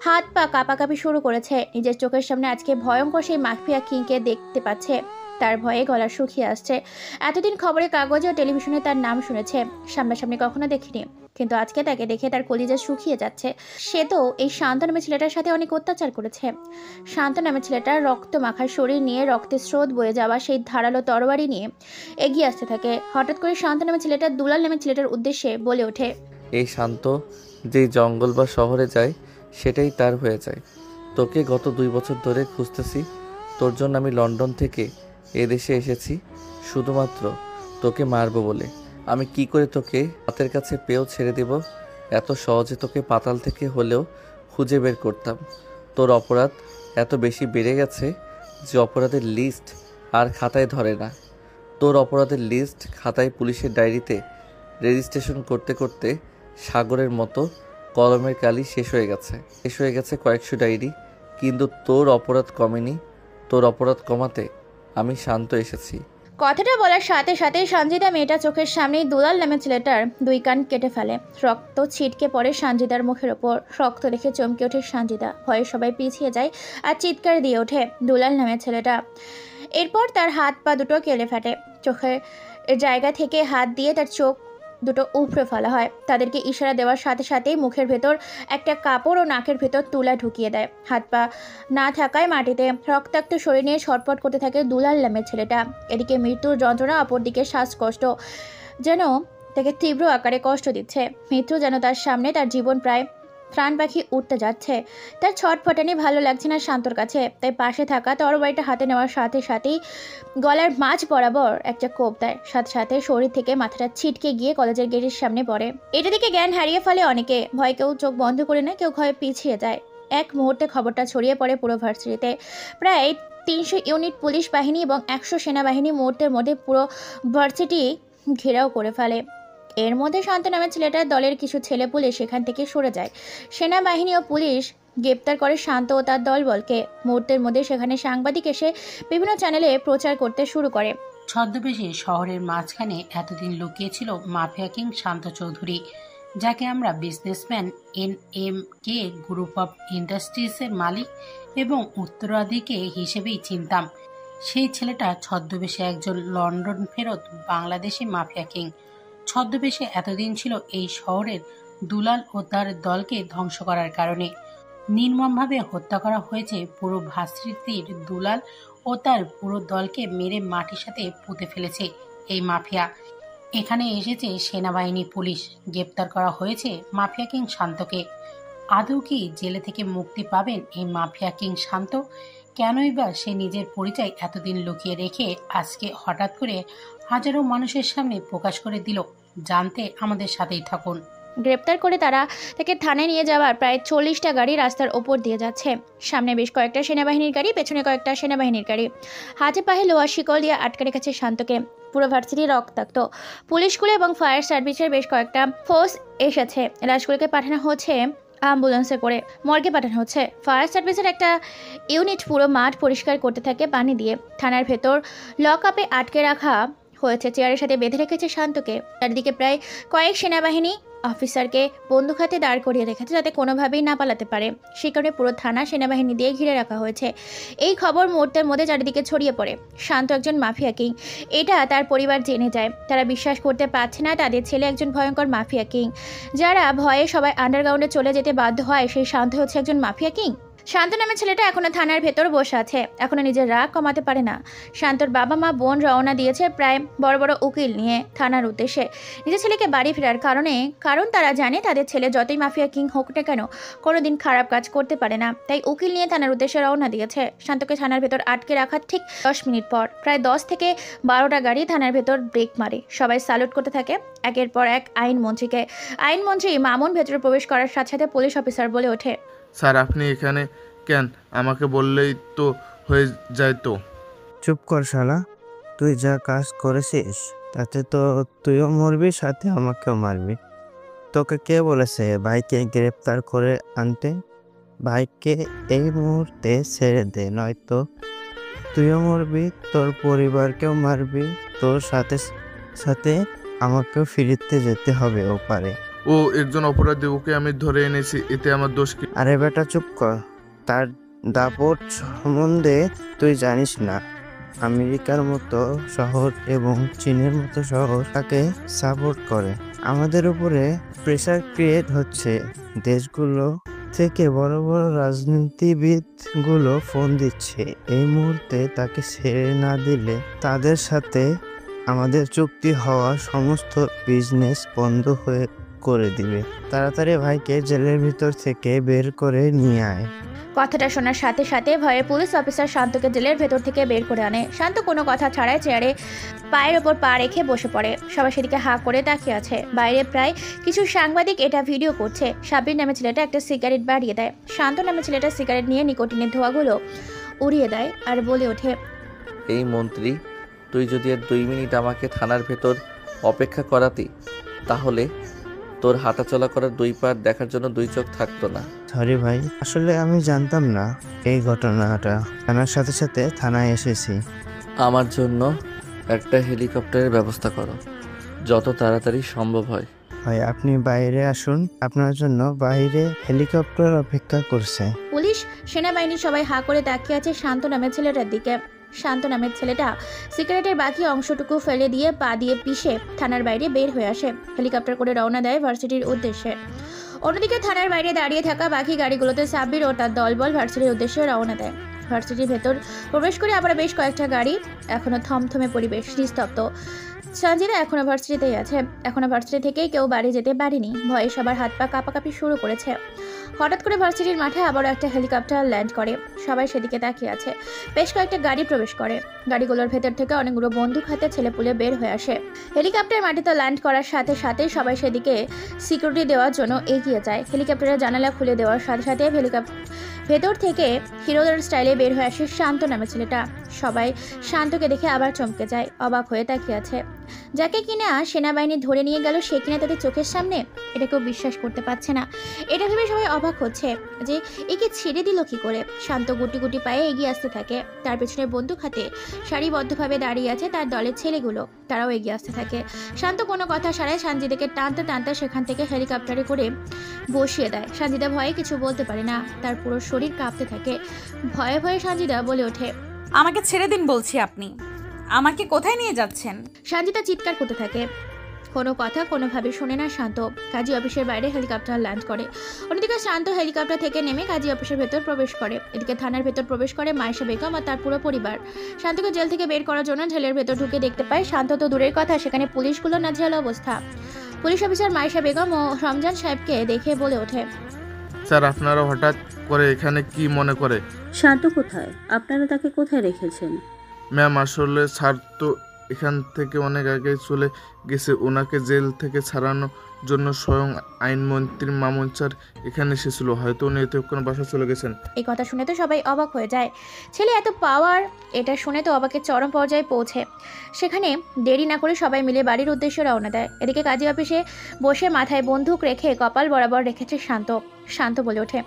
হাত পা কাঁপাকাঁপি শুরু করেছে। নিজের চোখের সামনে আজকে ভয়ঙ্কর সেই মাফিয়া কিংকে দেখতে পাচ্ছে। তার ভয়ে গলা শুকিয়ে আসছে। এতদিন খবরের কাগজে ও টেলিভিশনে তার নাম শুনেছে, সামনাসামনি কখনো দেখিনি, কিন্তু আজকে তাকে দেখে তার কলিজা শুকিয়ে যাচ্ছে। সে তো এই শান্ত নামে ছেলেটার সাথে অনেক অত্যাচার করেছে। শান্ত নামে ছেলেটার রক্ত মাখা শরীর নিয়ে রক্তের স্রোত বয়ে যাওয়া সেই ধারালো তরবারি নিয়ে এগিয়ে আসতে থাকে। হঠাৎ করে শান্ত নামে ছেলেটা দুলাল নামে ছেলেটার উদ্দেশ্যে বলে ওঠে,
এই শান্ত যেই জঙ্গল বা শহরে যায় সেটাই তার হয়ে যায়। তোকে গত 2 বছর ধরে খুঁজতেছি। তোর জন্য আমি লন্ডন থেকে এদেশে এসেছি শুধুমাত্র তোকে মারবো বলে। আমি কি করে তোকে হাতের কাছে পেয়েও ছেড়ে দেব? এত সহজে তোকে পাতাল থেকে হলেও খুঁজে বের করতাম। তোর অপরাধ এত বেশি বেড়ে গেছে যে অপরাধের লিস্ট আর খাতায় ধরে না। তোর অপরাধের লিস্ট খাতায় পুলিশের ডায়েরিতে রেজিস্ট্রেশন করতে করতে সাগরের মতো কলমের কালি শেষ হয়ে গেছে কয়েকশো ডায়েরি, কিন্তু তোর অপরাধ কমেনি। তোর অপরাধ কমাতে আমি শান্ত এসেছি।
কথাটা বলার সাথে সাথে সঞ্জিদা মেয়েটা চোখের সামনেই দুলাল নামে ছেলেটার 2 কান কেটে ফেলে। রক্ত ছিটকে পড়ে সঞ্জিদার মুখের ওপর। রক্ত দেখে চমকে ওঠে সঞ্জিদা। ভয়ে সবাই পিছিয়ে যায় আর চিৎকার দিয়ে ওঠে দুলাল নামে ছেলেটা। এরপর তার হাত পা দুটো কেটে ফেটে। চোখের জায়গা থেকে হাত দিয়ে তার চোখ দুটো উপড়ে ফেলা হয়। তাদেরকে ইশারা দেওয়ার সাথে সাথেই মুখের ভেতর একটা কাপড় ও নাকের ভেতর তুলা ঢুকিয়ে দেয়। হাত পা না থাকায় মাটিতে রক্তাক্ত শরীর নিয়ে ছটফট করতে থাকে দুলাল নামের ছেলেটা। এদিকে মৃত্যুর যন্ত্রণা, অপরদিকে শ্বাসকষ্ট যেন তাকে তীব্র আকারে কষ্ট দিচ্ছে। মৃত্যু যেন তার সামনে, তার জীবন প্রায় ত্রাণ পাখি উঠতে যাচ্ছে। তার ছটফটানি ভালো লাগছে না শান্তর কাছে, তাই পাশে থাকা তরবারিটা হাতে নেওয়ার সাথে সাথেই গলার মাঝ বরাবর একটা কোপ দেয়। সাথে সাথে শরীর থেকে মাথাটা ছিটকে গিয়ে কলেজের গেটের সামনে পড়ে। এটা দেখে জ্ঞান হারিয়ে ফেলে অনেকে। ভয় কেউ চোখ বন্ধ করে নেয়, কেউ ভয়ে পিছিয়ে যায়। এক মুহূর্তে খবরটা ছড়িয়ে পড়ে পুরো ভার্সিটিতে। প্রায় 300 ইউনিট পুলিশ বাহিনী এবং 100 সেনাবাহিনী মুহূর্তের মধ্যে পুরো ভার্সিটি ঘেরাও করে ফেলে। এর মধ্যে শান্ত নামের ছেলেটার দলের কিছু ছেলে পুলিশ সেখান থেকে সরে যায়। সেনাবাহিনী ও পুলিশ গ্রেপ্তার করে শান্ত ও তার দলবলকে। মুহূর্তের মধ্যে সেখানে সাংবাদিক এসে বিভিন্ন চ্যানেলে প্রচার করতে শুরু করে।
ছদ্মবেশে শহরের মাঝখানে এতদিন লুকিয়েছিল মাফিয়া কিং শান্ত চৌধুরী, যাকে আমরা বিজনেসম্যান NMK গ্রুপ অফ ইন্ডাস্ট্রিজের মালিক এবং উত্তরাধিকারী হিসেবেই চিনতাম। সেই ছেলেটা ছদ্মবেশে একজন লন্ডন ফেরত বাংলাদেশি মাফিয়া কিং। ছদ্মবেশে এতদিন ছিল এই শহরের দুলাল ও তার দলকে ধ্বংস করার কারণে। নির্মমভাবে হত্যা করা হয়েছে পুরো ভার্সিটির দুলাল ও তার পুরো দলকে মেরে মাটির সাথে পুঁতে ফেলেছে এই মাফিয়া। এখানে এসেছে সেনাবাহিনী, পুলিশ। গ্রেপ্তার করা হয়েছে মাফিয়া কিং শান্তকে। আদৌ কি জেলে থেকে মুক্তি পাবেন এই মাফিয়া কিং শান্ত? কেনই বা সে নিজের পরিচয় এতদিন লুকিয়ে রেখে আজকে হঠাৎ করে হাজারো মানুষের সামনে প্রকাশ করে দিল? জানতে আমাদের সাথেই থাকুন।
গ্রেপ্তার করে তারা তাকে থানায় নিয়ে যাওয়ার প্রায় 40টা গাড়ি রাস্তার ওপর দিয়ে যাচ্ছে। সামনে বেশ কয়েকটা সেনাবাহিনীর গাড়ি, পেছনে কয়েকটা সেনাবাহিনীর গাড়ি। হাতে পায়ে লোহার শিকল দিয়ে আটকে রেখেছে শান্তকে। পুরো ভার্সিটি রক্তাক্ত। পুলিশগুলো এবং ফায়ার সার্ভিসের বেশ কয়েকটা ফোর্স এসেছে। লাশগুলোকে পাঠানো হচ্ছে অ্যাম্বুলেন্সে করে, মর্গে পাঠানো হচ্ছে। ফায়ার সার্ভিসের একটা ইউনিট পুরো মাঠ পরিষ্কার করতে থাকে পানি দিয়ে। থানার ভেতর লক আপে আটকে রাখা হয়েছে, চেয়ারের সাথে বেঁধে রেখেছে শান্তকে। চারিদিকে প্রায় কয়েক সেনাবাহিনী অফিসারকে বন্দুক হাতে দাঁড় করিয়ে রেখেছে, যাতে কোনোভাবেই না পালাতে পারে। সে কারণে পুরো থানা সেনাবাহিনী দিয়ে ঘিরে রাখা হয়েছে। এই খবর মুহূর্তের মধ্যে চারিদিকে ছড়িয়ে পড়ে। শান্ত একজন মাফিয়া কিং, এটা তার পরিবার জেনে যায়। তারা বিশ্বাস করতে পারছে না তাদের ছেলে একজন ভয়ঙ্কর মাফিয়া কিং। যারা ভয়ে সবাই আন্ডারগ্রাউন্ডে চলে যেতে বাধ্য হয়, সেই শান্ত হচ্ছে একজন মাফিয়া কিং। শান্ত নামের ছেলেটা এখনো থানার ভেতর বসে আছে, এখনো নিজের রাগ কমাতে পারে না। শান্তর বাবা মা বোন রওনা দিয়েছে প্রায় বড় বড় উকিল নিয়ে থানার উদ্দেশ্যে, নিজের ছেলেকে বাড়ি ফেরার কারণ তারা জানে তাদের ছেলে যতই মাফিয়া কিং হোক না কেন কোনোদিন খারাপ কাজ করতে পারে না। তাই উকিল নিয়ে থানার উদ্দেশ্যে রওনা দিয়েছে। শান্তকে থানার ভেতর আটকে রাখার ঠিক 10 মিনিট পর প্রায় 10 থেকে 12টা গাড়ি থানার ভেতর ব্রেক মারে। সবাই স্যালুট করতে থাকে একের পর এক আইনমন্ত্রীকে। আইনমন্ত্রী মামুন ভেতরে প্রবেশ করার সাথে সাথে পুলিশ অফিসার বলে ওঠে,
স্যার আপনি এখানে কেন? আমাকে বললেই তো হয়ে যায়। তো
চুপ কর শালা, তুই যা কাজ করেছিস তাতে তো তুইও মরবি, সাথে আমাকেও মারবি। তোকে কে বলেছে ভাইকে গ্রেপ্তার করে আনতে? ভাইকে এই মুহূর্তে ছেড়ে দে, নয়তো তুইও মরবি, তোর পরিবারকেও মারবি, তোর সাথে সাথে আমাকেও ফিরতে যেতে হবে ওপারে।
ও একজন অপরাধী, ওকে আমি ধরে এনেছি, এতে আমার দোষ কি?
আরে বেটা চুপ কর, তার দাপট সম্বন্ধে তুই জানিস না। আমেরিকার মতো শহর এবং চীনের মতো শহর তাকে সাপোর্ট করে। আমাদের উপরে প্রেসার ক্রিয়েট হচ্ছে। দেশগুলো থেকে বড় বড় রাজনীতিবিদগুলো ফোন দিচ্ছে এই মুহূর্তে তাকে ছেড়ে না দিলে তাদের সাথে আমাদের চুক্তি হওয়া সমস্ত বিজনেস বন্ধ করে দিবে। তাড়াতাড়ি ভাইকে জেলের ভিতর থেকে বের করে নিয়ে আয়।
কথাটা শোনার সাথে সাথে ভয়ে পুলিশ অফিসার শান্তকে জেলের ভেতর থেকে বের করে আনে। শান্ত কোনো কথা ছাড়াই চেয়ারে পায়ের ওপর পা রেখে বসে পড়ে। সবাই সেদিকে হাঁ করে তাকিয়ে আছে। বাইরে প্রায় কিছু সাংবাদিক এটা ভিডিও করছে। সাবির নামে ছেলেটা একটা সিগারেট বাড়িয়ে দেয়। শান্ত নামে ছেলেটা সিগারেট নিয়ে নিকোটিনের ধোঁয়াগুলো উড়িয়ে দেয় আর বলে ওঠে,
এই মন্ত্রী, তুই যদি আর 2 মিনিট আমাকে থানার ভেতর অপেক্ষা করাতি, তাহলে তোর হাঁটাচলা করার 2 পা দেখার জন্য 2 চোখ থাকতো না।
সরি ভাই, আসলে আমি জানতাম না এই ঘটনাটা। জানার সাথে সাথে থানায় এসেছি।
আমার জন্য একটা হেলিকপ্টারের ব্যবস্থা করো, যত তাড়াতাড়ি সম্ভব হয়।
ভাই আপনি বাইরে আসুন, আপনার জন্য বাইরে হেলিকপ্টার অপেক্ষা করছে।
পুলিশ সেনাবাহিনী সবাই হাঁ করে তাকিয়ে আছে শান্ত নামের ছেলেটার দিকে। শান্ত নামের ছেলেটা সিগারেটের বাকি অংশটুকু ফেলে দিয়ে পা দিয়ে পিষে থানার বাইরে বের হয়ে আসে। হেলিকপ্টার করে রওনা দেয় ভার্সিটির উদ্দেশ্যে। অন্যদিকে থানার বাইরে দাঁড়িয়ে থাকা বাকি গাড়িগুলোতে সাব্বির ও তার দলবল ভার্সিটির উদ্দেশ্যে রওনা দেয়। ভার্সিটির ভেতর প্রবেশ করে আবার বেশ কয়েকটা গাড়ি। এখনো থমথমে পরিবেশ, নিস্তব্ধ। সঞ্জিতা এখনো ভার্সিটিতেই আছে। এখনো ভার্সিটি থেকেই কেউ বাড়ি যেতে পারেনি। ভয়ে সবার হাত পা কাঁপাকাঁপি শুরু করেছে। হঠাৎ করে ভার্সিটির মাঠে আবারও একটা হেলিকপ্টার ল্যান্ড করে। সবাই সেদিকে তাকিয়ে আছে। বেশ কয়েকটা গাড়ি প্রবেশ করে। গাড়িগুলোর ভেতর থেকে অনেকগুলো বন্দুক হাতে ছেলেপুলে বের হয়ে আসে। হেলিকপ্টার মাটিতে ল্যান্ড করার সাথে সাথেই সবাই সেদিকে সিকিউরিটি দেওয়ার জন্য এগিয়ে যায়। হেলিকপ্টারের জানালা খুলে দেওয়ার সাথে সাথে ভেতর থেকে হিরোদের স্টাইলে বের হয়ে আসে শান্ত নামে ছেলেটা। সবাই শান্তকে দেখে আবার চমকে যায়, অবাক হয়ে তাকিয়ে আছে। যাকে কিনা সেনাবাহিনী ধরে নিয়ে গেল সে কিনা তাদের চোখের সামনে। এটা কেউ বিশ্বাস করতে পারছে না। এটা ভেবে সবাই অবাক হচ্ছে যে একে ছেড়ে দিল কি করে। শান্ত গুটি গুটি পায়ে এগিয়ে আসতে থাকে। তার পেছনে বন্দুক হাতে সারিবদ্ধভাবে দাঁড়িয়ে আছে তার দলের ছেলেগুলো, তারাও এগিয়ে আসতে থাকে। শান্ত কোনো কথা সারায় সঞ্জিতাকে টানতে টানতে সেখান থেকে হেলিকপ্টারে করে বসিয়ে দেয়। সঞ্জিতা ভয়ে কিছু বলতে পারে না, তার পুরো শরীর কাঁপতে থাকে। ভয়ে ভয়ে সঞ্জিতা বলে ওঠে,
আমাকে ছেড়ে দিন বলছি, আপনি আমাকে কোথায় নিয়ে যাচ্ছেন?
সঞ্জিতা চিৎকার করতে থাকে। কোনো কথা কোনোভাবে শোনে না শান্ত। কাজী অফিসের বাইরে হেলিকপ্টার ল্যান্ড করে। অন্যদিকে শান্ত হেলিকপ্টার থেকে নেমে কাজী অফিসের ভেতর প্রবেশ করে। এদিকে থানার ভেতর প্রবেশ করে মায়েশা বেগম আর তার পুরো পরিবার। শান্তকে জেল থেকে বের করার জন্য জেলের ভেতর ঢুকে দেখতে পায় শান্ত তো দূরের কথা, সেখানে পুলিশগুলো নাজেহাল অবস্থা। পুলিশ অফিসার মায়েশা বেগম ও রমজান সাহেবকে দেখে বলে ওঠে,
স্যার আপনারা হঠাৎ করে এখানে কি মনে করে?
শান্ত কোথায়? আপনারা তাকে কোথায় রেখেছেন?
ম্যাম আসলে স্যার তো এখান থেকে অনেক আগে চলে গেছে। ওনাকে জেল থেকে ছাড়ানোর জন্য স্বয়ং আইনমন্ত্রী মামুন স্যার এখানে এসেছিল। হয়তো উনি এতক্ষণ বাসা চলে গেছেন।
এই কথা শুনে তো সবাই অবাক হয়ে যায়। ছেলে এত পাওয়ার, এটা শুনে তো অবাকের চরম পর্যায়ে পৌঁছে। সেখানে দেরি না করে সবাই মিলে বাড়ির উদ্দেশ্যে রওনা দেয়। এদিকে কাজী অফিসে বসে মাথায় বন্দুক রেখে কপাল বরাবর রেখেছে শান্ত। শান্ত বলে ওঠে,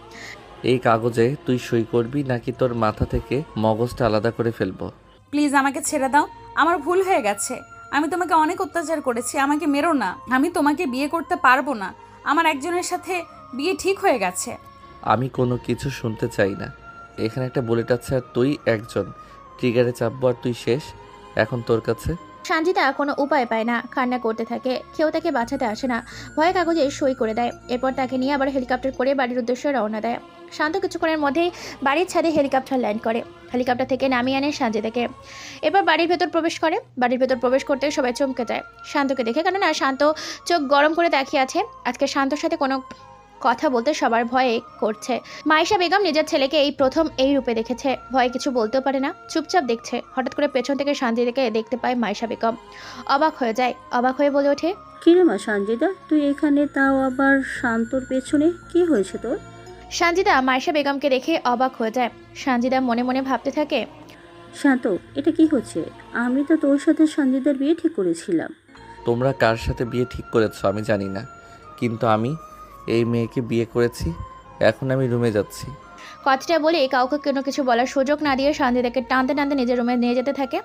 এই কাগজে তুই সই করবি নাকি তোর মাথা থেকে মগজটা আলাদা করে ফেলবো?
প্লিজ আমাকে ছেড়ে দাও, আমার ভুল হয়ে গেছে। আমি তোমাকে অনেক অত্যাচার করেছি, আমাকে মেরো না। আমি তোমাকে বিয়ে করতে পারবো না। আমার একজনের সাথে বিয়ে ঠিক হয়ে গেছে।
আমি কোনো কিছু শুনতে চাই না। এখানে একটা বুলেট আছে আর তুই একজন। ট্রিগারে চাপবো আর তুই শেষ। এখন তোর কাছে।
সঞ্জিতা কোনো উপায় পায় না, কান্না করতে থাকে। কেউ তাকে বাঁচাতে আসে না। ভয়ে কাগজে সই করে দেয়। এরপর তাকে নিয়ে আবার হেলিকপ্টার করে বাড়ির উদ্দেশ্যে রওনা দেয়। শান্ত কিছুক্ষণের মধ্যেই বাড়ির ছাদে হেলিকপ্টার ল্যান্ড করে। হেলিকপ্টার থেকে নামিয়ে আনে সঞ্জিতাকে। এরপর বাড়ির ভেতর প্রবেশ করে। বাড়ির ভেতর প্রবেশ করতে সবাই চমকে যায় শান্তকে দেখে, কেননা শান্ত চোখ গরম করে তাকিয়ে আছে। আজকে শান্তর সাথে কোনো কথা বলতে সবার ভয়ে করছে। মায়েশা বেগম নিজের ছেলেকে এই প্রথম এই রূপে দেখেছে। ভয়ে কিছু বলতেও পারে না, চুপচাপ দেখছে। হঠাৎ করে পেছন থেকে সঞ্জিতাকে দেখতে পায় মায়েশা বেগম। অবাক হয়ে যায়। অবাক হয়ে বলে ওঠে,
কিরে মা সঞ্জিতা, তুই এখানে, তাও আবার শান্তর পেছনে? কি হয়েছে তোর?
সঞ্জিতা মায়েশা বেগমকে দেখে অবাক হয়ে যায়। সঞ্জিতা মনে মনে ভাবতে থাকে,
শান্ত, এটা কি হচ্ছে? আমি তো তোর সাথে সঞ্জিতার বিয়ে ঠিক করেছিলাম।
তোমরা কার সাথে বিয়ে ঠিক করেছো আমি জানি না, কিন্তু আমি এই মেয়েকে বিয়ে করেছি। এখন আমি রুমে যাচ্ছি।
কথাটা বলে কাউকে কোনো কিছু বলার সুযোগ না দিয়ে সঞ্জিতাকে টানতে টানতে নিজের রুমে নিয়ে যেতে থাকে।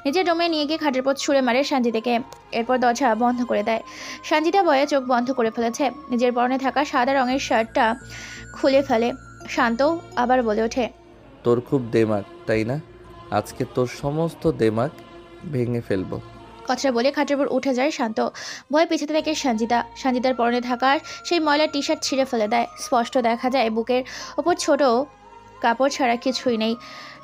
নিজের রুমে নিয়ে গিয়ে খাটের পর ছুঁড়ে মারে সঞ্জিতাকে। এরপর দরজা বন্ধ করে দেয়। সঞ্জিতা ভয়ে চোখ বন্ধ করে ফেলেছে। নিজের পরনে থাকা সাদা রঙের শার্টটা খুলে ফেলে। শান্ত আবার বলে ওঠে,
তোর খুব দেমাগ তাই না? আজকে তোর সমস্ত দেমাগ ভেঙে ফেলবো।
কথাটা বলে খাটের উপর উঠে যায় শান্ত। ভয় পিছাতে থাকে সঞ্জিতা। সঞ্জিতার পরনে থাকার সেই ময়লা টি শার্ট ছিঁড়ে ফেলে দেয়। স্পষ্ট দেখা যায় বুকের ওপর ছোট কাপড় ছাড়া কিছুই নেই।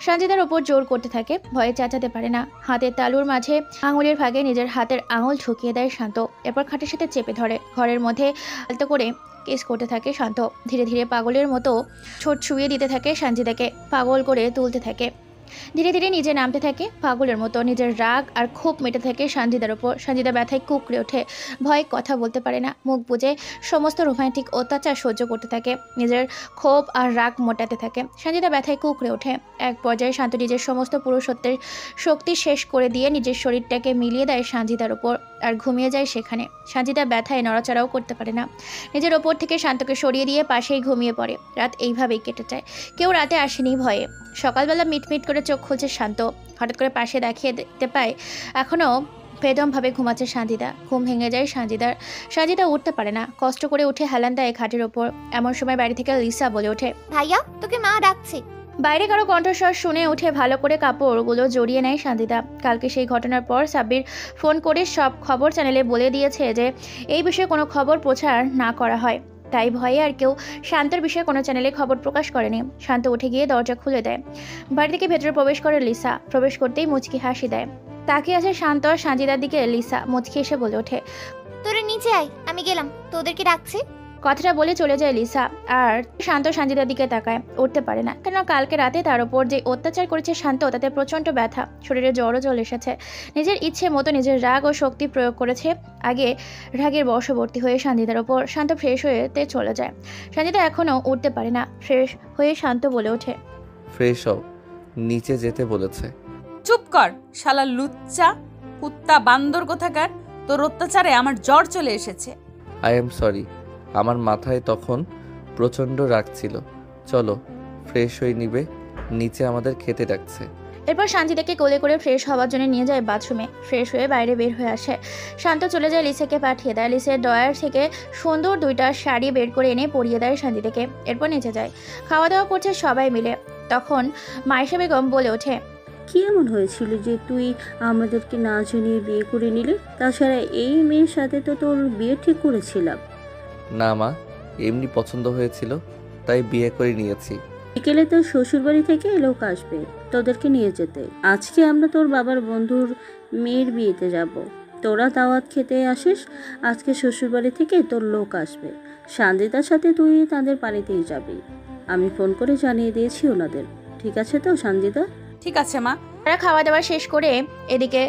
সঞ্জিতার ওপর জোর করতে থাকে, ভয়ে চেঁচাতে পারে না। হাতের তালুর মাঝে আঙুলের ভাগে নিজের হাতের আঙুল ঢুকিয়ে দেয় শান্ত। এরপর খাটের সাথে চেপে ধরে। ঘরের মধ্যে আলতো করে কেস করতে থাকে শান্ত। ধীরে ধীরে পাগলের মতো ছোট ছুঁয়ে দিতে থাকে সঞ্জিতাকে। পাগল করে তুলতে থাকে। ধীরে ধীরে নিজে নামতে থাকে পাগলের মতো। নিজের রাগ আর ক্ষোভ মেটে থাকে সঞ্জিতার ওপর। সঞ্জিতা ব্যথায় কুকড়ে ওঠে। ভয়ে কথা বলতে পারে না। মুখ বুজে সমস্ত রোমান্টিক অত্যাচার সহ্য করতে থাকে। নিজের ক্ষোভ আর রাগ মোটাতে থাকে। সঞ্জিতা ব্যথায় কুকড়ে ওঠে। এক পর্যায়ে শান্ত নিজের সমস্ত পুরুষত্বের শক্তি শেষ করে দিয়ে নিজের শরীরটাকে মিলিয়ে দেয় সঞ্জিতার ওপর আর ঘুমিয়ে যায় সেখানে। সঞ্জিতা ব্যথায় নড়াচড়াও করতে পারে না। নিজের ওপর থেকে শান্তকে সরিয়ে দিয়ে পাশেই ঘুমিয়ে পড়ে। রাত এইভাবেই কেটে যায়। কেউ রাতে আসেনি ভয়ে। সকালবেলা মিটমিট করে চোখ খুলছে শান্ত। হঠাৎ করে পাশে দেখতে পায় এখনও বেদমভাবে ঘুমাচ্ছে সঞ্জিতা। ঘুম ভেঙে যায় সঞ্জিতার। সঞ্জিতা উঠতে পারে না। কষ্ট করে উঠে হেলান দেয় খাটের ওপর। এমন সময় বাড়ি থেকে লিসা বলে ওঠে,
ভাইয়া তোকে মা ডাকছে।
বাইরে কারো কণ্ঠস্বর শুনে উঠে ভালো করে কাপড়গুলো জড়িয়ে নেয় সঞ্জিতা। কালকে সেই ঘটনার পর সাব্বির ফোন করে সব খবর চ্যানেলে বলে দিয়েছে যে এই বিষয়ে কোনো খবর প্রচার না করা হয়। তাই ভয়ে আর কেউ শান্তর বিষয়ে কোনো চ্যানেলে খবর প্রকাশ করেনি। শান্ত উঠে গিয়ে দরজা খুলে দেয়। বাড়ি থেকে ভেতরে প্রবেশ করে লিসা। প্রবেশ করতেই মুচকি হাসি দেয়। তাকিয়ে আছে শান্ত আর সানজিদার দিকে লিসা মুচকি এসে বলে ওঠে,
তোরা নিচে আয়, আমি গেলাম, তোদেরকে ডাকছি।
কথাটা বলে চলে যায় লিসা। আর শান্ত সানজিদার দিকে তাকায়, উঠতে পারে না, কেন কালকে রাতে তার উপর যে অত্যাচার করেছে শান্ত, তাতে প্রচণ্ড ব্যথা, শরীরে জ্বরও চলে এসেছে। নিজের ইচ্ছে মতো নিজের রাগ ও শক্তি প্রয়োগ করেছে। আগে রাগের বশবর্তী হয়ে সানজিদার ওপর। শান্ত ফ্রেশ হয়েতে চলে যায়। সানজিদা এখনও উঠতে পারে না। ফ্রেশ হয়ে শান্ত বলে ওঠে,
ফ্রেশ হও, নিচে যেতে বলেছে।
চুপ কর শালা লুচ্চা কুত্তা বান্দর কোথাকার, তোর অত্যাচারে আমার জ্বর চলে এসেছে।
আই এম সরি, আমার মাথায় তখন প্রচণ্ড রাগ ছিল। চলো ফ্রেশ হয়ে নিবে, নিচে আমাদের খেতে ডাকছে।
এরপর সানজিদাকে কোলে করে ফ্রেশ হওয়ার জন্য নিয়ে যায় বাথরুমে। ফ্রেশ হয়ে বাইরে বের হয়ে আসে। শান্ত চলে যায় লিসাকে পাঠিয়ে দেয়। লিসের ডয়ার থেকে সুন্দর 2টা শাড়ি বের করে এনে পরিয়ে দেয় সানজিদাকে। এরপর নিচে যায়, খাওয়া দাওয়া করছে সবাই মিলে। তখন মাইশা বেগম বলে ওঠে,
কি এমন হয়েছিল যে তুই আমাদেরকে না জানিয়ে বিয়ে করে নিলি? তাছাড়া এই মেয়ের সাথে তো তোর বিয়ে ঠিক করেছিলাম।
না মা, এমনি পছন্দ হয়েছিল তাই বিয়ে করে নিয়েছি।
বিকেলে তোর শ্বশুরবাড়ি থেকে লোক আসবে তোদেরকে নিয়ে যেতে। আজকে আমরা তোর বাবার বন্ধুর মেয়ের বিয়েতে যাব। তোরা দাওয়াত খেতে আসিস। আজকে শ্বশুরবাড়ি থেকে তোর লোক আসবে। সানজিদার সাথে তুই তাদের বাড়িতেই যাবি। আমি ফোন করে জানিয়ে দিয়েছি ওনাদের। ঠিক আছে তো সানজিদা?
ঠিক আছে মা।
তারা খাওয়া দাওয়া শেষ করে এদিকে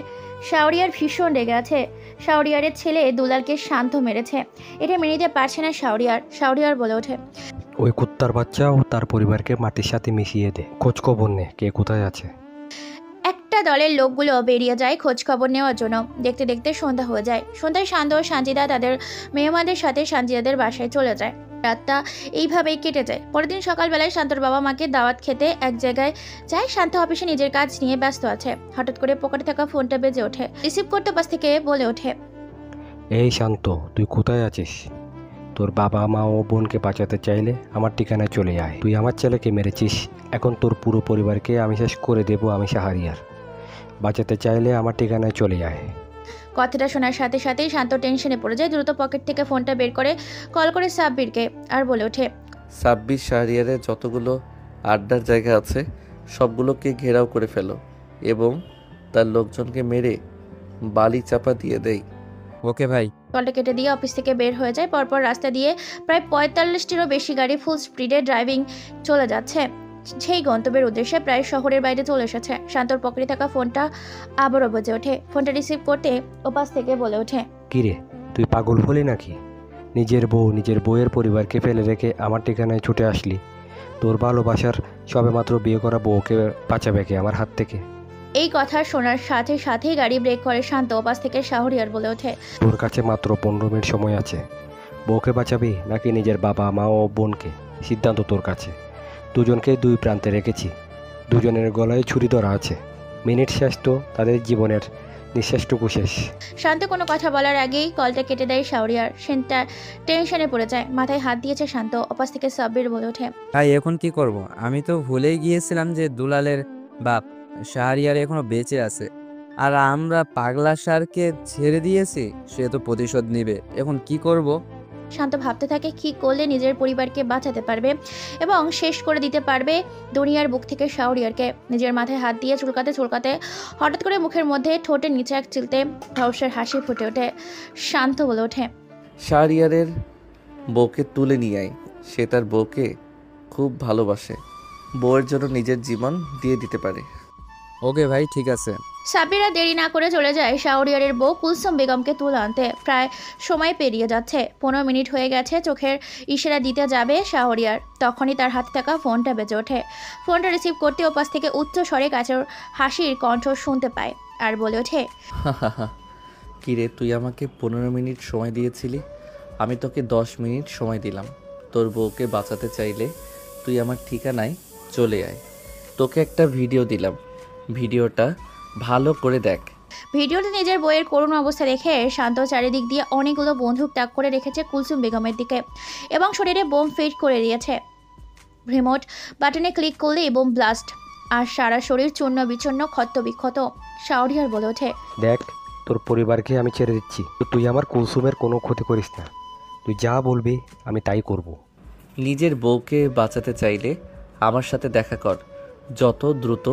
শাওরিয়ার ভীষণ রেগে আছে। শাওরিয়ারের ছেলে দুলালকে শান্ত মেরেছে। এটা মেনে নিতে পারছে না শাওরিয়ার বলে ওঠে,
ওই কুত্তার বাচ্চা ও তার পরিবারকে মাটির সাথে মিশিয়ে দে, খোঁজ খবর নে কে কোথায় আছে।
একটা দলের লোকগুলো বেরিয়ে যায় খোঁজ খবর নেওয়ার জন্য। দেখতে দেখতে সন্ধ্যা হয়ে যায়। সন্ধ্যায় শান্ত ও সানজিদা তাদের মেহমানদের সাথে সানজিদাদের বাসায় চলে যায়। রাতটা এইভাবেই কেটে যায়। পরের দিন সকালবেলায় শান্তর বাবা মাকে দাওয়াত খেতে এক জায়গায় যায়। শান্ত অফিসে নিজের কাজ নিয়ে ব্যস্ত আছে। হঠাৎ করে পকেটে থাকা ফোনটা বেজে ওঠে। রিসিভ করতে পাশ থেকে বলে ওঠে,
এই শান্ত, তুই কোথায় আছিস? তোর বাবা মা ও বোনকে বাঁচাতে চাইলে আমার ঠিকানায় চলে আয়। তুই আমার ছেলেকে মেরেছিস, এখন তোর পুরো পরিবারকে আমি শেষ করে দেবো। আমি শাহরিয়ার, বাঁচাতে চাইলে আমার ঠিকানায় চলে আয়।
কথাটা শোনার সাথে সাথেই শান্ত টেনশনে পড়ে যায়। দ্রুত পকেট থেকে ফোনটা বের করে কল করে সাব্বিরকে আর বলে ওঠে,
সাব্বির শাহরিয়ারের যতগুলো আড্ডার জায়গা আছে সবগুলোকে ঘেরাও করে ফেলো এবং তার লোকজনকে মেরে বালি চাপা দিয়ে দেই।
ওকে ভাই।
কলটা কেটে দিয়ে অফিস থেকে বের হয়ে যায়। পরপর রাস্তা দিয়ে প্রায় 45টিরও বেশি গাড়ি ফুল স্পিডে ড্রাইভিং চলে যাচ্ছে। সেই গন্তব্যের উদ্দেশ্যে প্রায় শহরের বাইরে চলে এসেছে। শান্তর পকেটে থাকা ফোনটা আবারও বেজে ওঠে। ফোনটা রিসিভ করতে ওপাশ থেকে বলে ওঠে,
কিরে তুই পাগল হলি নাকি? নিজের বউয়ের পরিবারকে ফেলে রেখে আমার ঠিকানায় ছুটে আসলি। তোর ভালোবাসার সবেমাত্র বিয়ে করা বউকে বাঁচাবে কে আমার হাত থেকে?
এই কথা শোনার সাথে সাথেই গাড়ি ব্রেক করে শান্ত ওপাশ থেকে শাহরিয়ার বলে ওঠে,
তোর কাছে মাত্র 15 মিনিট সময় আছে। বউকে বাঁচাবি নাকি নিজের বাবা মা ও বোনকে, সিদ্ধান্ত তোর কাছে। দুজনকে দুই প্রান্তে রেখেছি, দুজনের গলায় ছুরি ধরা আছে। মিনিট শেষ তো তাদের জীবনের নিঃশ্বাসটুকু শেষ।
শান্ত কোনো কথা বলার আগেই কলটা কেটে দেয় শাহরিয়ার। সেনটা টেনশনে পড়ে যায়। মাথায় হাত দিয়েছে শান্ত। ওপাশ থেকে সাব্বির বলে ওঠে,
ভাই এখন কি করব? আমি তো ভুলেই গিয়েছিলাম যে দুলালের বাপ শাহরিয়ার এখনো বেঁচে আছে, আর আমরা পাগলা সারকে ছেড়ে দিয়েছি। সে তো প্রতিশোধ নিবে। এখন কি করব?
শান্ত ভাবতে থাকে কি করলে নিজের পরিবারকে বাঁচাতে পারবে এবং শেষ করে দিতে পারবে দুনিয়ার বুক থেকে শাহরিয়ারকে। নিজের মাথায় হাত দিয়ে চুলকাতে চুলকাতে হঠাৎ করে মুখের মধ্যে ঠোঁটের নিচে এক চিলতে রহস্যের হাসি ফুটে ওঠে। শান্ত বলে ওঠে,
শাহরিয়ারের বউকে তুলে নিয়ে আয়। সে তার বউকে খুব ভালোবাসে, বউয়ের জন্য নিজের জীবন দিয়ে দিতে পারে।
ওকে ভাই, ঠিক আছে।
সাব্বিরা দেরি না করে চলে যায় শাহরিয়ারের বউ কুলসুম বেগমকে তুলে আনতে। প্রায় সময় পেরিয়ে যাচ্ছে। 15 মিনিট হয়ে গেছে। চোখের ইশারা দিতে যাবে শাহরিয়ার, তখনই তার হাতে থাকা ফোনটা বেজে ওঠে। ফোনটা রিসিভ করতে ওপাশ থেকে উচ্চ স্বরে কাছের হাসির কণ্ঠ শুনতে পায় আর বলে ওঠে,
কিরে তুই আমাকে 15 মিনিট সময় দিয়েছিলি, আমি তোকে 10 মিনিট সময় দিলাম। তোর বউকে বাঁচাতে চাইলে তুই আমার ঠিকানায় চলে আয়। তোকে একটা ভিডিও দিলাম, ভিডিওটা ভালো করে দেখ।
ভিডিওতে নিজের বইয়ের করুণ অবস্থা দেখে শান্ত চারিদিক দিয়ে অনেকগুলো বন্দুক তাক করে রেখেছে কুলসুম বেগমের দিকে এবং শরীরে বোম ফিট করে দিয়েছে। রিমোট বাটনে ক্লিক করলেই বোম ব্লাস্ট, আর সারা শরীর চূর্ণ বিচূর্ণ ক্ষত বিক্ষত। শাহরিয়ার বলে ওঠে,
দেখ তোর পরিবারকে আমি ছেড়ে দিচ্ছি, তুই আমার কুলসুমের কোনো ক্ষতি করিস না। তুই যা বলবি আমি তাই করব।
নিজের বউকে বাঁচাতে চাইলে আমার সাথে দেখা কর, যত দ্রুত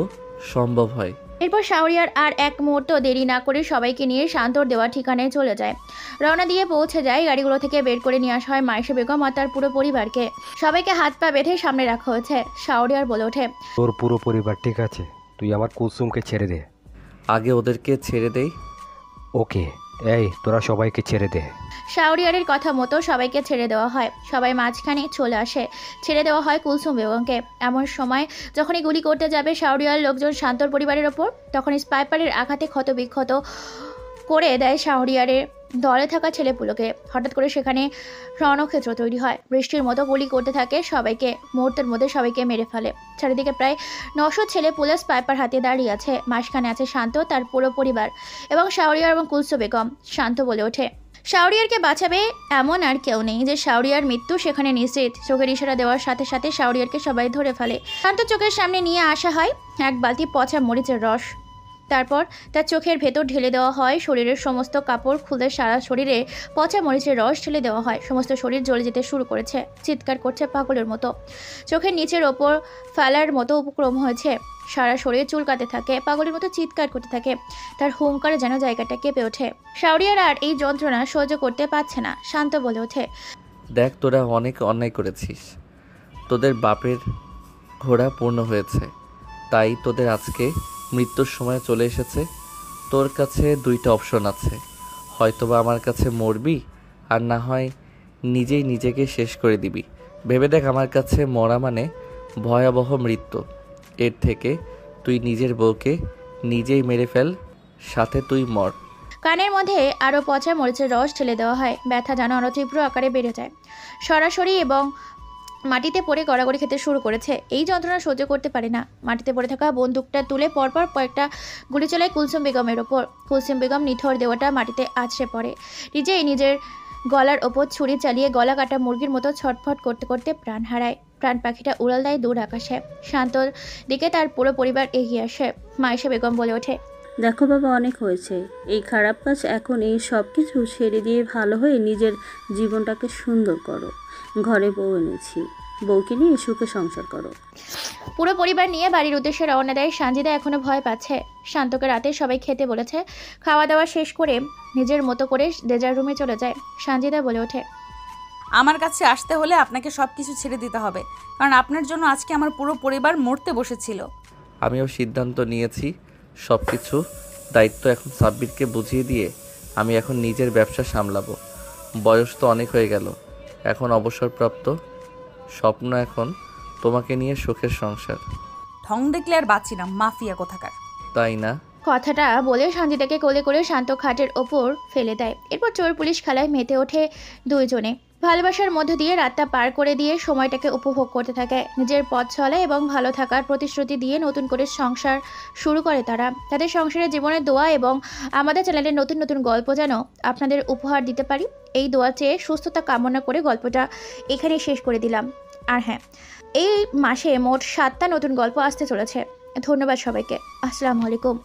সম্ভব হয়।
এরপর শাহরিয়ার আর এক মুহূর্ত দেরি না করে সবাইকে নিয়ে শান্তর দেওয়া ঠিকানায় চলে যায়। রওনা দিয়ে পৌঁছে যায়। গাড়িগুলো থেকে বের করে নিয়ে আসা হয় মায়েশা বেগম আর তার পুরো পরিবারকে। সবাইকে হাত পা বেঁধে সামনে রাখা হয়েছে। শাহরিয়ার বলে ওঠে,
তোর পুরো পরিবার ঠিক আছে, তুই আমার কুলসুমকে ছেড়ে দে।
আগে ওদেরকে ছেড়ে দেই।
ওকে, এই তোরা সবাইকে ছেড়ে দে।
শাহরিয়ারের কথা মতো সবাইকে ছেড়ে দেওয়া হয়। সবাই মাঝখানে চলে আসে। ছেড়ে দেওয়া হয় কুলসুম বেগমকে। এমন সময় যখনই গুলি করতে যাবে শাহরিয়ার লোকজন শান্তর পরিবারের ওপর, তখন স্পাইপারের আঘাতে ক্ষতবিক্ষত করে দেয় শাহরিয়ারের দলে থাকা ছেলেপুলোকে। হঠাৎ করে সেখানে রণক্ষেত্র তৈরি হয়। বৃষ্টির মতো গুলি করতে থাকে সবাইকে। মুহূর্তের মধ্যে সবাইকে মেরে ফেলে। চারিদিকে প্রায় 900 ছেলে পুলিশ স্পাইপার হাতে দাঁড়িয়ে আছে। মাঝখানে আছে শান্ত, তার পুরো পরিবার এবং শাহরিয়ার এবং কুলসুম বেগম। শান্ত বলে ওঠে, শাহরিয়ারকে বাঁচাবে এমন আর কেউ নেই। যে শাহরিয়ার মৃত্যু সেখানে নিশ্চিত। চোখের ইশারা দেওয়ার সাথে সাথে শাহরিয়ারকে সবাই ধরে ফেলে। শান্ত চোখের সামনে নিয়ে আসা হয় এক বালতি পচা মরিচের রস। তারপর তার চোখের ভেতর ঢেলে দেওয়া হয়। শরীরের সমস্ত কাপড় খুলে সারা শরীরে পচা মরিচের রস ঢেলে দেওয়া হয়। সমস্ত শরীর জ্বলে যেতে শুরু করেছে। চিৎকার করছে পাগলের মতো। চোখের নিচের ওপর ফেলার মতো উপক্রম হয়েছে। সারা শরীর চুলকাতে থাকে। পাগলের মতো চিৎকার করতে থাকে। তার হুঙ্কারে যেন জায়গাটা কেঁপে ওঠে। শাহরিয়ার আর এই যন্ত্রণা সহ্য করতে পারছে না। শান্ত বলে ওঠে,
দেখ, তোরা অনেক অন্যায় করেছিস। তোদের বাপের ঘোড়া পূর্ণ হয়েছে, তাই তোদের আজকে মৃত্যুর সময় চলে এসেছে। তোর কাছে দুইটা অপশন আছে, হয়তোবা আমার কাছে মরবি, আর না হয় নিজেই নিজেকে শেষ করে দিবি। ভেবে দেখ, আমার কাছে মরা মানে ভয়াবহ মৃত্যু। এর থেকে তুই নিজের বউকে নিজেই মেরে ফেল, সাথে তুই মর।
কানের মধ্যে আরও পচা মরিচের রস ঢেলে দেওয়া হয়। ব্যথা যেন আরও তীব্র আকারে বেড়ে যায়। সরাসরি এবং মাটিতে পড়ে গড়াগড়ি খেতে শুরু করেছে। এই যন্ত্রণা সহ্য করতে পারে না। মাটিতে পড়ে থাকা বন্দুকটা তুলে পরপর কয়েকটা গুলি চলায় কুলসুম বেগমের ওপর। কুলসুম বেগম নিথর দেওয়াটা মাটিতে আছড়ে পড়ে। নিজের গলার ওপর ছুরি চালিয়ে গলা কাটা মুরগির মতো ছটফট করতে করতে প্রাণ হারায়। প্রাণ পাখিটা উড়াল দেয় দূর আকাশে। শান্তর দিকে তার পুরো পরিবার এগিয়ে আসে। মায়েশা বেগম বলে ওঠে,
দেখো বাবা, অনেক হয়েছে। এই খারাপ কাজ এখন এই সব কিছু ছেড়ে দিয়ে ভালো হয়ে নিজের জীবনটাকে সুন্দর করো। ঘরে বউ এনেছি, বউকে নিয়ে সুখে সংসার করো।
পুরো পরিবার নিয়ে বাড়ির উদ্দেশ্যে রওনা দেয়। সানজিদা এখনো ভয় পাচ্ছে। শান্তকে রাতে সবাই খেতে বলেছে। খাওয়া দাওয়া শেষ করে নিজের মতো করে ডেজার রুমে চলে যায়। সানজিদা বলে ওঠে,
আমার কাছে আসতে হলে আপনাকে সব কিছু ছেড়ে দিতে হবে, কারণ আপনার জন্য আজকে আমার পুরো পরিবার মরতে বসেছিল।
আমিও সিদ্ধান্ত নিয়েছি, সব কিছু দায়িত্ব এখন সাব্বিরকে বুঝিয়ে দিয়ে আমি এখন নিজের ব্যবসা সামলাবো। বয়স তো অনেক হয়ে গেল, এখন অবসরপ্রাপ্ত। স্বপ্ন এখন তোমাকে নিয়ে সুখের সংসার।
ঢং দেখলে আর বাঁচি না, মাফিয়া কোথাকার।
তাই না?
কথাটা বলে সঞ্জিতাকে কোলে করে শান্ত খাটের ওপর ফেলে দেয়। এরপর চোর পুলিশ খেলায় মেতে ওঠে দুইজনে। ভালোবাসার মধ্য দিয়ে রাতটা পার করে দিয়ে সময়টাকে উপভোগ করতে থাকে। নিজের পথ চলা এবং ভালো থাকার প্রতিশ্রুতি দিয়ে নতুন করে সংসার শুরু করে তারা। তাদের সংসারের জীবনের দোয়া এবং আমাদের চ্যানেলের নতুন নতুন গল্প যেন আপনাদের উপহার দিতে পারি, এই দোয়া চেয়ে সুস্থতা কামনা করে গল্পটা এখানে শেষ করে দিলাম। আর হ্যাঁ, এই মাসে মোট 7টা নতুন গল্প আসতে চলেছে। ধন্যবাদ সবাইকে। আসসালামু আলাইকুম।